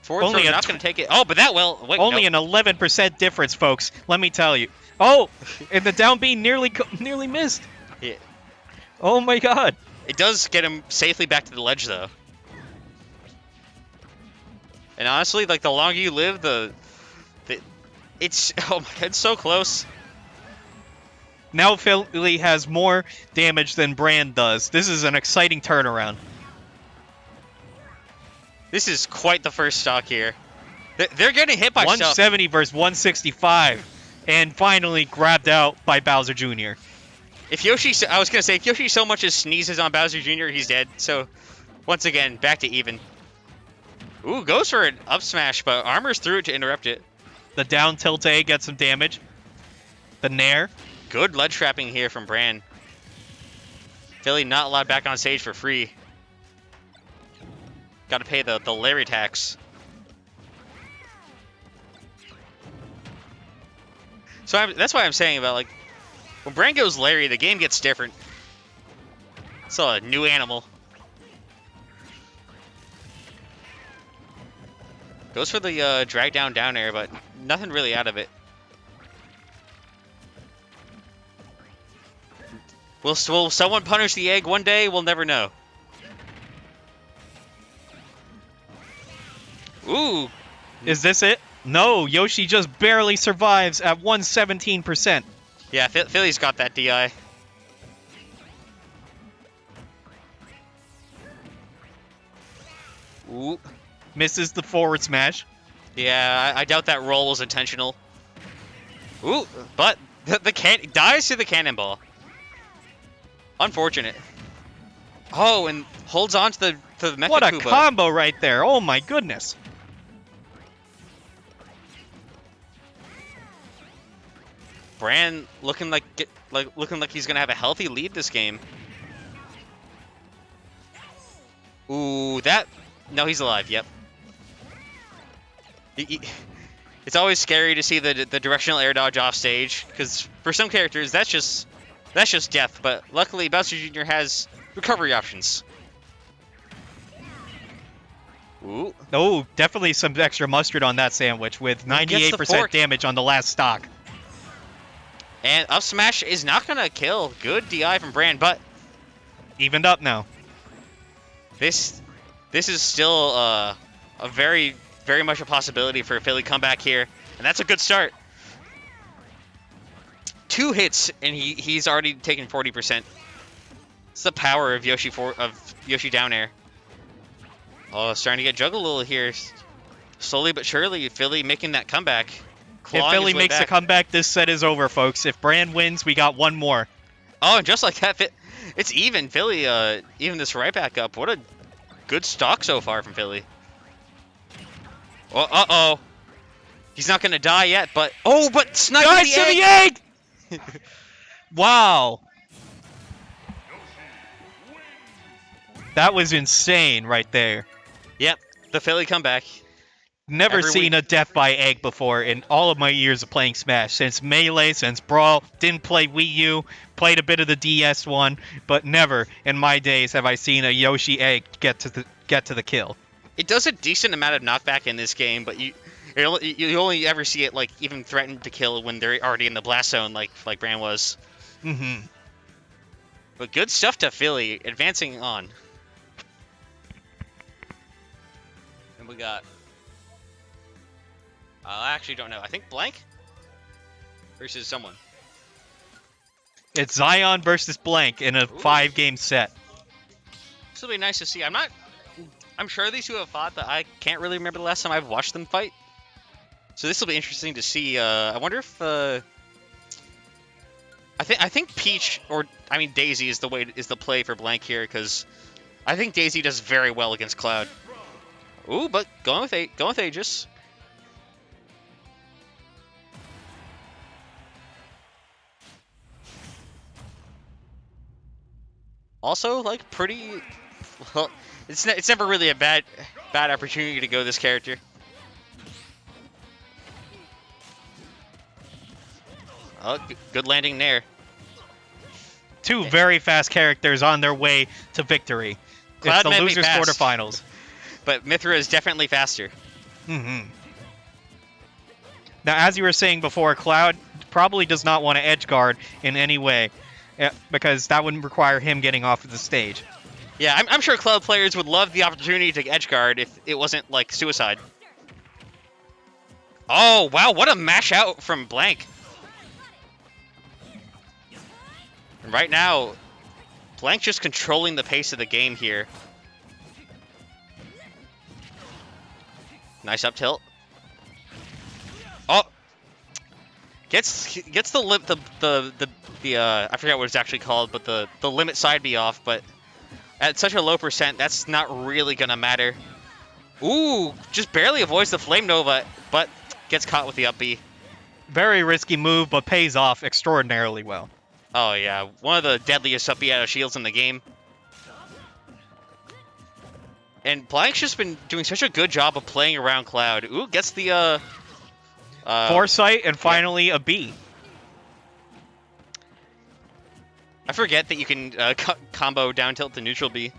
Only throw, a not going to take it. Oh, but that will. Wait, Only no. an 11% difference, folks. Let me tell you. Oh, and the down B nearly missed. Yeah. Oh my God. It does get him safely back to the ledge, though. And honestly, like, the longer you live, it's oh my God, it's so close. Now Philly has more damage than Bran does. This is an exciting turnaround. This is quite the first stock here. They're getting hit by 170 stuff. versus 165, and finally grabbed out by Bowser Jr. If Yoshi so much as sneezes on Bowser Jr., he's dead. So, once again, back to even. Ooh, goes for an up smash, but armor's through it to interrupt it. The down tilt A gets some damage. The Nair. Good ledge trapping here from Bran. Fille not allowed back on stage for free. Got to pay the Larry tax. So that's why I'm saying about, like, when Bran goes Larry, the game gets different. It's a new animal. Goes for the drag down air, but nothing really out of it. Will someone punish the egg one day? We'll never know. Ooh. Is this it? No, Yoshi just barely survives at 117%. Yeah, Philly's got that DI. Ooh. Misses the forward smash. Yeah, I doubt that roll was intentional. Ooh, but the dies to the cannonball. Unfortunate. Oh, and holds on to the Mecha What a Kuba. combo right there. Oh my goodness. Bran looking like he's gonna have a healthy lead this game. Ooh, no, he's alive. Yep. It's always scary to see the directional air dodge off stage, because for some characters that's just death. But luckily Bowser Jr. has recovery options. Ooh. Oh, definitely some extra mustard on that sandwich with 98% damage on the last stock. And up smash is not gonna kill. Good DI from Bran, but evened up now. This is still a very much a possibility for a Philly comeback here, and that's a good start. 2 hits and he's already taken 40%. It's the power of Yoshi down air. Oh, starting to get juggled a little here. Slowly but surely, Philly making that comeback. If Philly makes a comeback, this set is over, folks. If Bran wins, we got one more. Oh, and just like that, it's even. Philly even this right back up. What a good stock so far from Philly. Oh, uh-oh. He's not going to die yet, but... Oh, but sniping the egg! Wow. That was insane right there. Yep, the Philly comeback. Never seen a death by egg before in all of my years of playing Smash. Since Melee, since Brawl, didn't play Wii U, played a bit of the DS one, but never in my days have I seen a Yoshi egg get to the kill. It does a decent amount of knockback in this game, but you only ever see it like even threatened to kill when they're already in the blast zone, like Bran was. Mm-hmm. But good stuff to Philly, advancing on. And we got. I actually don't know. I think Blank versus someone. It's Zion versus Blank in a 5-game set. This will be nice to see. I'm sure these two have fought, but I can't really remember the last time I've watched them fight. So this will be interesting to see. I wonder if I think Peach Daisy is the play for Blank here, because I think Daisy does very well against Cloud. Ooh, but going with Aegis. Also, like, pretty... Well, it's never really a bad opportunity to go this character. Oh, good landing there. 2 very fast characters on their way to victory. Cloud it's the losers quarterfinals. But Mithra is definitely faster. Mm-hmm. Now, as you were saying before, Cloud probably does not want to edge guard in any way, because that would require him getting off of the stage. Yeah, I'm sure Cloud players would love the opportunity to edge guard if it wasn't like suicide. Oh, wow, what a mash out from Blank. And right now, Blank just controlling the pace of the game here. Nice up tilt. Oh, gets the I forget what it's actually called, but the limit side B off, but at such a low percent, that's not really gonna matter. Ooh, just barely avoids the Flame Nova, but gets caught with the up B. Very risky move, but pays off extraordinarily well. Oh yeah, one of the deadliest up B out of shields in the game. And Blank's just been doing such a good job of playing around Cloud. Ooh, gets the Foresight and finally a B. I forget that you can combo down tilt to neutral B.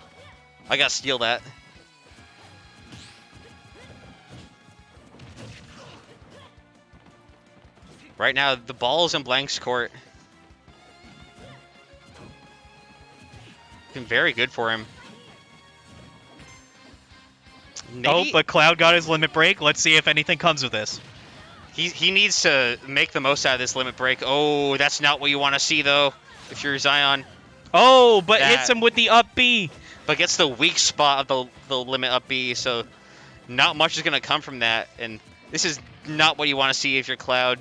I gotta steal that. Right now, the ball's in Blank's court. Been very good for him. Maybe... Oh, but Cloud got his limit break. Let's see if anything comes of this. He needs to make the most out of this limit break. Oh, that's not what you want to see, though, if you're Zion. Oh, but hits him with the up B. but gets the weak spot of the limit up B, so not much is going to come from that, and this is not what you want to see if you're Cloud.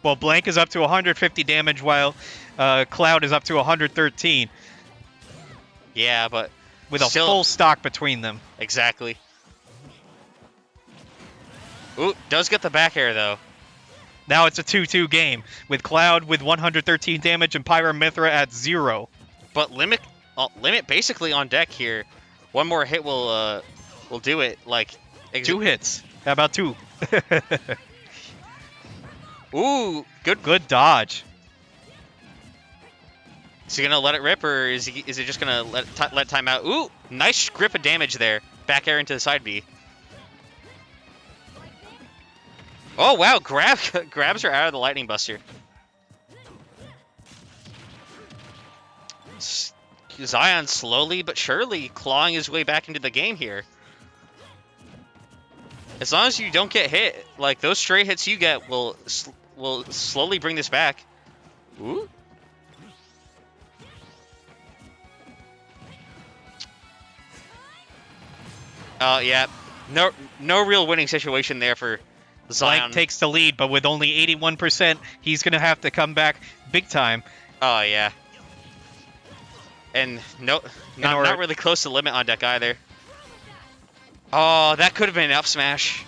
Well, Blank is up to 150 damage while Cloud is up to 113 Yeah, but with still, a full stock between them. Exactly. Ooh, does get the back air, though. Now it's a 2-2 game with Cloud with 113 damage and Pyra/Mythra at 0. But Limit basically on deck here. One more hit will do it. Like 2 hits. How about 2? Ooh, good dodge. Is he gonna let it rip, or is he just gonna let time out? Ooh, nice grip of damage there. Back air into the side B. Oh wow, grabs her out of the lightning buster. Zion slowly but surely clawing his way back into the game here. As long as you don't get hit, like those stray hits you get will slowly bring this back. Ooh. Yeah, no real winning situation there for Zion. Blank takes the lead, but with only 81%, he's gonna have to come back big time. Oh yeah. And not really close to limit on deck either. Oh, that could have been an up smash.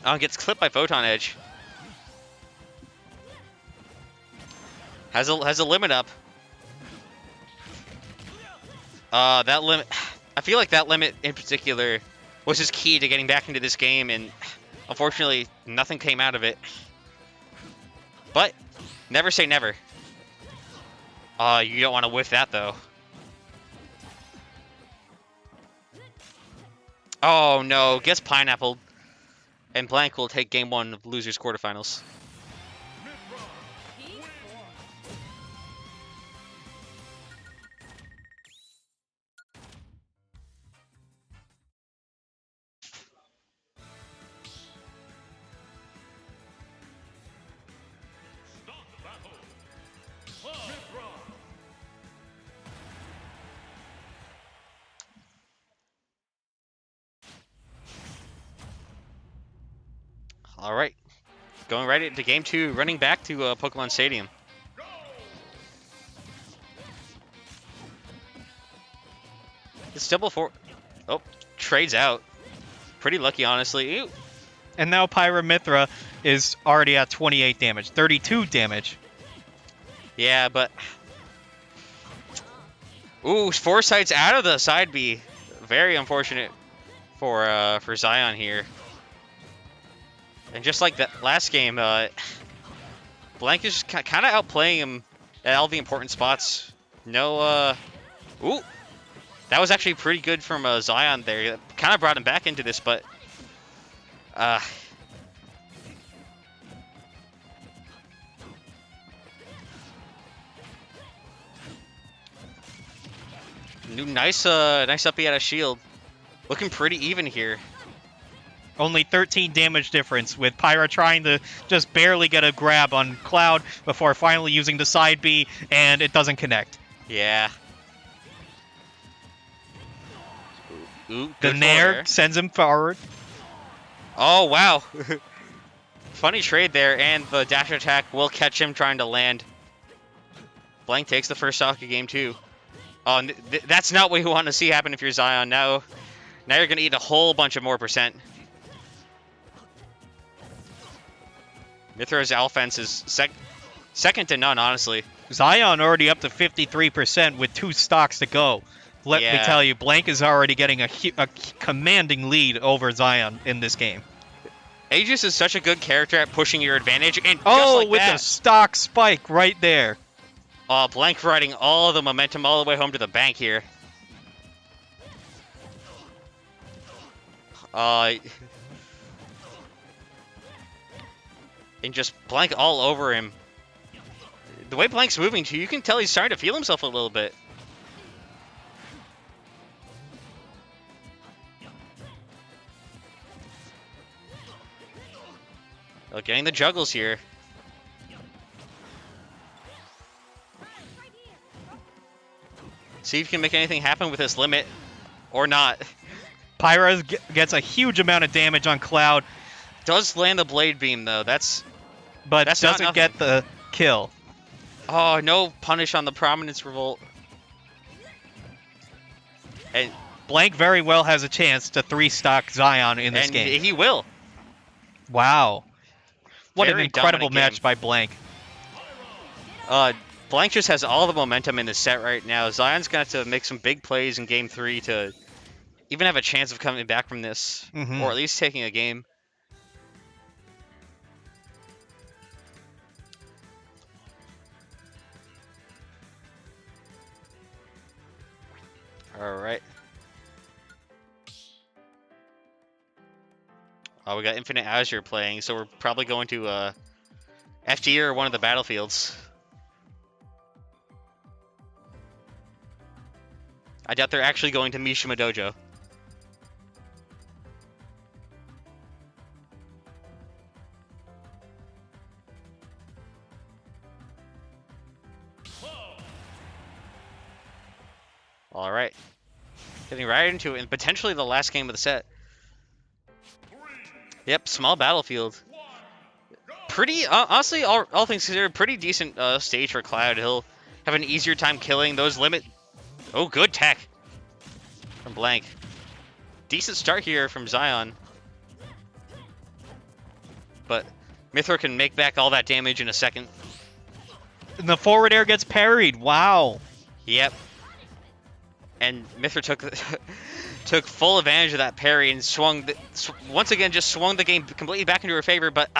Oh, gets clipped by Photon Edge. Has a limit up. That limit. I feel like that limit in particular was his key to getting back into this game, and unfortunately, nothing came out of it. But never say never. You don't want to whiff that though. Oh no, gets pineappled. And Blank will take game 1 of losers quarterfinals. All right, going right into game 2, running back to Pokemon Stadium. It's double 4. Oh, trades out. Pretty lucky, honestly. Ew. And now Pyra/Mythra is already at 28 damage, 32 damage. Yeah, but ooh, Foresight's out of the side B. Very unfortunate for Zion here. And just like that last game, Blank is just kind of outplaying him at all the important spots. No, ooh, that was actually pretty good from Zion there. Kind of brought him back into this, but nice up B out of shield. Looking pretty even here. Only 13 damage difference, with Pyra trying to just barely get a grab on Cloud before finally using the side B, and it doesn't connect. Yeah. Ooh, the Nair sends him forward. Oh, wow. Funny trade there, and the dash attack will catch him trying to land. Blank takes the first stock of game 2. Oh, that's not what you want to see happen if you're Zion. Now you're going to eat a whole bunch of more percent. Mythra's offense is second to none, honestly. Zion already up to 53% with 2 stocks to go. Let me tell you, Blank is already getting a commanding lead over Zion in this game. Aegis is such a good character at pushing your advantage, and oh, just like with that, the stock spike right there. Blank riding all of the momentum all the way home to the bank here. And just Blank all over him. The way Blank's moving too, you can tell he's starting to feel himself a little bit. Getting the juggles here. See if you can make anything happen with this limit, or not. Pyra gets a huge amount of damage on Cloud, Does land the Blade Beam, though. but That's not doesn't get the kill. Oh, no punish on the Prominence Revolt. And Blank very well has a chance to 3-stock Zion in this game. he will. Wow. What Very an incredible dominant match game. by Blank. Blank just has all the momentum in the set right now. Zion's going to have to make some big plays in Game 3 to even have a chance of coming back from this, or at least taking a game. All right. Oh, we got Infinite Azure playing, so we're probably going to FD or one of the battlefields. I doubt they're actually going to Mishima Dojo. All right. Getting right into it, and potentially the last game of the set. Yep, small battlefield. Pretty, honestly, all things considered, pretty decent stage for Cloud. He'll have an easier time killing those limit. Oh, good tech from Blank. Decent start here from Zion. But Mithra can make back all that damage in a second. And the forward air gets parried. Wow. Yep. And Mithra took full advantage of that parry and once again just swung the game completely back into her favor. But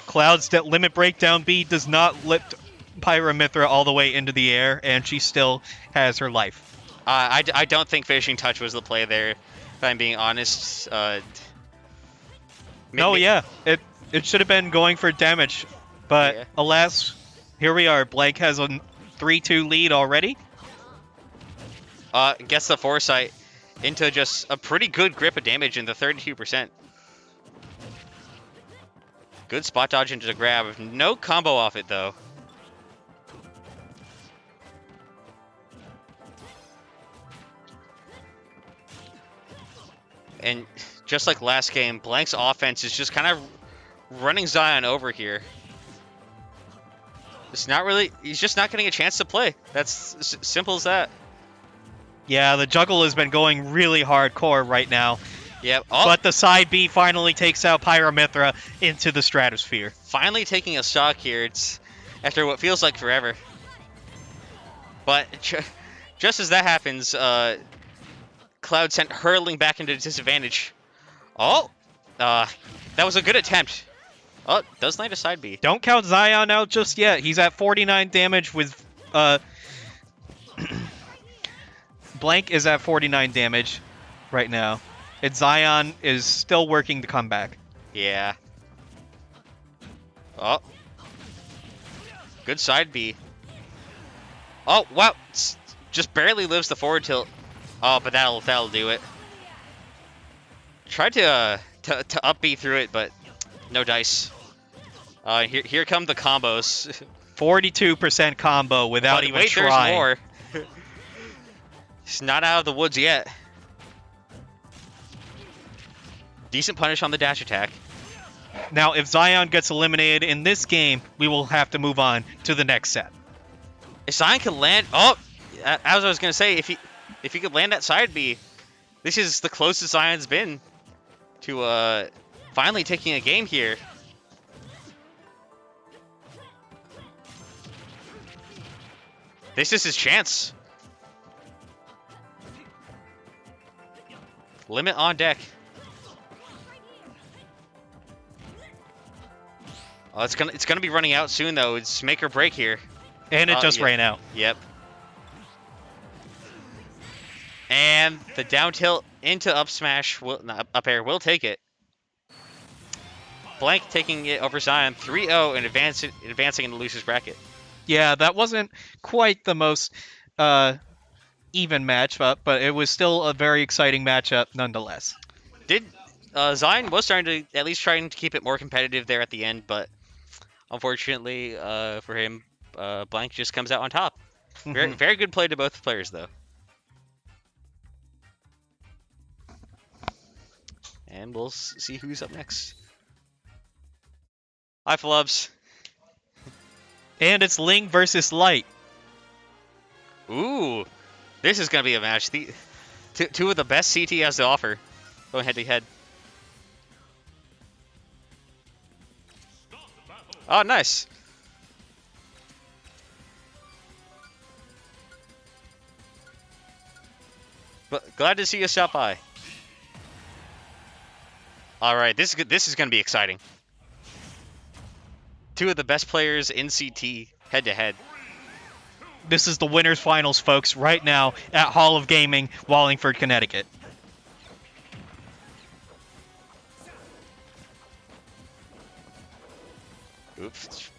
Cloud's limit breakdown B does not lift Pyra Mithra all the way into the air, and she still has her life. I don't think finishing touch was the play there, if I'm being honest. Yeah, it should have been going for damage, but Yeah. Alas, here we are. Blank has a 3-2 lead already. Gets the foresight into just a pretty good grip of damage in the 32%. Good spot dodge into the grab. No combo off it, though. And just like last game, Blank's offense is just kind of running Zion over here. It's not really... He's just not getting a chance to play. That's simple as that. Yeah, the juggle has been going really hardcore right now. Yep. But the side B finally takes out Pyra Mithra into the stratosphere. Finally taking a stock here. It's after what feels like forever. But just as that happens, Cloud sent hurling back into disadvantage. Oh, that was a good attempt. Oh, does land a side B. Don't count Zion out just yet. He's at 49 damage with... Blank is at 49 damage right now. And Zion is still working to come back. Yeah. Oh. Good side B. Oh, wow. Just barely lives the forward tilt. Oh, but that'll do it. Tried to up B through it, but no dice. Here come the combos. 42% combo without But even wait, trying. there's more. He's not out of the woods yet. Decent punish on the dash attack. Now, if Zion gets eliminated in this game, we will have to move on to the next set. If Zion can land... Oh! As I was going to say, if he could land that side B, this is the closest Zion's been to finally taking a game here. This is his chance. Limit on deck. Oh, it's gonna be running out soon though. It's make or break here. And it just ran out. Yep. And the down tilt into up smash, up air will take it. Blank taking it over Zion 3-0 and advancing in the losers bracket. Yeah, that wasn't quite the most even matchup, but it was still a very exciting matchup nonetheless. Zion was starting to at least trying to keep it more competitive there at the end, but unfortunately for him, Blank just comes out on top. Very, very good play to both players, though. And we'll see who's up next. Hi, Flubs. And it's Ling versus Light. Ooh, this is gonna be a match. Two of the best CT has to offer, going head to head. Oh, nice. But glad to see you stop by. All right, this is gonna be exciting. Two of the best players in CT head to head. This is the winners finals, folks, right now at Hall of Gaming, Wallingford, Connecticut. Oops.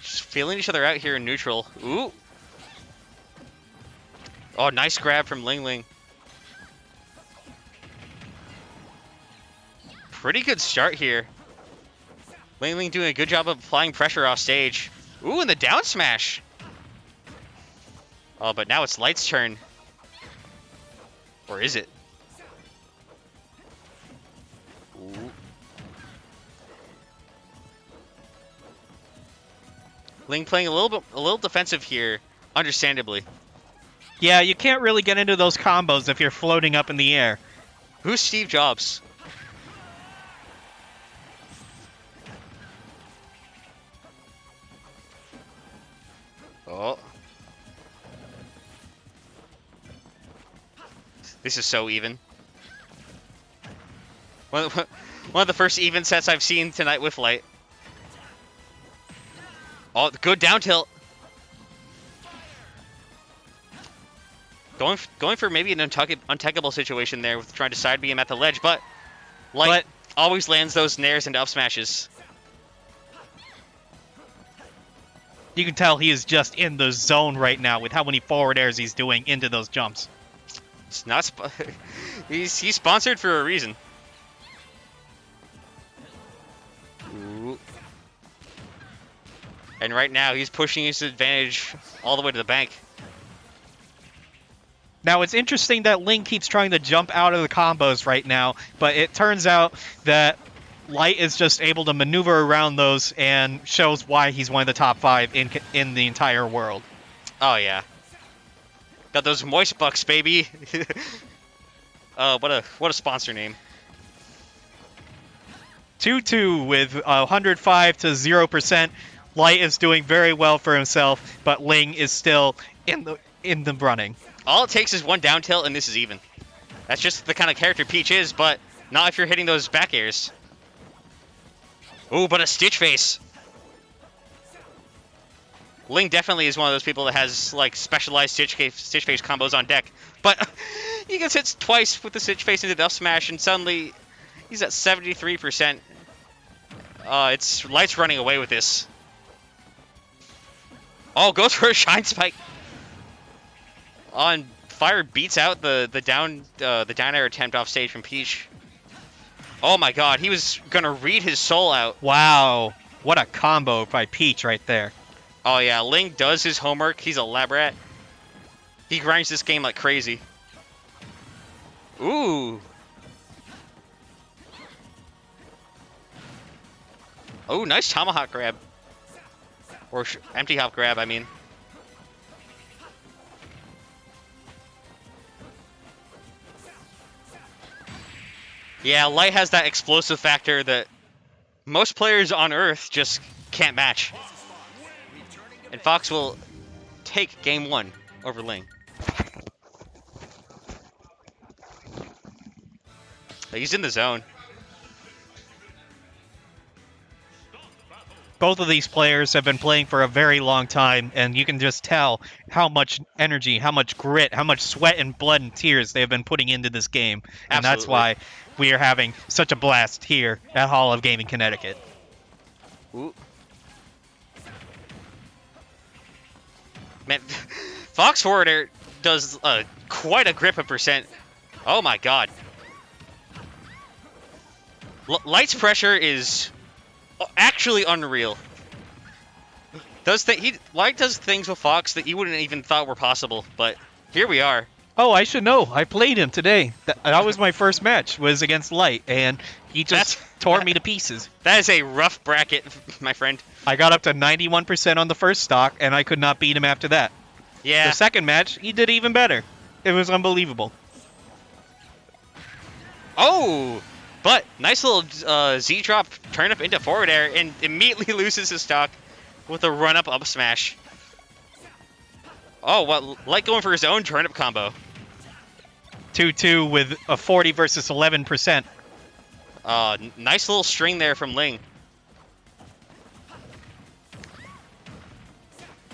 Just feeling each other out here in neutral. Ooh. Oh, nice grab from Ling. Pretty good start here. Ling doing a good job of applying pressure off stage. Ooh, and the down smash. Oh, but now it's Light's turn. Or is it? Ooh. Ling playing a little defensive here, understandably. Yeah, you can't really get into those combos if you're floating up in the air. Who's Steve Jobs? Oh. This is so even. One of the first even sets I've seen tonight with Light. Oh, good down tilt. Going for maybe an untakeable situation there with trying to side beam at the ledge, but Light always lands those nairs into up smashes. You can tell he is just in the zone right now with how many forward airs he's doing into those jumps. It's not. He's sponsored for a reason. Ooh. And right now he's pushing his advantage all the way to the bank. Now, it's interesting that Ling keeps trying to jump out of the combos right now, but it turns out that Light is just able to maneuver around those and shows why he's one of the top 5 in the entire world. Oh, yeah. Got those moist bucks, baby. What a sponsor name. 2-2 with 105 to 0%. Light is doing very well for himself, but Ling is still in the running. All it takes is one down tilt, and this is even. That's just the kind of character Peach is, but not if you're hitting those back airs. Ooh, but a Stitch Face. Ling definitely is one of those people that has like specialized Stitch Face combos on deck, but he gets hit twice with the Stitch Face into the up smash, and suddenly he's at 73%. It's Light's running away with this. Oh, goes for a Shine Spike. On Fire beats out the down air attempt off stage from Peach. Oh my God, he was gonna read his soul out. Wow, what a combo by Peach right there. Oh yeah, Ling does his homework. He's a lab rat. He grinds this game like crazy. Ooh. Oh, nice tomahawk grab. Or empty hop grab, I mean. Yeah, Light has that explosive factor that most players on Earth just can't match. And Fox will take game 1 over Ling. He's in the zone. Both of these players have been playing for a very long time, and you can just tell how much energy, how much grit, how much sweat and blood and tears they have been putting into this game. And Absolutely. That's why we are having such a blast here at Hall of Gaming Connecticut. Ooh. Man, Fox forward air does quite a grip of percent. Oh my God. Light's pressure is actually unreal. Light does things with Fox that you wouldn't even thought were possible, but here we are. Oh, I should know. I played him today. That was my first match, was against Light, and he just tore me to pieces. That is a rough bracket, my friend. I got up to 91% on the first stock, and I could not beat him after that. Yeah. The second match, he did even better. It was unbelievable. Oh, but nice little Z drop turnip into forward air and immediately loses his stock with a run up smash. Oh, well, Light going for his own turnip combo. 2-2 with a 40 versus 11%. Nice little string there from Ling.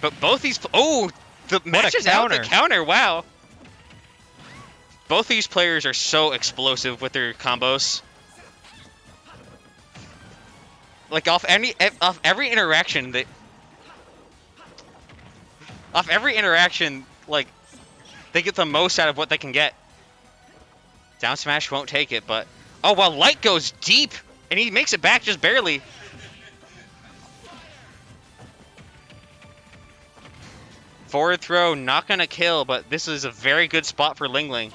But both these... Oh, the match is out the counter. Wow. Both these players are so explosive with their combos. Like, off every interaction, like, they get the most out of what they can get. Down smash won't take it, but... Oh, well, Light goes deep, and he makes it back just barely. Forward throw, not gonna kill, but this is a very good spot for Ling Ling.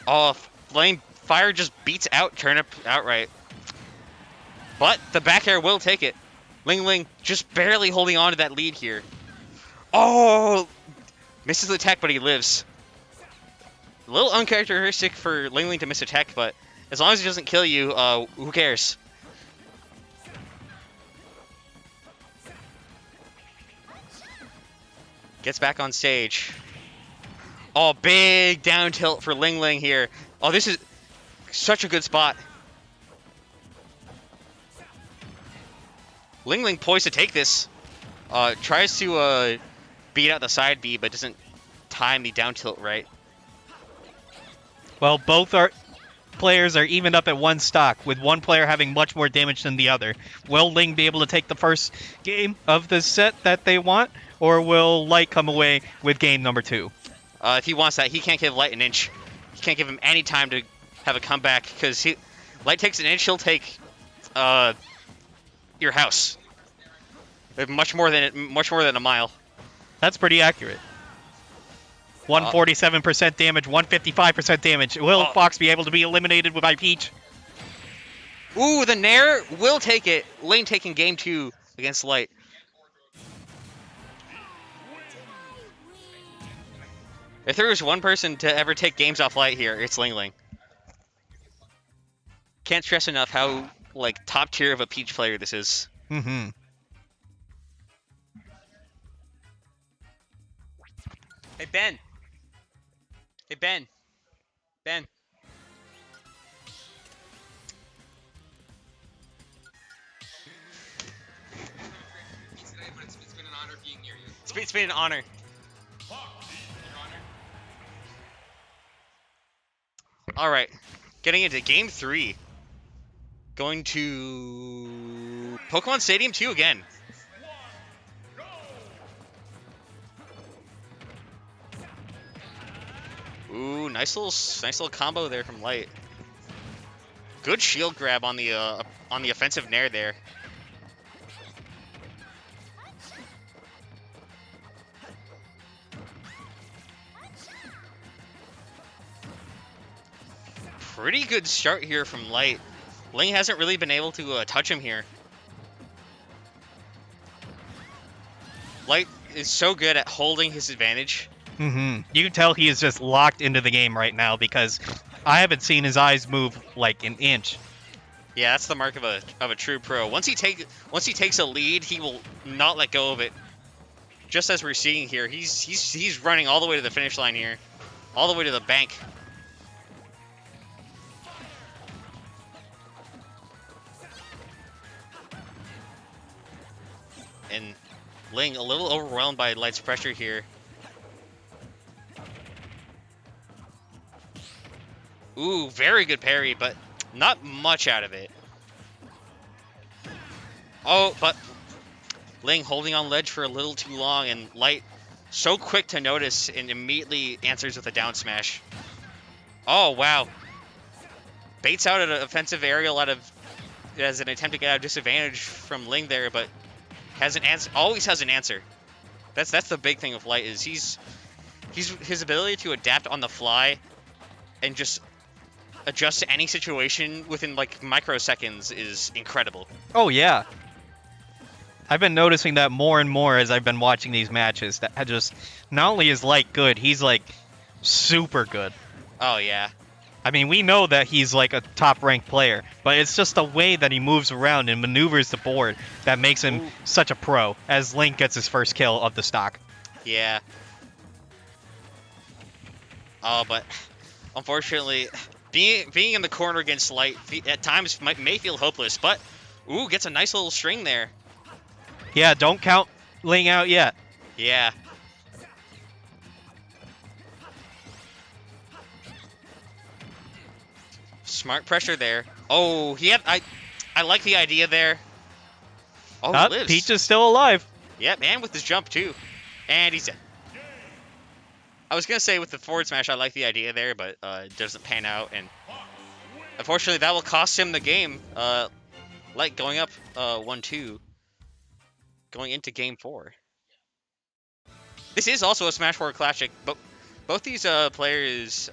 Oh, Flame Fire just beats out Turnip outright. But the back air will take it. Ling Ling just barely holding on to that lead here. Oh! Misses the tech, but he lives. A little uncharacteristic for Ling Ling to miss a tech, but as long as he doesn't kill you, who cares? Gets back on stage. Oh, big down tilt for Ling Ling here. Oh, this is such a good spot. Ling Ling poised to take this. Tries to beat out the side B, but doesn't time the down tilt right. Well, both players are evened up at one stock, with one player having much more damage than the other. Will Ling be able to take the first game of the set that they want, or will Light come away with game number 2? If he wants that, he can't give Light an inch. He can't give him any time to have a comeback, because Light takes an inch, he'll take your house. Much more than a mile. That's pretty accurate. 147% damage, 155% damage. Will Fox be able to be eliminated by Peach? Ooh, the Nair will take it. Ling taking game 2 against Light. If there was one person to ever take games off Light here, it's Ling Ling. Can't stress enough how, like, top tier of a Peach player this is. Mm-hmm. Hey, Ben. Hey, Ben. Ben. It's been an honor being near you. It's been an honor. All right, getting into game 3. Going to Pokemon Stadium 2 again. Ooh, nice little combo there from Light. Good shield grab on the offensive Nair there. Pretty good start here from Light. Ling hasn't really been able to touch him here. Light is so good at holding his advantage. Mm-hmm. You can tell he is just locked into the game right now, because I haven't seen his eyes move like an inch. Yeah, that's the mark of a true pro. Once he takes a lead, he will not let go of it. Just as we're seeing here, he's running all the way to the finish line here, all the way to the bank. And Ling a little overwhelmed by Light's pressure here. Ooh, very good parry, but not much out of it. Oh, but Ling holding on ledge for a little too long, and Light so quick to notice and immediately answers with a down smash. Oh, wow. Baits out an offensive aerial as an attempt to get out of disadvantage from Ling there, but Has an answer. Always has an answer. That's the big thing with Light is his ability to adapt on the fly and just adjust to any situation within like microseconds is incredible. Oh yeah. I've been noticing that more and more as I've been watching these matches. That just not only is Light good, he's like super good. Oh yeah. I mean, we know that he's like a top-ranked player, but it's just the way that he moves around and maneuvers the board that makes him such a pro, as Link gets his first kill of the stock. Yeah. Oh, but unfortunately, being in the corner against Light at times may feel hopeless, but ooh, gets a nice little string there. Yeah, don't count Ling out yet. Yeah. Smart pressure there. Oh, I like the idea there. Oh, he lives. Peach is still alive. Yep, and with his jump too. And he's dead. I was gonna say with the forward smash, I like the idea there, but it doesn't pan out, and unfortunately that will cost him the game. Like going up 1-2, going into game 4. This is also a Smash 4 Classic, but both these players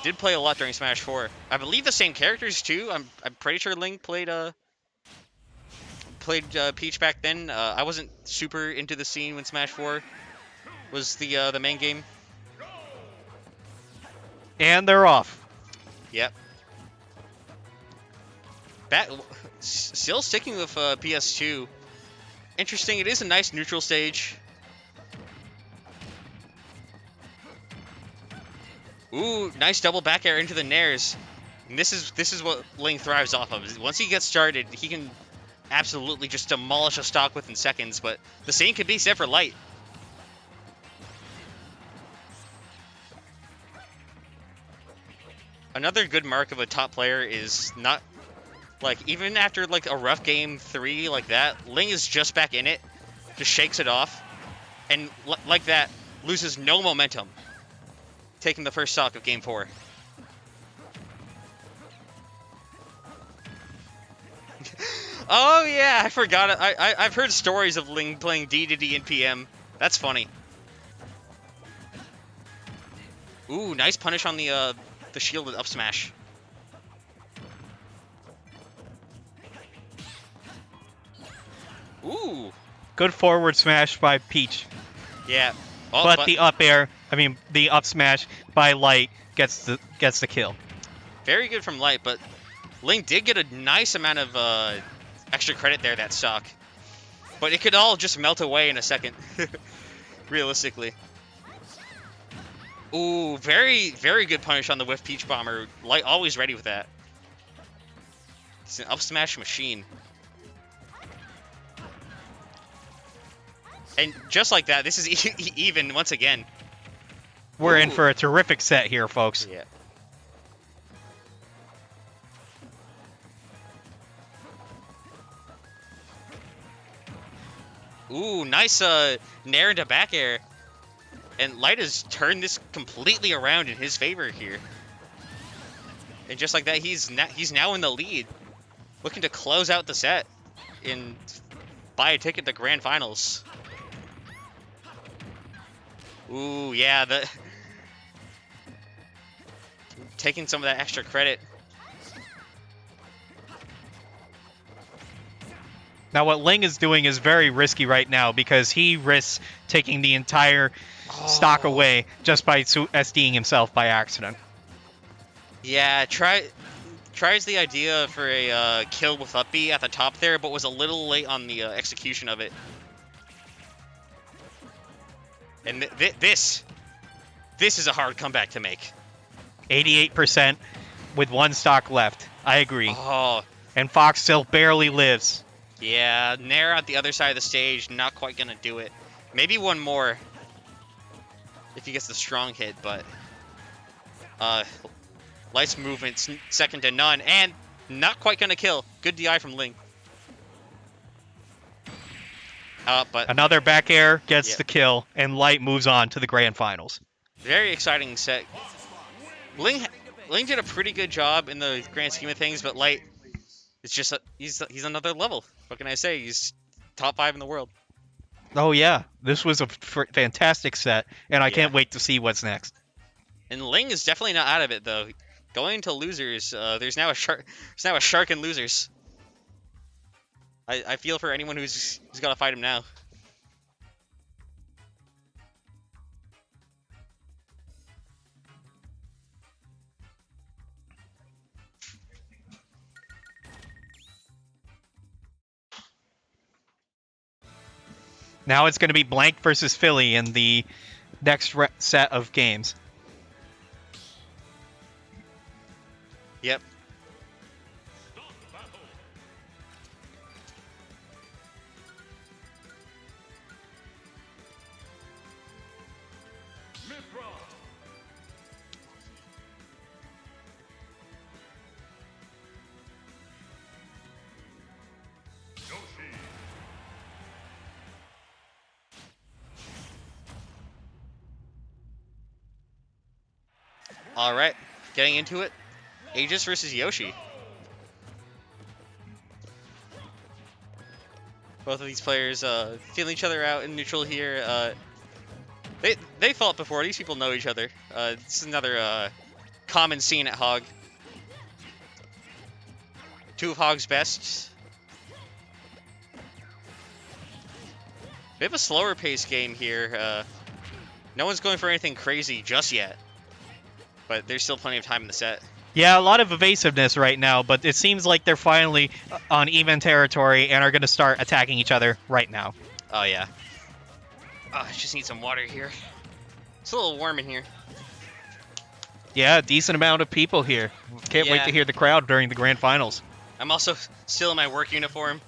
did play a lot during Smash 4. I believe the same characters too. I'm pretty sure Ling played Peach back then. I wasn't super into the scene when Smash 4 was the main game. And they're off. Yep. Still sticking with PS2. Interesting. It is a nice neutral stage. Ooh, nice double back air into the nairs. And this is what Ling thrives off of. Once he gets started, he can absolutely just demolish a stock within seconds. But the same could be said for Light. Another good mark of a top player is not, like, even after, like, a rough game 3 like that, Ling is just back in it, just shakes it off, and like that, loses no momentum, taking the first stock of game 4. Oh, yeah, I forgot it. I've heard stories of Ling playing D to D in PM. That's funny. Ooh, nice punish on the shielded up smash. Ooh. Good forward smash by Peach. Yeah. Oh, but the up air, the up smash by Light gets the kill. Very good from Light, but Ling did get a nice amount of extra credit there, that stock. But it could all just melt away in a second, realistically. Ooh, very, very good punish on the whiff Peach Bomber. Light always ready with that. It's an up smash machine. And just like that, this is even once again. We're in for a terrific set here, folks. Yeah. Ooh, nice nair into back air. And Light has turned this completely around in his favor here. And just like that, he's now in the lead, looking to close out the set and buy a ticket to Grand Finals. Ooh, yeah, taking some of that extra credit. Now, what Ling is doing is very risky right now because he risks taking the entire stock away just by SDing himself by accident. Yeah, tries the idea for a kill with up B at the top there, but was a little late on the execution of it. And this is a hard comeback to make. 88% with one stock left. I agree. Oh. And Fox still barely lives. Yeah, Nair at the other side of the stage, not quite gonna do it. Maybe one more if he gets the strong hit, but Light's movement's second to none, and not quite gonna kill. Good DI from Ling. But another back air gets the kill, and Light moves on to the Grand Finals. Very exciting set. Ling did a pretty good job in the grand scheme of things, but Light is just he's another level. What can I say? He's top 5 in the world. Oh yeah, this was a fantastic set, and I Yeah. can't wait to see what's next. And Ling is definitely not out of it though. Going to losers, there's now a shark. There's now a shark in losers. I feel for anyone who's got to fight him now. Now it's going to be Blank versus Philly in the next set of games. Yep. All right, getting into it. Aegis versus Yoshi. Both of these players feeling each other out in neutral here. They fought before. These people know each other. This is another common scene at HoG. Two of HoG's best. Bit of a slower paced game here. No one's going for anything crazy just yet. But there's still plenty of time in the set. Yeah, a lot of evasiveness right now, but it seems like they're finally on even territory and are going to start attacking each other right now. Oh, yeah. Oh, I just need some water here. It's a little warm in here. Yeah, decent amount of people here. Can't wait Yeah. to hear the crowd during the grand finals. I'm also still in my work uniform.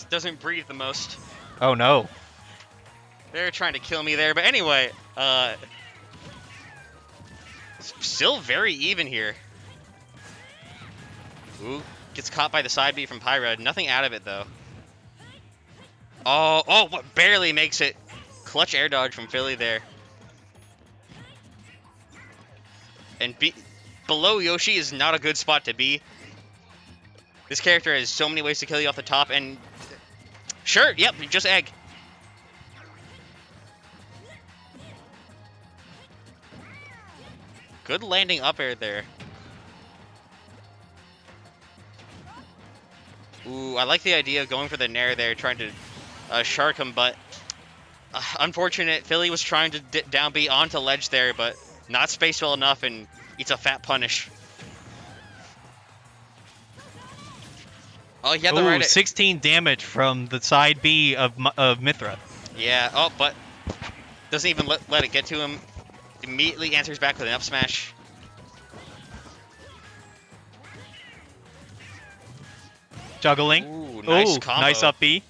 Doesn't breathe the most. Oh no. They're trying to kill me there. But anyway, still very even here. Ooh, gets caught by the side B from Pyra. Nothing out of it, though. Oh, what barely makes it. Clutch air dodge from Philly there. And below Yoshi is not a good spot to be. This character has so many ways to kill you off the top, and... Sure, yep, just egg. Good landing up air there. Ooh, I like the idea of going for the nair there, trying to shark him, but unfortunate. Philly was trying to down B onto ledge there, but not spaced well enough, and eats a fat punish. Oh, he had the right... 16 damage from the side B of Mithra. Yeah, oh, but doesn't even let it get to him. Immediately answers back with an up smash. Juggling. Ooh, nice combo. Nice up B.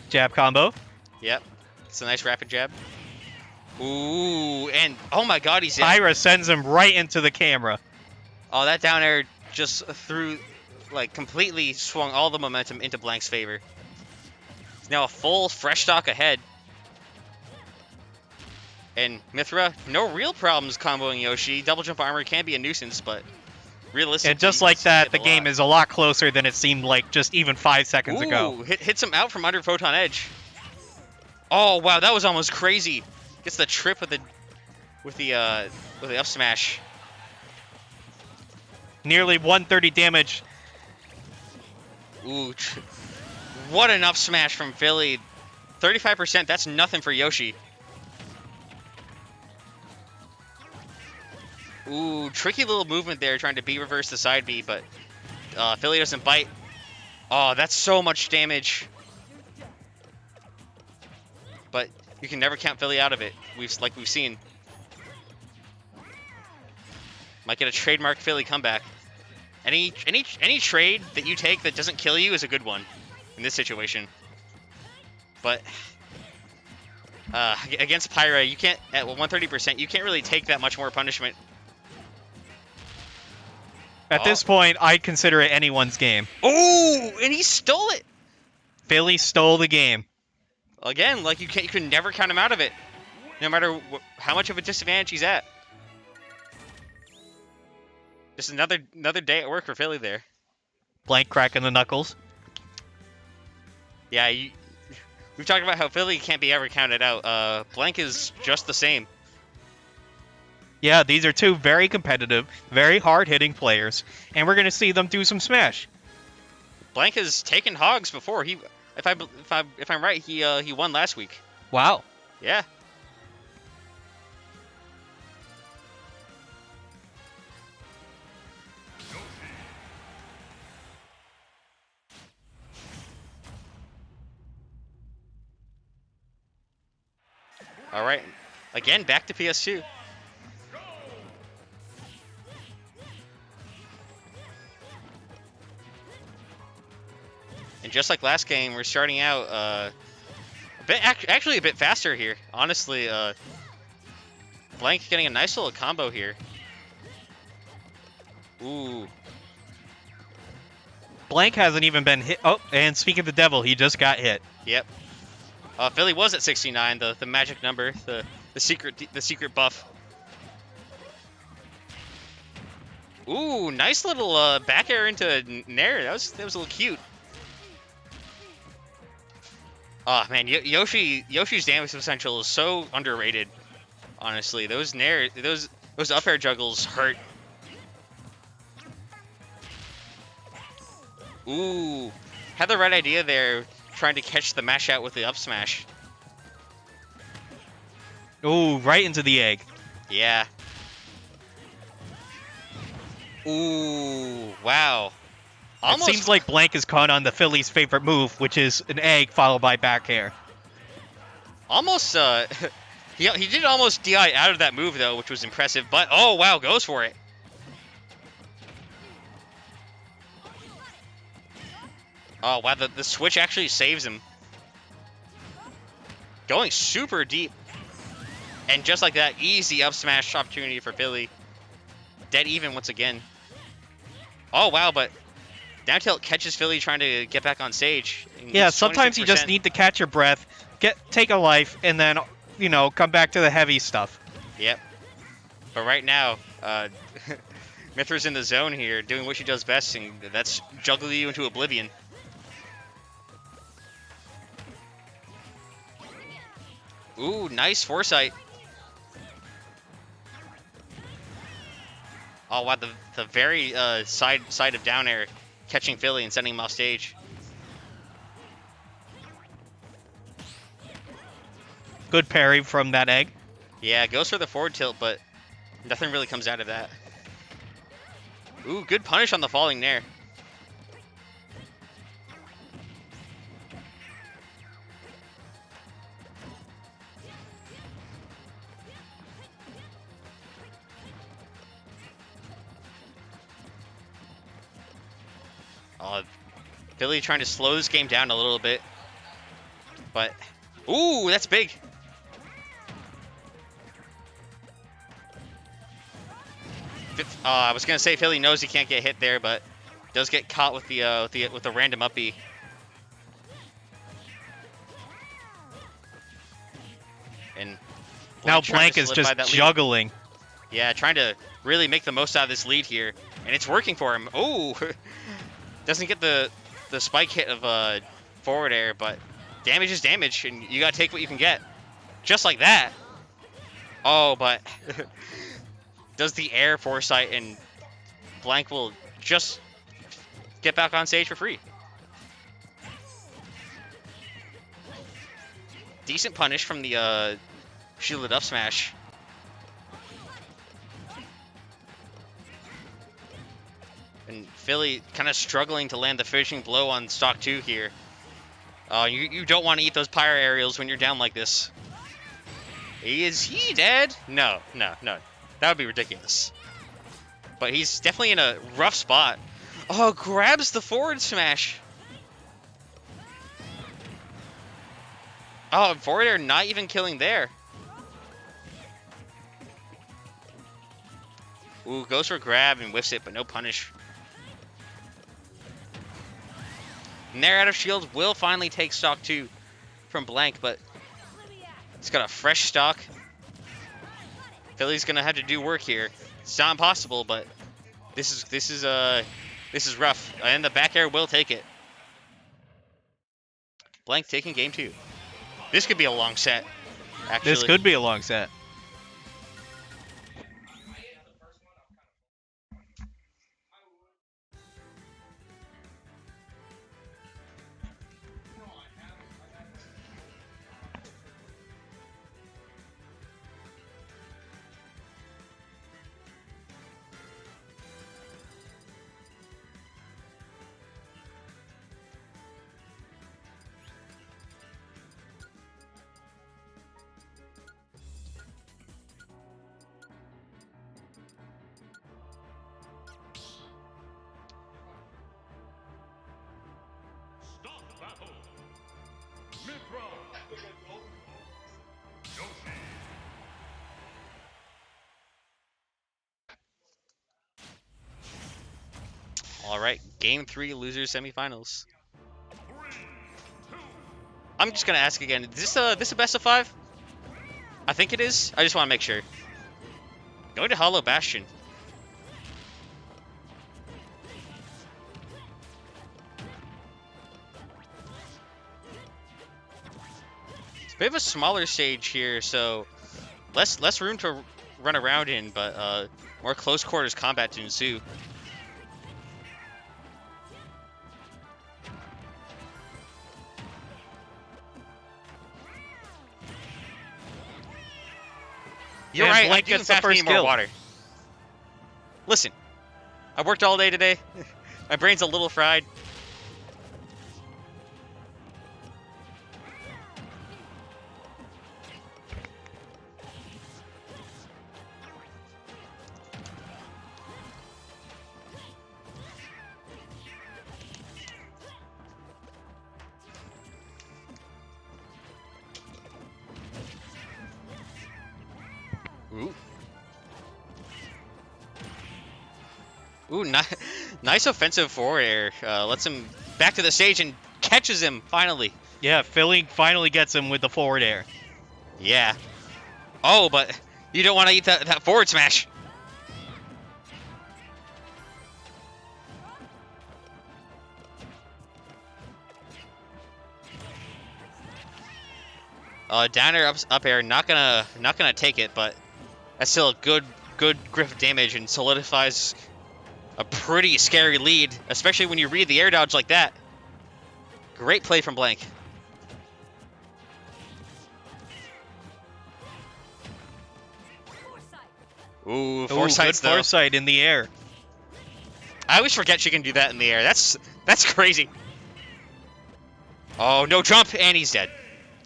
Jab combo. Yep. It's a nice rapid jab. Ooh, and oh my god, he's in. Pyra sends him right into the camera. Oh, that down air just threw, like, completely swung all the momentum into Blank's favor. It's now a full fresh stock ahead. And Mithra, no real problems comboing Yoshi. Double jump armor can be a nuisance, but realistically... And just like that, the game is a lot closer than it seemed like just even 5 seconds ago. Hits him out from under Photon Edge. Oh, wow, that was almost crazy. Gets the trip with the up smash. Nearly 130 damage. Ooh, what an up smash from Philly. 35%, that's nothing for Yoshi. Ooh, tricky little movement there, trying to B reverse the side B, but Philly doesn't bite. Oh, that's so much damage. But you can never count Philly out of it. Like we've seen. Might get a trademark Philly comeback. Any trade that you take that doesn't kill you is a good one in this situation. But against Pyra, you can't, at 130%, you can't really take that much more punishment. At this point, I consider it anyone's game. Oh, and he stole it. Philly stole the game. Again, like you can never count him out of it, no matter how much of a disadvantage he's at. Just another day at work for Philly there. Blank cracking the knuckles. Yeah, we've talked about how Philly can't be ever counted out. Blank is just the same. Yeah, these are two very competitive, very hard-hitting players, and we're going to see them do some Smash. Blank has taken hogs before. If I'm right, he won last week. Wow. Yeah. All right. Again, back to PS2. And just like last game, we're starting out actually a bit faster here. Honestly, Blank getting a nice little combo here. Ooh. Blank hasn't even been hit. Oh, and speaking of the devil, he just got hit. Yep. Philly was at 69, the magic number, the secret buff. Ooh, nice little back air into Nair. That was a little cute. Oh man, Yoshi's damage potential is so underrated. Honestly, those up air juggles hurt. Ooh, had the right idea there, trying to catch the mash out with the up smash. Ooh, right into the egg. Yeah. Ooh, wow. It seems like Blank is caught on the Philly's favorite move, which is an egg followed by back air. Almost, he did almost DI out of that move though, which was impressive. But oh wow, goes for it. Oh wow, the switch actually saves him. Going super deep. And just like that, easy up smash opportunity for Philly. Dead even once again. Oh wow, but down tilt catches Philly trying to get back on stage. Yeah, sometimes you just need to catch your breath, take a life, and then, you know, come back to the heavy stuff. Yep. But right now, Mithra's in the zone here, doing what she does best, and that's juggle you into oblivion. Ooh, nice foresight. Oh wow, the very side of down air, catching Philly and sending him off stage. Good parry from that egg. Yeah, goes for the forward tilt, but nothing really comes out of that. Ooh, good punish on the falling Nair. Philly trying to slow this game down a little bit. But, ooh, that's big. I was gonna say Philly knows he can't get hit there, but does get caught with the random up B. And now Blank is just juggling. Yeah, trying to really make the most out of this lead here, and it's working for him. Oh, doesn't get the spike hit of forward air, but damage is damage, and you gotta take what you can get, just like that. Oh, but does the air foresight, and Blank will just get back on stage for free. Decent punish from the shielded up smash. And Philly kind of struggling to land the finishing blow on stock 2 here. You don't want to eat those pyro aerials when you're down like this. Is he dead? No. That would be ridiculous. But he's definitely in a rough spot. Oh, grabs the forward smash. Oh, forward air not even killing there. Ooh, goes for grab and whiffs it, but no punish. Nair out of shield will finally take stock 2 from Blank, but he's got a fresh stock. Philly's going to have to do work here. It's not impossible, but This is rough, and the back air will take it. Blank taking game 2. This could be a long set. Actually, This could be a long set. All right, game 3, losers semifinals. I'm just gonna ask again. Is this a best of 5? I think it is. I just want to make sure. Going to Hollow Bastion. It's a bit of a smaller stage here, so less room to run around in, but more close quarters combat to ensue. You're And right, I Blank do gets in the fact first need more kill. water. Listen, I worked all day today. My brain's a little fried. Ooh. Ooh, nice offensive forward air. Lets him back to the stage and catches him, finally. Yeah, Fille finally gets him with the forward air. Yeah. Oh, but you don't want to eat that forward smash. Down air, up air, not gonna take it, but that's still a good grip of damage and solidifies a pretty scary lead, especially when you read the air dodge like that. Great play from Blank. Ooh, foresight's good though. foresight in the air. I always forget she can do that in the air. That's crazy. Oh, no jump, and he's dead.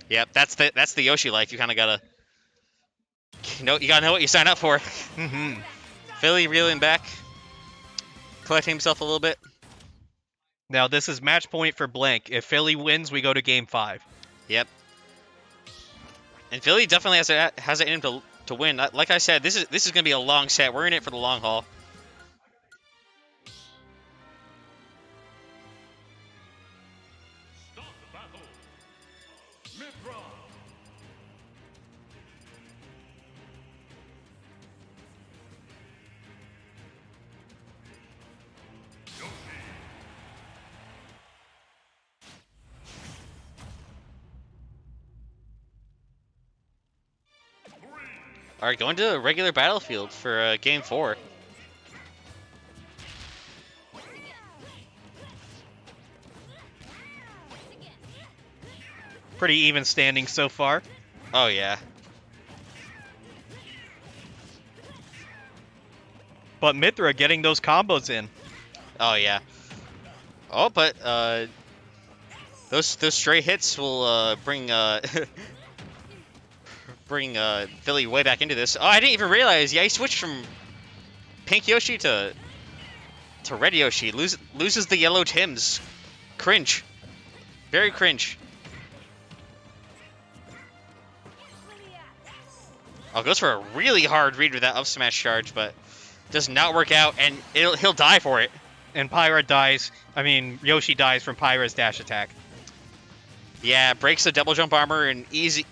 Yep, that's the Yoshi life. You kind of gotta know what you sign up for. Mm-hmm. Fille reeling back, collecting himself a little bit. Now this is match point for Blank. If Fille wins, we go to game 5. Yep. And Fille definitely has it in him to win. Like I said, this is gonna be a long set. We're in it for the long haul. All right, going to a regular battlefield for game 4. Pretty even standing so far. Oh yeah. But Mithra getting those combos in. Oh yeah. Oh, but those stray hits will bring Fille way back into this. Oh, I didn't even realize. Yeah, he switched from pink Yoshi to red Yoshi. Loses the yellow Tims. Cringe. Very cringe. Oh, goes for a really hard read with that up smash charge, but does not work out, and he'll die for it. And Pyra dies. I mean, Yoshi dies from Pyra's dash attack. Yeah, breaks the double jump armor, and easy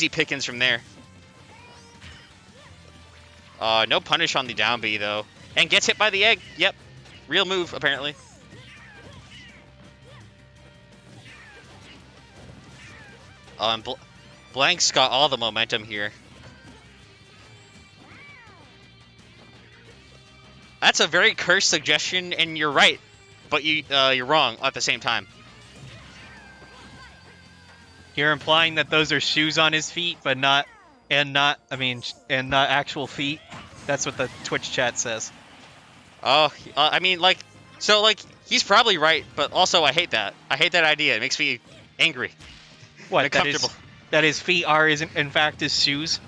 pickings from there. No punish on the down B, though. And gets hit by the egg. Yep. Real move, apparently. And Blank's got all the momentum here. That's a very cursed suggestion, and you're right, but you're wrong at the same time. You're implying that those are shoes on his feet, but not actual feet. That's what the Twitch chat says. Oh, I mean, like, so, like, he's probably right, but also I hate that. I hate that idea. It makes me angry. What? And uncomfortable. That his feet are in fact his shoes.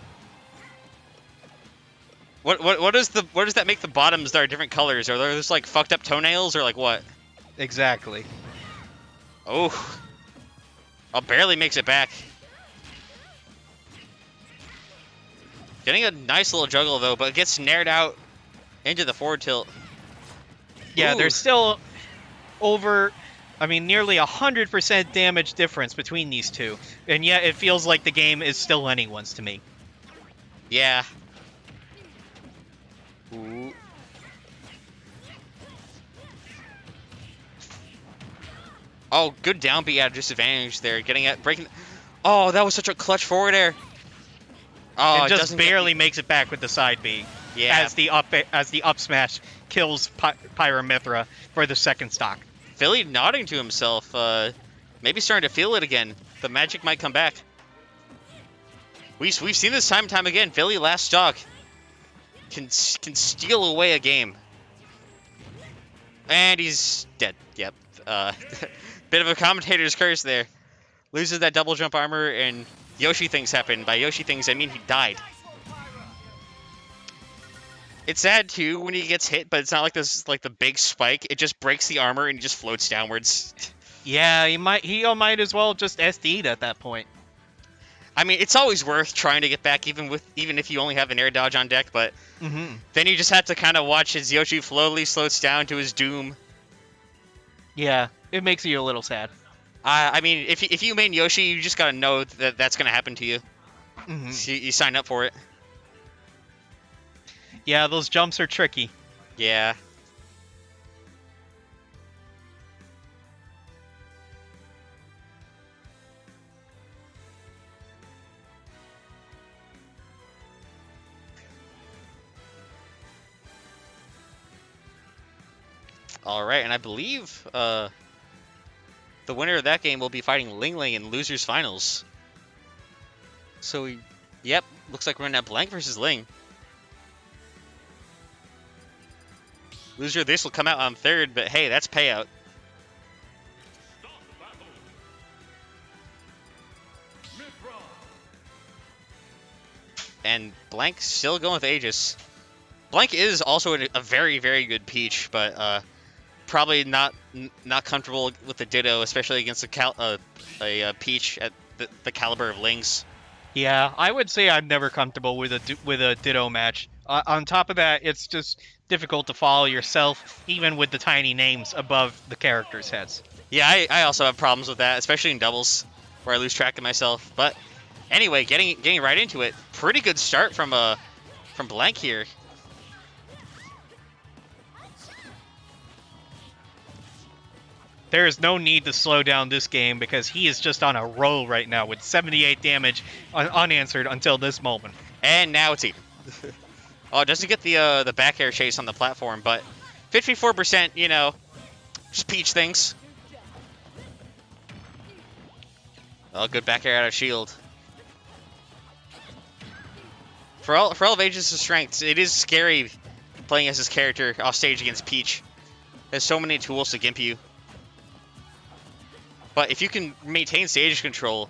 What does that make the bottoms that are different colors? Are those like fucked up toenails or like what? Exactly. Oh. Barely makes it back. Getting a nice little juggle though, but gets snared out into the forward tilt. Yeah, Ooh. there's still nearly 100% damage difference between these two, and yet it feels like the game is still anyone's to me. Yeah. Ooh. Oh, good down B at a disadvantage there. Breaking. Oh, that was such a clutch forward air. Oh, it just doesn't barely makes it back with the side B. Yeah. As the up smash kills Pyramithra for the second stock. Fille nodding to himself. Maybe starting to feel it again. The magic might come back. We've seen this time and time again. Fille last stock can steal away a game. And he's dead. Yep. Bit of a commentator's curse there. Loses that double jump armor, and Yoshi things happen. By Yoshi things, I mean he died. It's sad too when he gets hit, but it's not like this, like the big spike. It just breaks the armor and he just floats downwards. Yeah, he might as well just SD'd at that point. I mean, it's always worth trying to get back, even if you only have an air dodge on deck. But then you just have to kind of watch as Yoshi slowly slows down to his doom. Yeah, it makes you a little sad. I mean, if you main Yoshi, you just gotta know that that's gonna happen to you. So you sign up for it. Yeah, those jumps are tricky. Yeah. All right, and I believe the winner of that game will be fighting Ling in losers finals. So, yep, looks like we're gonna have Blank versus Ling. Loser of this will come out on third, but hey, that's payout. And Blank still going with Aegis. Blank is also a very, very good Peach, but probably not comfortable with the Ditto, especially against a Peach at the caliber of Ling's. Yeah, I would say I'm never comfortable with a Ditto match. On top of that, it's just difficult to follow yourself, even with the tiny names above the characters' heads. Yeah, I also have problems with that, especially in doubles, where I lose track of myself. But anyway, getting right into it. Pretty good start from Blank here. There is no need to slow down this game because he is just on a roll right now with 78 damage unanswered until this moment. And now it's even. Oh, it doesn't get the back air chase on the platform, but 54%, you know, just Peach things. Oh, good back air out of shield. For all of Aegis' strengths, it is scary playing as his character off stage against Peach. There's so many tools to gimp you. But if you can maintain stage control,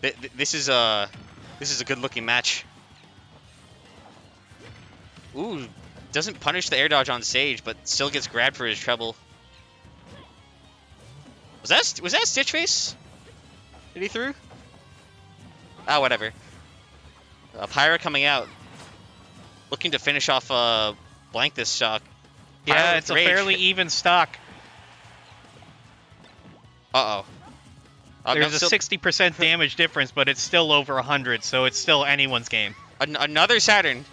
this is a good looking match. Ooh, doesn't punish the air dodge on stage, but still gets grabbed for his treble. Was that Stitch Face? Did he through? Ah, whatever. Pyra coming out, looking to finish off Blank this stock. Yeah, it's a fairly even stock. Uh-oh. There's a 60% damage difference, but it's still over 100, so it's still anyone's game. Another Saturn.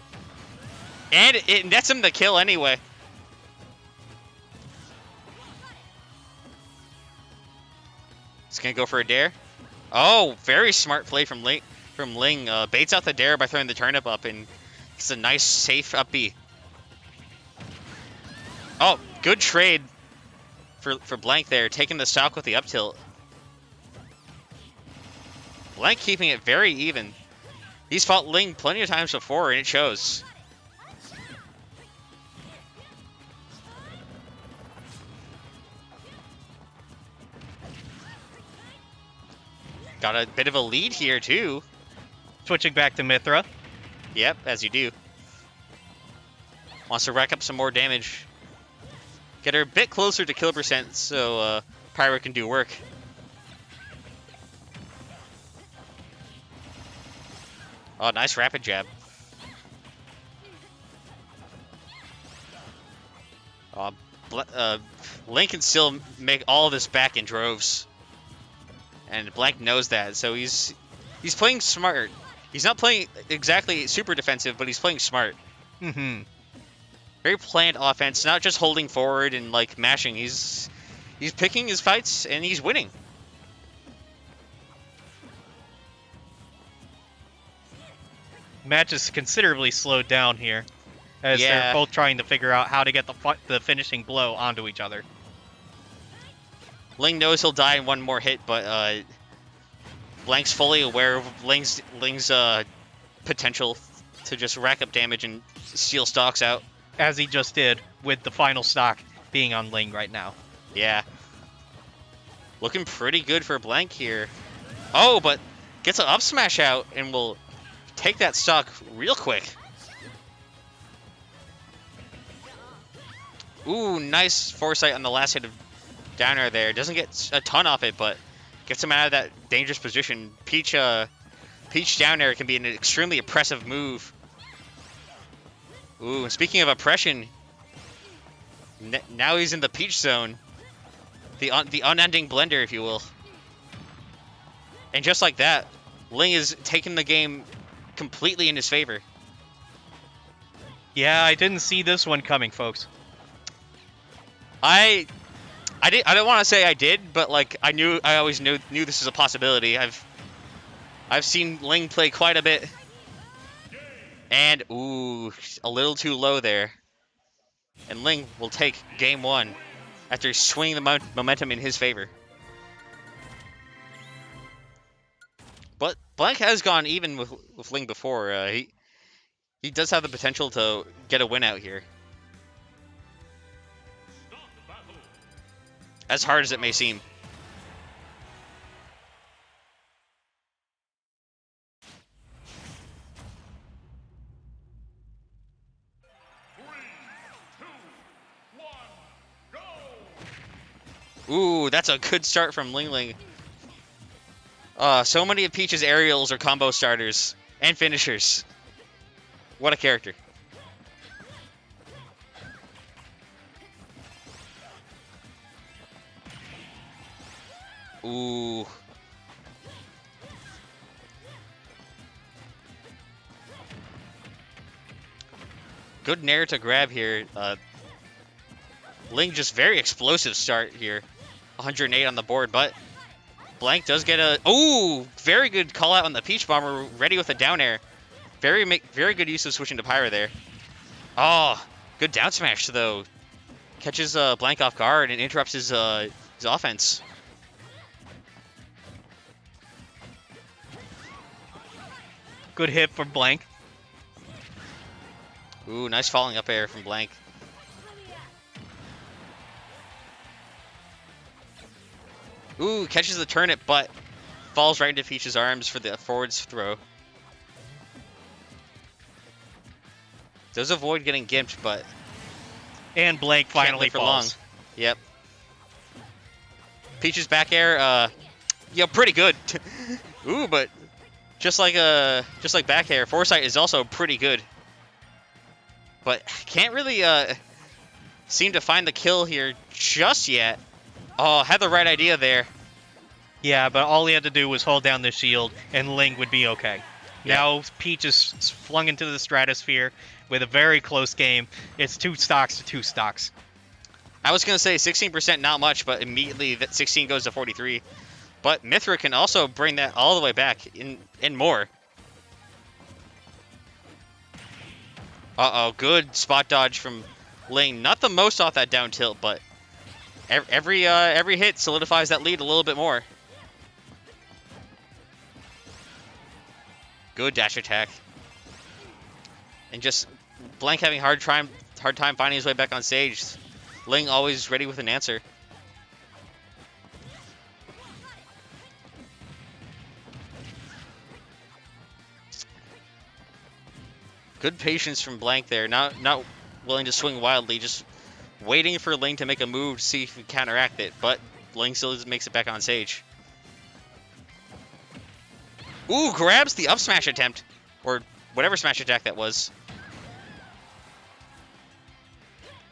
And it nets him the kill anyway. He's gonna go for a dare. Oh, very smart play from Ling. Baits out the dare by throwing the turnip up, and it's a nice, safe up B. Oh, good trade for Blank there, taking the stock with the up tilt. Blank keeping it very even. He's fought Ling plenty of times before, and it shows. Got a bit of a lead here, too. Switching back to Mithra. Yep, as you do. Wants to rack up some more damage. Get her a bit closer to kill percent so Pyro can do work. Oh, nice rapid jab. Link can still make all of this back in droves. And Blank knows that, so he's playing smart. He's not playing exactly super defensive, but he's playing smart. Mm-hmm. Very planned offense, not just holding forward and like mashing. He's picking his fights and he's winning. Match is considerably slowed down here, as they're both trying to figure out how to get the finishing blow onto each other. Ling knows he'll die in one more hit, but Blank's fully aware of Ling's potential to just rack up damage and steal stocks out. As he just did with the final stock being on Ling right now. Yeah. Looking pretty good for Blank here. Oh, but gets an up smash out and will take that stock real quick. Ooh, nice foresight on the last hit of down air there. Doesn't get a ton off it, but gets him out of that dangerous position. Peach down air can be an extremely oppressive move. Ooh, and speaking of oppression, now he's in the Peach zone. The unending blender, if you will. And just like that, Ling is taking the game completely in his favor. Yeah, I didn't see this one coming, folks. I don't want to say I did, but like I always knew this was a possibility. I've seen Ling play quite a bit. And ooh, a little too low there. And Ling will take game one after swinging the momentum in his favor. But Blank has gone even with Ling before. He does have the potential to get a win out here. As hard as it may seem. Ooh, that's a good start from Ling. So many of Peach's aerials are combo starters and finishers. What a character. Ooh. Good nair to grab here. Ling just very explosive start here. 108 on the board, but Blank does get a... Ooh! Very good call out on the Peach Bomber, ready with a down air. Very good use of switching to Pyra there. Oh, good down smash, though. Catches Blank off guard and interrupts his offense. Good hit from Blank. Ooh, nice falling up air from Blank. Ooh, catches the turnip, but falls right into Peach's arms for the forwards throw. Does avoid getting gimped, but... And Blank finally for falls. long. Yep. Peach's back air, yeah, pretty good. Ooh, but just like back air, foresight is also pretty good. But can't really seem to find the kill here just yet. Oh, had the right idea there. Yeah, but all he had to do was hold down the shield, and Ling would be okay. Now Peach is flung into the stratosphere with a very close game. It's 2 stocks to 2 stocks. I was gonna say 16%, not much, but immediately that 16 goes to 43. But Mithra can also bring that all the way back in more. Uh-oh, good spot dodge from Ling. Not the most off that down tilt, but every hit solidifies that lead a little bit more. Good dash attack. And just Blank having hard time finding his way back on stage. Ling always ready with an answer. Good patience from Blank there. Not willing to swing wildly, just waiting for Ling to make a move to see if he can counteract it. But Ling still makes it back on stage. Ooh, grabs the up smash attempt. Or whatever smash attack that was.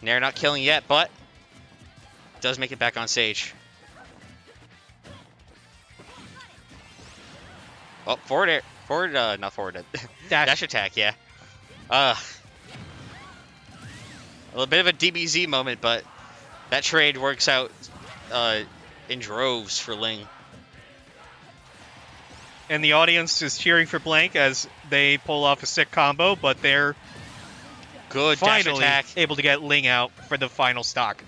Nair not killing yet, but does make it back on stage. Oh, forward air. Not forward. Dash attack, yeah. A little bit of a DBZ moment, but that trade works out in droves for Ling. And the audience is cheering for Blank as they pull off a sick combo, but they're good finally dash attack. Able to get Ling out for the final stock.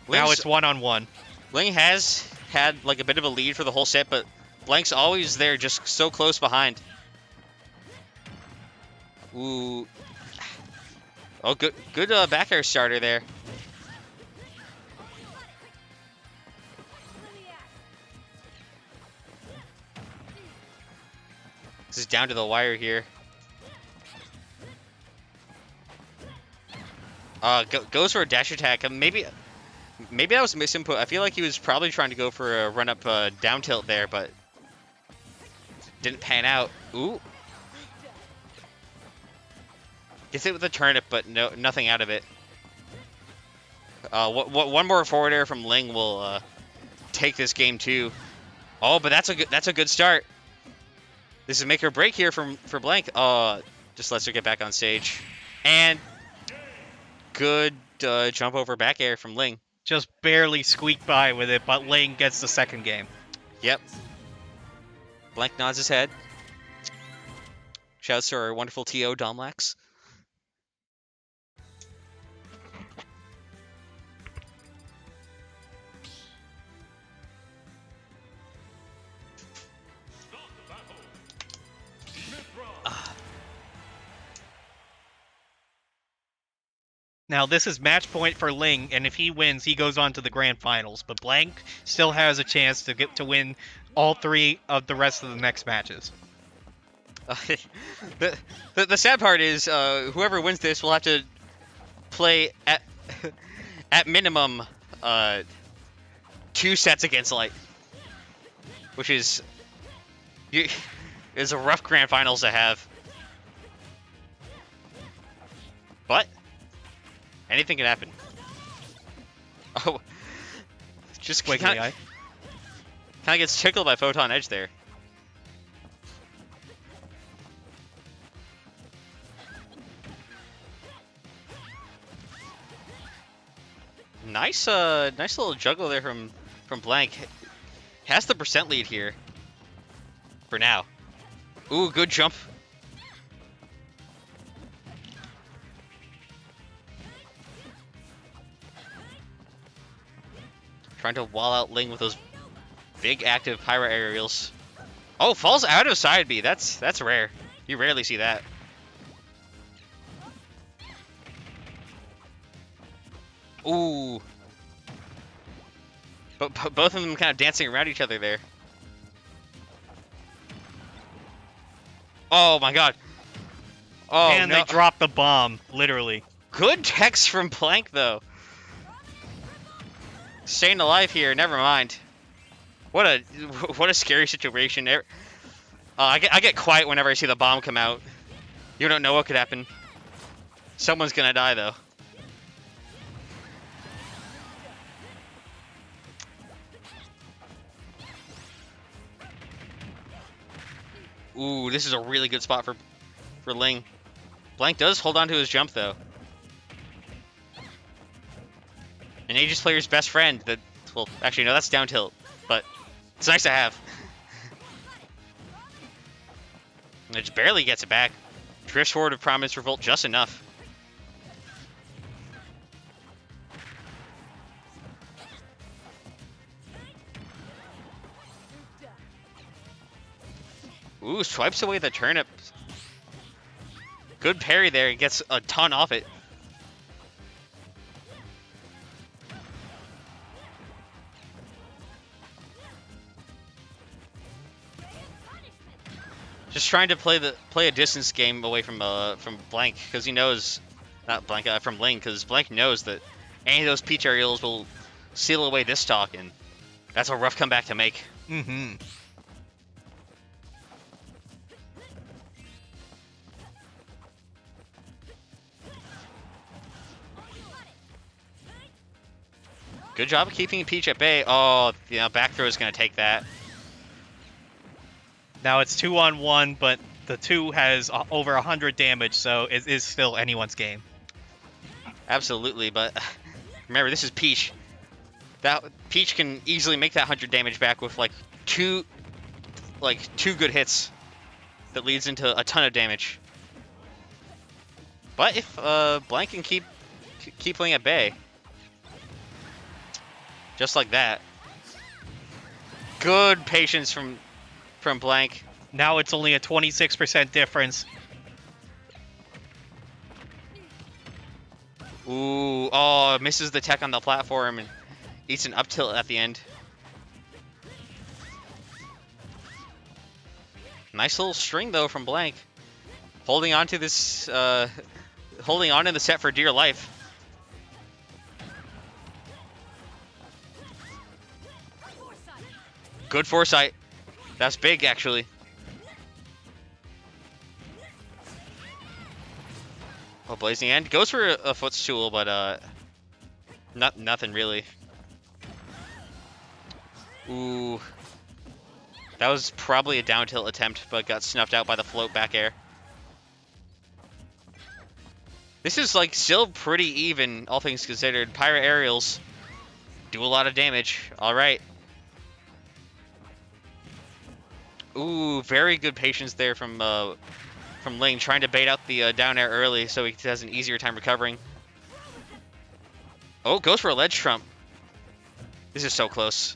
Now it's 1-on-1. Ling has had like a bit of a lead for the whole set, but Blank's always there, just so close behind. Ooh. Oh, good back air starter there. This is down to the wire here. Goes for a dash attack. Maybe that was a misinput. I feel like he was probably trying to go for a run-up down tilt there, but didn't pan out. Ooh. Gets hit with a turnip, but nothing out of it. One more forward air from Ling will take this game too. Oh, but that's a good start. This is make or break here for Blank. Just lets her get back on stage. And good jump over back air from Ling. Just barely squeaked by with it, but Ling gets the second game. Yep. Blank nods his head. Shouts to our wonderful TO, Domlax. Now, this is match point for Ling, and if he wins, he goes on to the grand finals. But Blank still has a chance to get to win all 3 of the rest of the next matches. The sad part is whoever wins this will have to play at minimum 2 sets against Light, which is a rough grand finals to have. But anything can happen. Oh, just kind of gets tickled by Photon Edge there. Nice little juggle there from Blank. Has the percent lead here for now. Ooh, good jump. Trying to wall out Ling with those big active pyro aerials. Oh, falls out of side B. That's rare. You rarely see that. Ooh. But both of them kind of dancing around each other there. Oh my god. Oh, and no. they dropped the bomb, literally. Good text from Plank, though. Staying alive here, never mind. What a scary situation. I get quiet whenever I see the bomb come out. You don't know what could happen. Someone's gonna die, though. Ooh, this is a really good spot for Ling. Blank does hold on to his jump, though. An Aegis player's best friend. That, well, actually, no, that's down tilt. But it's nice to have. And it just barely gets it back. Drifts forward with Promise Revolt just enough. Ooh, swipes away the turnip. Good parry there. He gets a ton off it. Just trying to play a distance game away from Blank, because he knows, not Blank, from Ling, because Blank knows that any of those Peach aerials will seal away this stock, and that's a rough comeback to make. Mm-hmm. Good job of keeping Peach at bay. Oh, yeah, back throw is going to take that. Now it's 2-on-1, but the 2 has over 100 damage, so it is still anyone's game. Absolutely, but remember, this is Peach. That Peach can easily make that 100 damage back with like two good hits. That leads into a ton of damage. But if Blank can keep playing at bay, just like that. Good patience from Blank. Now it's only a 26% difference. Ooh, oh, misses the tech on the platform and eats an up tilt at the end. Nice little string though from Blank. Holding on to this, holding on in the set for dear life. Good foresight. That's big, actually. Oh, Blazing End goes for a footstool, but nothing really. Ooh, that was probably a down tilt attempt, but got snuffed out by the float back air. This is like still pretty even, all things considered. Pyra aerials do a lot of damage. All right. Ooh, very good patience there from Ling, trying to bait out the down air early so he has an easier time recovering. Oh, goes for a ledge trump. This is so close.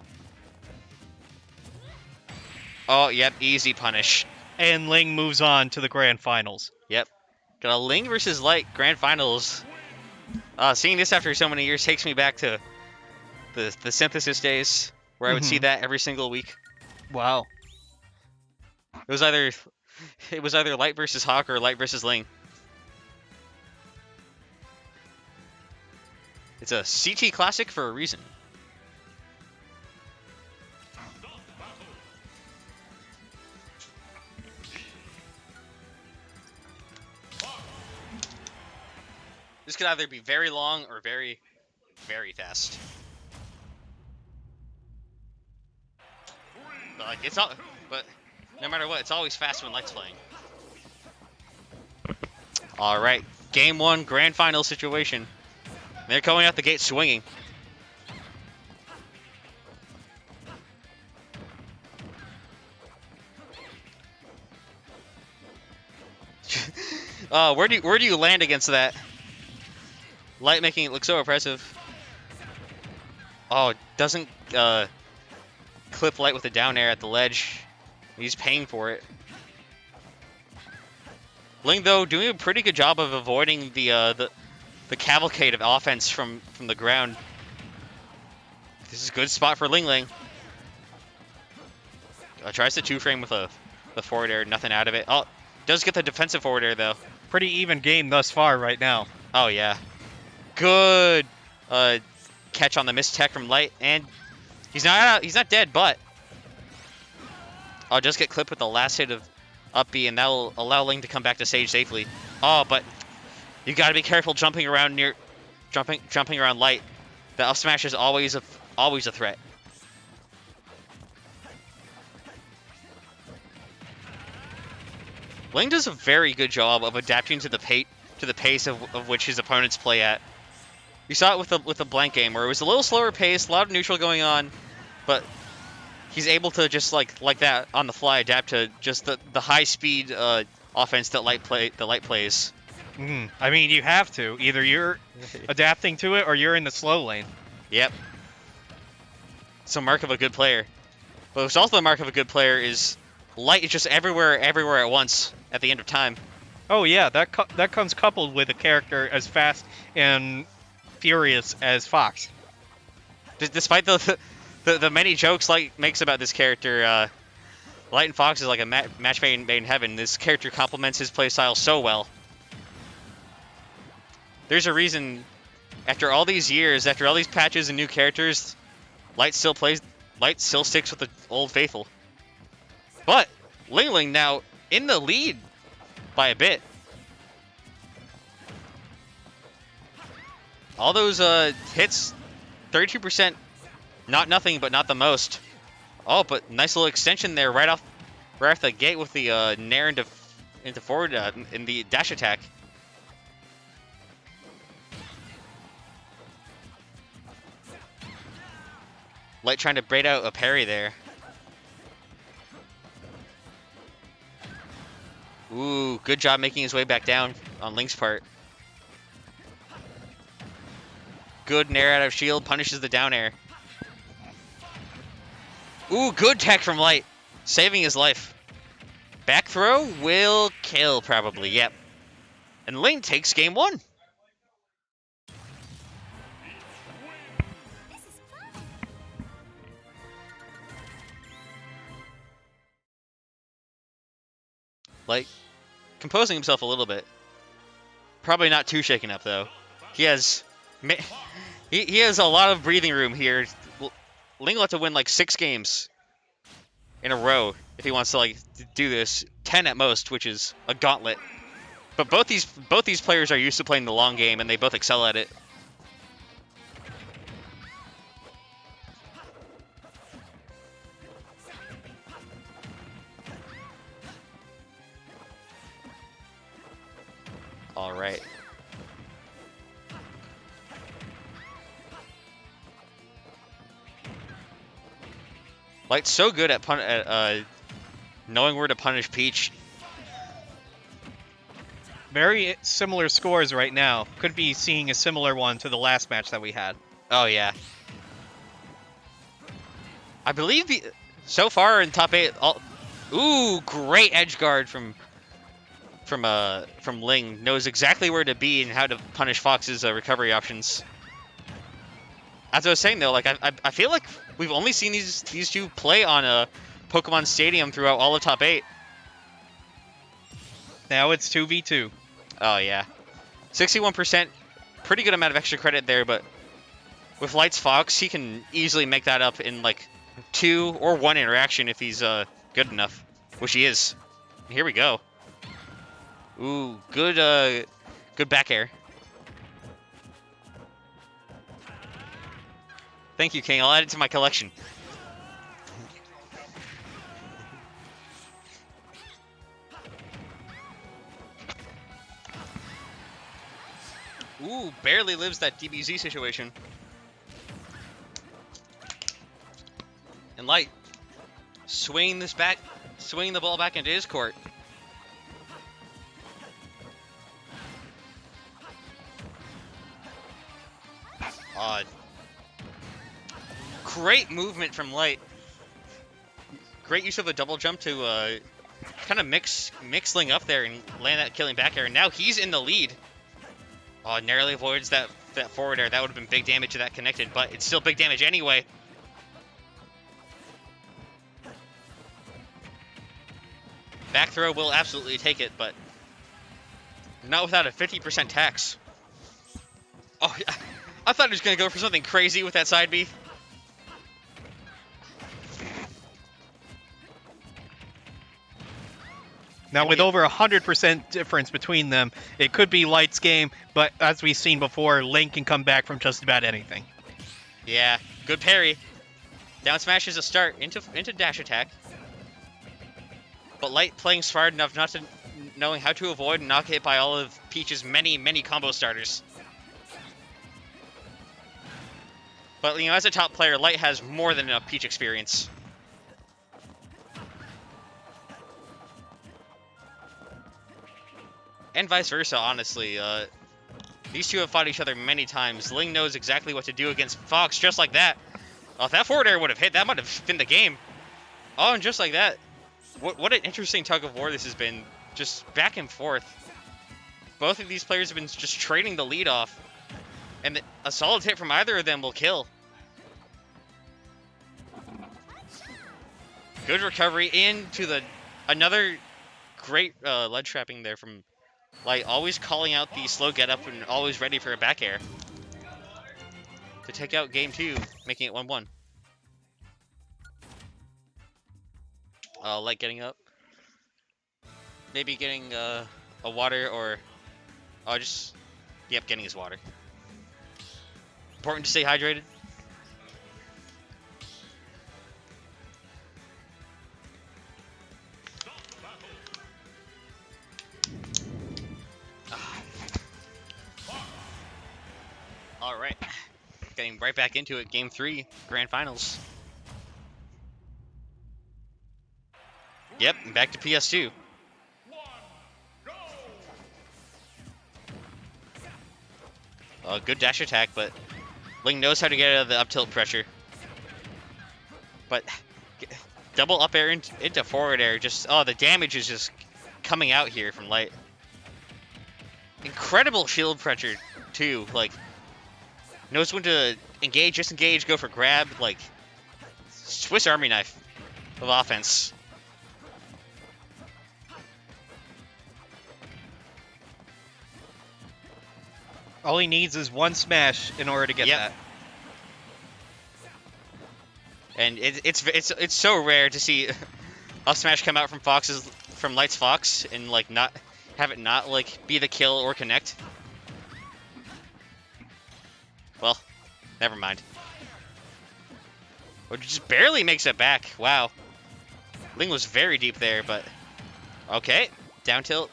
Oh, yep, easy punish. And Ling moves on to the grand finals. Yep. Got a Ling versus Light grand finals. Seeing this after so many years takes me back to the synthesis days where I would see that every single week. Wow. It was either Light versus HoG or Light versus Ling. It's a CT classic for a reason. This could either be very long or very, very fast. But like it's not. But no matter what, it's always fast when Light's playing. All right, game one, grand final situation. They're going out the gate swinging. Where do you land against that? Light making it look so impressive. Oh, doesn't clip Light with a down air at the ledge. He's paying for it. Ling though doing a pretty good job of avoiding the cavalcade of offense from the ground. This is a good spot for Ling. Tries to 2-frame with the forward air, nothing out of it. Oh, does get the defensive forward air though. Pretty even game thus far right now. Oh yeah. Good catch on the missed tech from Light, and he's not dead, but I'll just get clipped with the last hit of up B, and that will allow Ling to come back to stage safely. Oh, but you got to be careful jumping around Light. The up smash is always a threat. Ling does a very good job of adapting to the pace of which his opponents play at. You saw it with the blank game where it was a little slower pace, a lot of neutral going on, but he's able to just like that on the fly adapt to just the high speed offense that Light plays. I mean, you have to. Either you're adapting to it or you're in the slow lane. Yep. It's a mark of a good player. But what's also a mark of a good player is Light is just everywhere at once at the end of time. Oh yeah, that comes coupled with a character as fast and furious as Fox. Despite the many jokes Light makes about this character, Light and Fox is like a match made in heaven. This character complements his playstyle so well. There's a reason, after all these years, after all these patches and new characters, Light still sticks with the old faithful. But Ling now in the lead by a bit. All those hits, 32%, not nothing, but not the most. Oh, but nice little extension there right off the gate with the nair into forward in the dash attack. Light trying to bait out a parry there. Ooh, good job making his way back down on Ling's part. Good nair out of shield, punishes the down air. Ooh, good tech from Light, saving his life. Back throw will kill probably, yep. And Ling takes game 1. Like, composing himself a little bit. Probably not too shaken up, though. He has a lot of breathing room here. Ling will have to win like 6 games in a row if he wants to like do this. 10 at most, which is a gauntlet. But both these players are used to playing the long game, and they both excel at it. All right. Light's so good at knowing where to punish Peach. Very similar scores right now. Could be seeing a similar one to the last match that we had. Oh yeah. I believe so far in top 8. Ooh, great edge guard from Ling. Knows exactly where to be and how to punish Fox's recovery options. As I was saying though, like I feel like we've only seen these two play on a Pokemon Stadium throughout all of top 8. Now it's 2v2. Oh yeah, 61%, pretty good amount of extra credit there. But with Light's Fox, he can easily make that up in like 2 or 1 interaction if he's good enough, which he is. Here we go. Ooh, good back air. Thank you, King. I'll add it to my collection. Ooh, barely lives that DBZ situation. And Light swinging the ball back into his court. Odd. Great movement from Light. Great use of a double jump to kind of mix Ling up there and land that killing back air. And now he's in the lead. Oh, narrowly avoids that forward air. That would have been big damage to that connected, but it's still big damage anyway. Back throw will absolutely take it, but not without a 50% tax. Oh, I thought he was going to go for something crazy with that side B. Now, with over 100% difference between them, it could be Light's game, but as we've seen before, Ling can come back from just about anything. Yeah, good parry. Down smash is a start into dash attack. But Light playing smart enough knowing how to avoid and not get hit by all of Peach's many combo starters. But, as a top player, Light has more than enough Peach experience. And vice versa, honestly. These two have fought each other many times. Ling knows exactly what to do against Fox, just like that. Oh, if that forward air would have hit, that might have been the game. Oh, and just like that. What an interesting tug of war this has been. Just back and forth. Both of these players have been just trading the lead off. And a solid hit from either of them will kill. Good recovery into another great ledge trapping there from Light. Always calling out the slow get up and always ready for a back air. To take out game 2, making it 1-1. Light getting up. Maybe getting a water or... Yep, getting his water. Important to stay hydrated. Alright. Getting right back into it. Game 3, Grand Finals. Yep, and back to PS2. Good dash attack, but Ling knows how to get out of the up tilt pressure. But double up air into forward air, the damage is just coming out here from Light. Incredible shield pressure, too. Knows when to engage, disengage, go for grab. Swiss Army knife of offense. All he needs is one smash in order to get that. And it's so rare to see a smash come out from Light's Fox and not have it not be the kill or connect. Well, never mind. Or just barely makes it back. Wow. Ling was very deep there, but okay. Down tilt,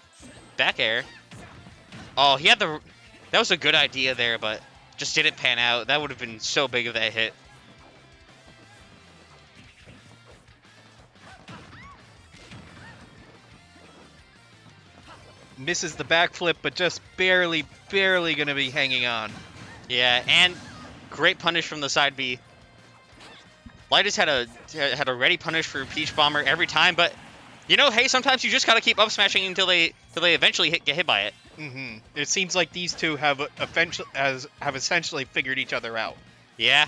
back air. Oh, he had that was a good idea there, but just didn't pan out. That would have been so big of that hit. Misses the backflip, but just barely going to be hanging on. Yeah, and great punish from the side B. Light has had a ready punish for Peach Bomber every time, but hey, sometimes you just gotta keep up smashing until they eventually get hit by it. Mm-hmm. It seems like these two have essentially figured each other out. Yeah.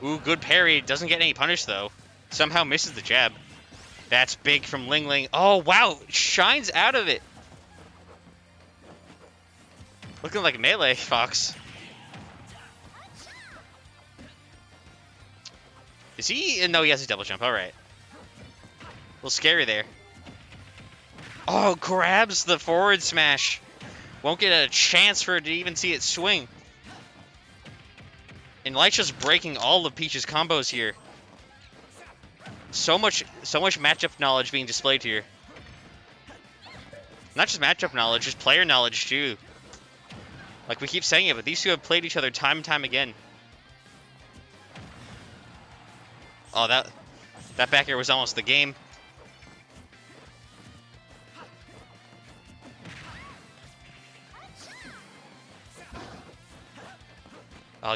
Ooh, good parry. Doesn't get any punish though. Somehow misses the jab. That's big from Ling Ling. Oh wow, shines out of it. Looking like melee Fox. Is he? No, he has a double jump. All right. A little scary there. Oh, grabs the forward smash. Won't get a chance for it to even see it swing. And Light's just breaking all of Peach's combos here. So much matchup knowledge being displayed here. Not just matchup knowledge, just player knowledge too. We keep saying it, but these two have played each other time and time again. Oh, that back air was almost the game.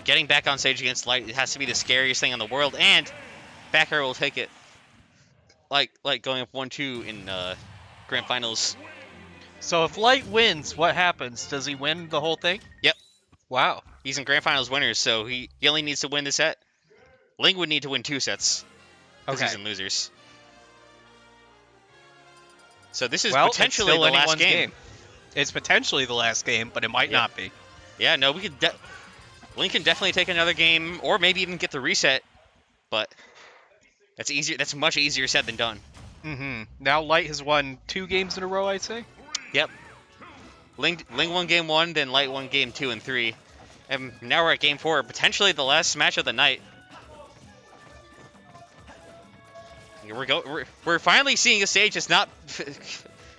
Getting back on stage against Light, it has to be the scariest thing in the world, and back air will take it. Like going up 1-2 in Grand Finals. So if Light wins, what happens? Does he win the whole thing? Yep. Wow. He's in Grand Finals winners, so he only needs to win the set. Ling would need to win 2 sets. Because he's in losers. So this is potentially the last game. It's potentially the last game, but it might not be. Yeah, no, Ling can definitely take another game, or maybe even get the reset. But that's easier. That's much easier said than done. Mm-hmm. Now Light has won 2 games in a row, I'd say. Yep. Ling won game 1, then Light won game 2 and 3. And now we're at game 4, potentially the last match of the night. We're finally seeing a stage that's not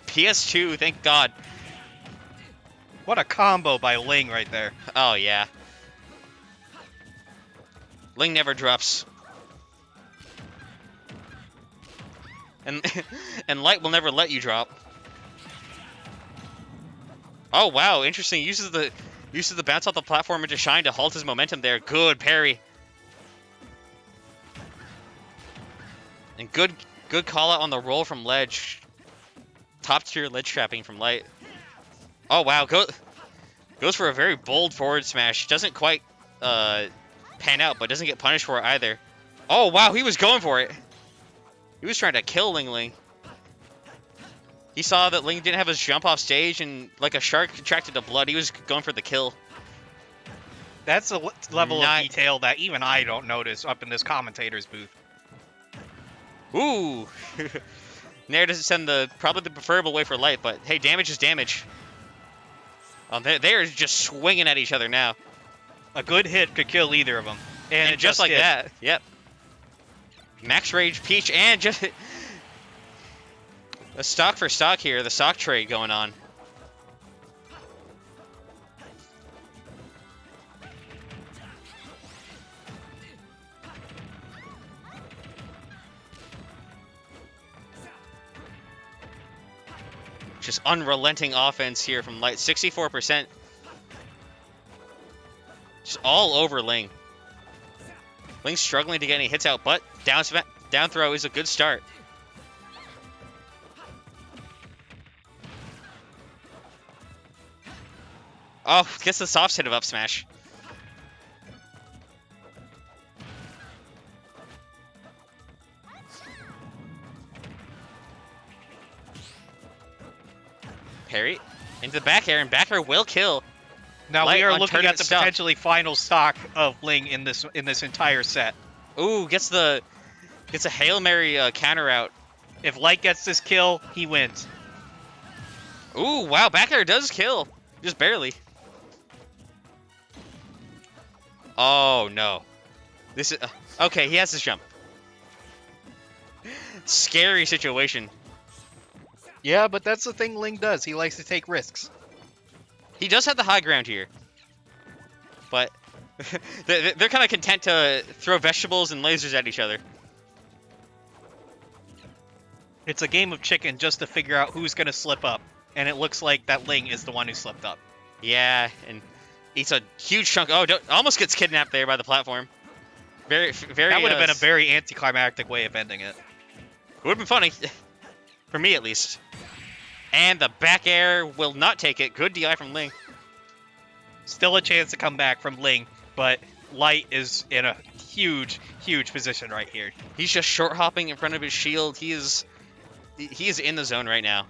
PS2. Thank God. What a combo by Ling right there. Oh yeah. Ling never drops. And and Light will never let you drop. Oh wow, interesting. Uses the bounce off the platform into Shine to halt his momentum there. Good parry. And good call out on the roll from Ledge. Top tier ledge trapping from Light. Oh wow, goes for a very bold forward smash. Doesn't quite pan out, but doesn't get punished for it either. Oh wow, he was going for it. He was trying to kill Ling Ling. He saw that Ling didn't have his jump off stage, and like a shark attracted to blood, he was going for the kill. That's a level of detail that even I don't notice up in this commentator's booth. Ooh. Nair doesn't send probably the preferable way for Light, but hey, damage is damage. They're just swinging at each other now. A good hit could kill either of them. And just like that, yep. Max Rage Peach and just a stock for stock here, the stock trade going on. Just unrelenting offense here from Light. 64%. Just all over Ling. Ling's struggling to get any hits out, but down throw is a good start. Oh, gets the soft hit of up smash. Parry into the back air, and back air will kill. Now Light we are on looking at the stuff. potentially final stock of Ling in this entire set. Ooh, gets a Hail Mary counter out. If Light gets this kill, he wins. Ooh, wow, back air does kill. Just barely. Oh, no. This is... okay, he has his jump. Scary situation. Yeah, but that's the thing Ling does. He likes to take risks. He does have the high ground here. But they're kind of content to throw vegetables and lasers at each other. It's a game of chicken just to figure out who's going to slip up. And it looks like that Ling is the one who slipped up. Yeah, and eats a huge chunk. Oh, almost gets kidnapped there by the platform. Very. That would have been a very anticlimactic way of ending it. Would have been funny. For me, at least. And the back air will not take it. Good DI from Ling. Still a chance to come back from Ling, but Light is in a huge, huge position right here. He's just short hopping in front of his shield. He is in the zone right now.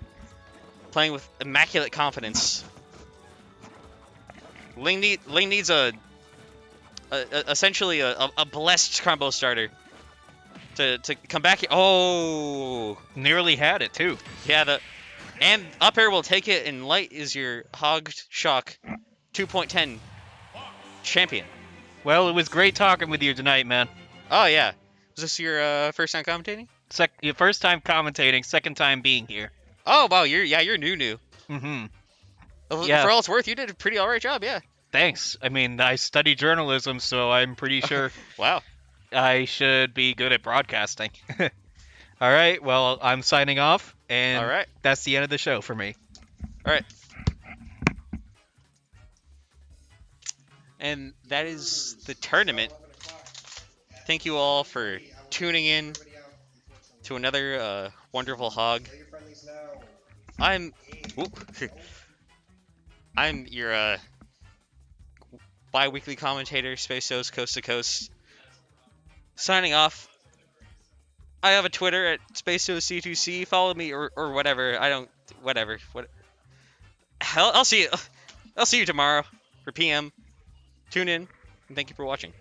Playing with immaculate confidence. Ling needs essentially a blessed combo starter to come back here. Oh, nearly had it too. Yeah, and up air will take it, and Light is your HoG Shock 2.10 champion. Well, it was great talking with you tonight, man. Oh yeah, was this your first time commentating? Your first time commentating, second time being here. Oh wow, you're new. Mm-hmm. Yeah. For all it's worth, you did a pretty alright job, yeah. Thanks. I mean, I study journalism, so I'm pretty sure. Wow. I should be good at broadcasting. All right. Well, I'm signing off, and all right. That's the end of the show for me. All right. And that is the tournament. Thank you all for tuning in to another wonderful HoG. I'm your bi-weekly commentator, Space Coast to Coast. Signing off. I have a Twitter at SpaceOC2C. Follow me or whatever. Whatever. I'll see you tomorrow for PM. Tune in, and thank you for watching.